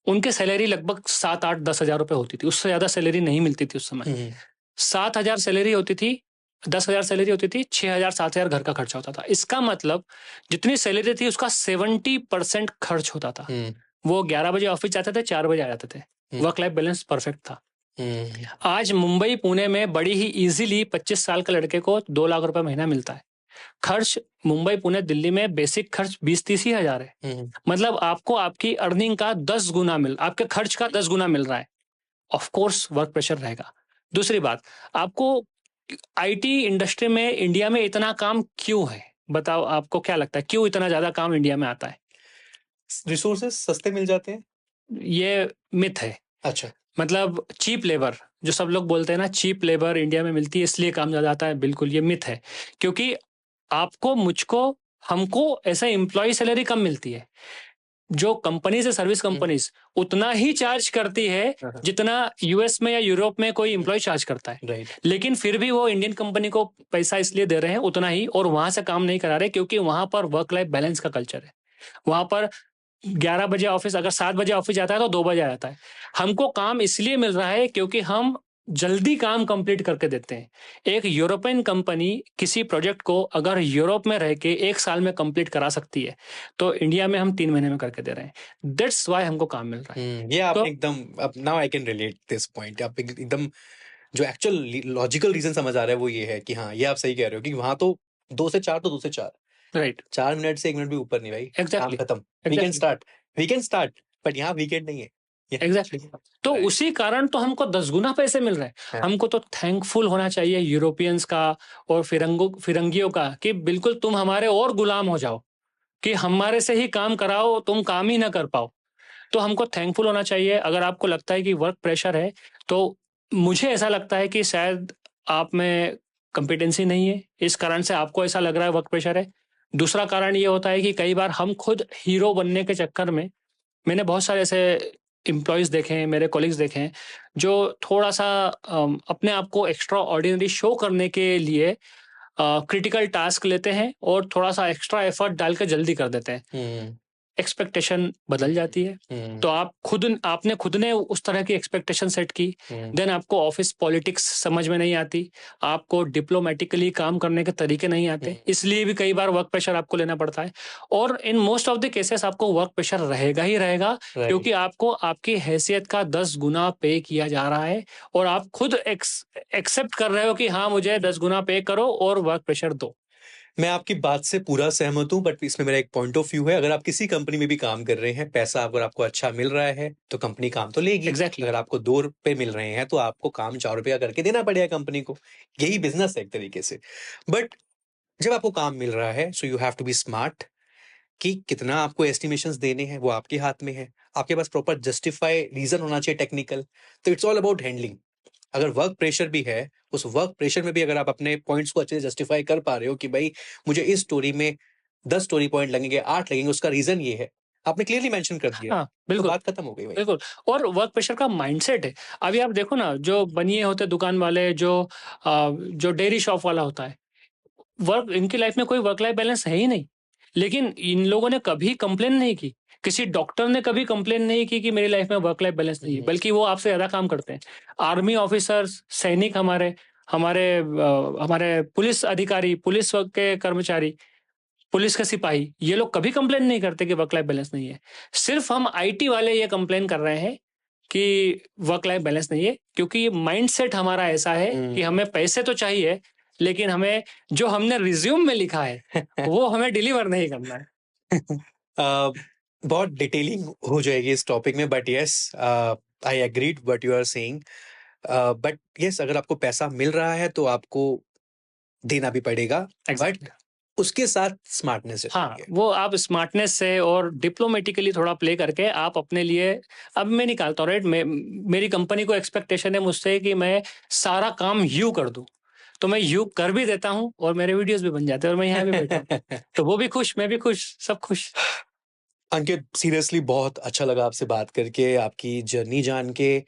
उनके सैलरी लगभग 7 8 10 हज़ार रुपए होती थी। उससे ज्यादा सैलरी नहीं मिलती थी उस समय।
हम्म।
7 हज़ार सैलरी होती थी, 10 हज़ार सैलरी होती थी, 6 हज़ार 7 हज़ार घर का खर्चा होता था। इसका मतलब जितनी सैलरी थी उसका 70% खर्च होता था।
हम्म।
वो 11 बजे ऑफिस जाते थे, 4 बजे आ जाते थे। वर्क लाइफ बैलेंस परफेक्ट था।
हम्म।
आज मुंबई पुणे में बड़ी ही इजीली 25 साल के लड़के को 2 लाख रुपए महीना मिलता है। खर्च मुंबई पुणे दिल्ली में बेसिक खर्च 20 30 ही हजार है। मतलब आपको आपकी अर्निंग का 10 गुना आपके खर्च का 10 गुना मिल रहा है। ऑफ कोर्स वर्क प्रेशर रहेगा। दूसरी बात, आपको आईटी इंडस्ट्री में इंडिया में इतना काम क्यों है? बताओ, आपको क्या लगता है क्यों इतना ज्यादा काम इंडिया में आता है?
रिसोर्सेस सस्ते मिल जाते हैं।
ये मिथ है।
अच्छा।
मतलब चीप लेबर, जो सब लोग बोलते हैं ना, चीप लेबर इंडिया में मिलती है इसलिए काम ज्यादा आता है, बिल्कुल ये मिथ है। क्योंकि आपको, मुझको, हमको ऐसा एम्प्लॉय सैलरी कम मिलती है। जो कंपनीज है, सर्विस कंपनीज, उतना ही चार्ज करती है जितना यूएस में या यूरोप में कोई एम्प्लॉय चार्ज करता है।
राइट।
लेकिन फिर भी वो इंडियन कंपनी को पैसा इसलिए दे रहे हैं उतना ही, और वहां से काम नहीं करा रहे क्योंकि वहां पर वर्क लाइफ बैलेंस का कल्चर है। वहां पर 11 बजे ऑफिस, अगर 7 बजे ऑफिस जाता है तो 2 बजे आ जाता है। हमको काम इसलिए मिल रहा है क्योंकि हम जल्दी काम कंप्लीट करके देते हैं। एक यूरोपियन कंपनी किसी प्रोजेक्ट को अगर यूरोप में रह के 1 साल में कंप्लीट करा सकती है, तो इंडिया में हम 3 महीने में करके दे रहे हैं। दैट्स वाई हमको काम मिल रहा है।
ये आपने
तो
एकदम, अब now I can relate this point. आप एकदम जो एक्चुअल लॉजिकल रीजन समझ आ रहा है वो ये है कि हाँ, ये आप सही कह रहे हो कि वहां तो 2 से 4 तो 2 से 4,
राइट,
4 मिनट से 1 मिनट भी ऊपर नहीं भाई। काम
एग्जैक्टली,
खत्म।
Exactly,
we can start, but यहाँ वीकेंड नहीं है।
एग्जैक्टली। तो
राइट।
उसी कारण तो हमको 10 गुना पैसे मिल रहे हैं।
हाँ।
हमको तो थैंकफुल होना चाहिए यूरोपियंस का और फिरंगियों का कि बिल्कुल तुम हमारे और गुलाम हो जाओ, कि हमारे से ही काम कराओ, तुम काम ही ना कर पाओ। तो हमको थैंकफुल होना चाहिए। अगर आपको लगता है कि वर्क प्रेशर है, तो मुझे ऐसा लगता है कि शायद आप में कंपिटेंसी नहीं है, इस कारण से आपको ऐसा लग रहा है वर्क प्रेशर है। दूसरा कारण ये होता है कि कई बार हम खुद हीरो बनने के चक्कर में, मैंने बहुत सारे ऐसे एम्प्लॉयज़ देखे हैं, मेरे कॉलीग्स देखे हैं, जो थोड़ा-सा अपने आप को एक्स्ट्रा ऑर्डिनरी शो करने के लिए क्रिटिकल टास्क लेते हैं और थोड़ा-सा एक्स्ट्रा एफर्ट डाल के जल्दी कर देते हैं। एक्सपेक्टेशन बदल जाती है। तो आपने खुद ने उस तरह की एक्सपेक्टेशन सेट की, देन आपको ऑफिस पॉलिटिक्स समझ में नहीं आती, आपको डिप्लोमेटिकली काम करने के तरीके नहीं आते, इसलिए भी कई बार वर्क प्रेशर आपको लेना पड़ता है। और in most of the cases आपको वर्क प्रेशर रहेगा ही रहेगा, क्योंकि आपको आपकी हैसियत का 10 गुना पे किया जा रहा है, और आप खुद एक्सेप्ट कर रहे हो कि हाँ, मुझे 10 गुना पे करो और वर्क प्रेशर दो।
मैं आपकी बात से पूरा सहमत हूँ, बट इसमें मेरा एक पॉइंट ऑफ व्यू है। अगर आप किसी कंपनी में भी काम कर रहे हैं, पैसा अगर आपको अच्छा मिल रहा है तो कंपनी काम तो लेगी।
एग्जैक्टली।
अगर आपको 2 रुपए मिल रहे हैं तो आपको काम 4 रुपए का करके देना पड़ेगा कंपनी को। यही बिजनेस है एक तरीके से। बट जब आपको काम मिल रहा है, so you have to be smart कि कितना आपको एस्टिमेशंस देने हैं, वो आपके हाथ में है। आपके पास प्रॉपर जस्टिफाई रीजन होना चाहिए टेक्निकल। तो इट्स ऑल अबाउट हैंडलिंग। अगर वर्क प्रेशर भी है, उस वर्क प्रेशर में भी अगर आप अपने पॉइंट्स को अच्छे से जस्टिफाई कर पा रहे हो कि भाई मुझे इस स्टोरी में 10 स्टोरी पॉइंट लगेंगे, 8 लगेंगे, उसका रीजन ये है, आपने क्लियरली मेंशन कर दिया,
हाँ,
तो
बिल्कुल,
बात खत्म हो गई भाई।
बिल्कुल। और वर्क प्रेशर का माइंडसेट है। अभी आप देखो ना, जो बनिए होते दुकान वाले, जो डेयरी शॉप वाला होता है, वर्क इनकी लाइफ में कोई वर्क लाइफ बैलेंस है ही नहीं। लेकिन इन लोगों ने कभी कंप्लेन नहीं की। किसी डॉक्टर ने कभी कंप्लेन नहीं की कि मेरी लाइफ में वर्क लाइफ बैलेंस नहीं है, बल्कि वो आपसे ज्यादा काम करते हैं। आर्मी ऑफिसर्स, सैनिक, हमारे हमारे हमारे पुलिस अधिकारी, पुलिस के कर्मचारी, पुलिस के सिपाही, ये लोग कभी कंप्लेन नहीं करते कि वर्क लाइफ बैलेंस नहीं है। सिर्फ हम आईटी वाले ये कंप्लेन कर रहे हैं कि वर्क लाइफ बैलेंस नहीं है, क्योंकि माइंडसेट हमारा ऐसा है कि हमें पैसे तो चाहिए, लेकिन हमें जो हमने रिज्यूम में लिखा है वो हमें डिलीवर नहीं करना है।
बहुत डिटेलिंग हो जाएगी इस टॉपिक में, but yes, I agreed what you are saying. But yes, अगर आपको पैसा मिल रहा है तो आपको देना भी पड़ेगा। But
exactly.
उसके साथ स्मार्टनेस
हाँ,
चाहिए।
वो आप स्मार्टनेस से और डिप्लोमेटिकली थोड़ा प्ले करके आप अपने लिए, अब मैं निकालता हूँ, राइट? मेरी कंपनी को एक्सपेक्टेशन है मुझसे कि मैं सारा काम यू कर दूं, तो मैं यू कर भी देता हूँ और मेरे वीडियोस भी बन जाते हैं और मैं यहाँ भी बैठा हूँ। तो वो भी खुश, मैं भी खुश, सब खुश।
अंकित, सीरियसली बहुत अच्छा लगा आपसे बात करके, आपकी जर्नी जान के,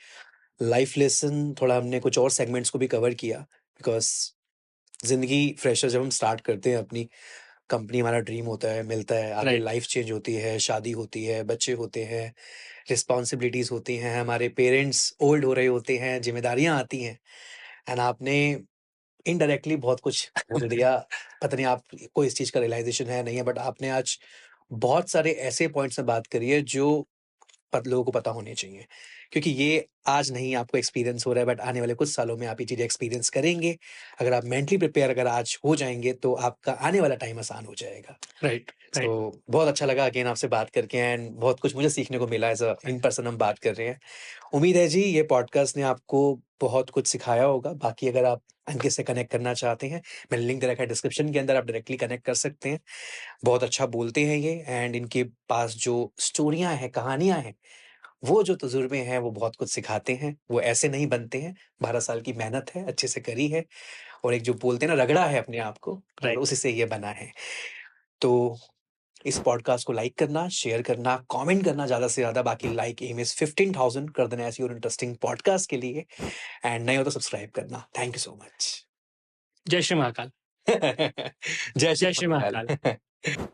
लाइफ लेसन, थोड़ा हमने कुछ और सेगमेंट्स को भी कवर किया, बिकॉज जिंदगी फ्रेशर जब हम स्टार्ट करते हैं अपनी, कंपनी हमारा ड्रीम होता है, मिलता है, आगे
राइट।
लाइफ चेंज होती है, शादी होती है, बच्चे होते हैं, रिस्पॉन्सिबिलिटीज होती हैं, हमारे पेरेंट्स ओल्ड हो रहे होते हैं, जिम्मेदारियां आती हैं, एंड आपने इनडायरेक्टली बहुत कुछ बोल दिया। पता नहीं आपको इस चीज का रियलाइजेशन है नहीं है, बट आपने आज बहुत सारे ऐसे पॉइंट्स में बात करी है जो लोगों को पता होने चाहिए, क्योंकि ये आज नहीं आपको एक्सपीरियंस हो रहा है, बट आने वाले कुछ सालों में आप ये चीजें एक्सपीरियंस करेंगे। अगर आप मेंटली प्रिपेयर अगर आज हो जाएंगे तो आपका आने वाला टाइम आसान हो जाएगा।
राइट। राइट।
तो बहुत अच्छा लगा अगेन आपसे बात करके, एंड बहुत कुछ मुझे सीखने को मिला। एज अ इन पर्सन हम बात कर रहे हैं। उम्मीद है जी ये पॉडकास्ट ने आपको बहुत कुछ सिखाया होगा। बाकी अगर आप अंकित से कनेक्ट करना चाहते हैं, मैंने लिंक दे रखा है डिस्क्रिप्शन के अंदर, आप डायरेक्टली कनेक्ट कर सकते हैं। बहुत अच्छा बोलते हैं ये, एंड इनके पास जो स्टोरियां हैं, कहानियां हैं, वो जो तजुर्बे हैं, वो बहुत कुछ सिखाते हैं। वो ऐसे नहीं बनते हैं, 12 साल की मेहनत है, अच्छे से करी है, और एक जो बोलते हैं ना, रगड़ा है अपने आप को, और
राइट।
उसी से ये बना है। तो इस पॉडकास्ट को लाइक करना, शेयर करना, कमेंट करना ज़्यादा से ज़्यादा। बाकी लाइक एम इज़ 15,000 कर देना ऐसी और इंटरेस्टिंग पॉडकास्ट के लिए, एंड नए हो तो सब्सक्राइब करना। Thank you so much.
जय श्री महाकाल।
जय श्री
जय श्री महाकाल।
महाकाल।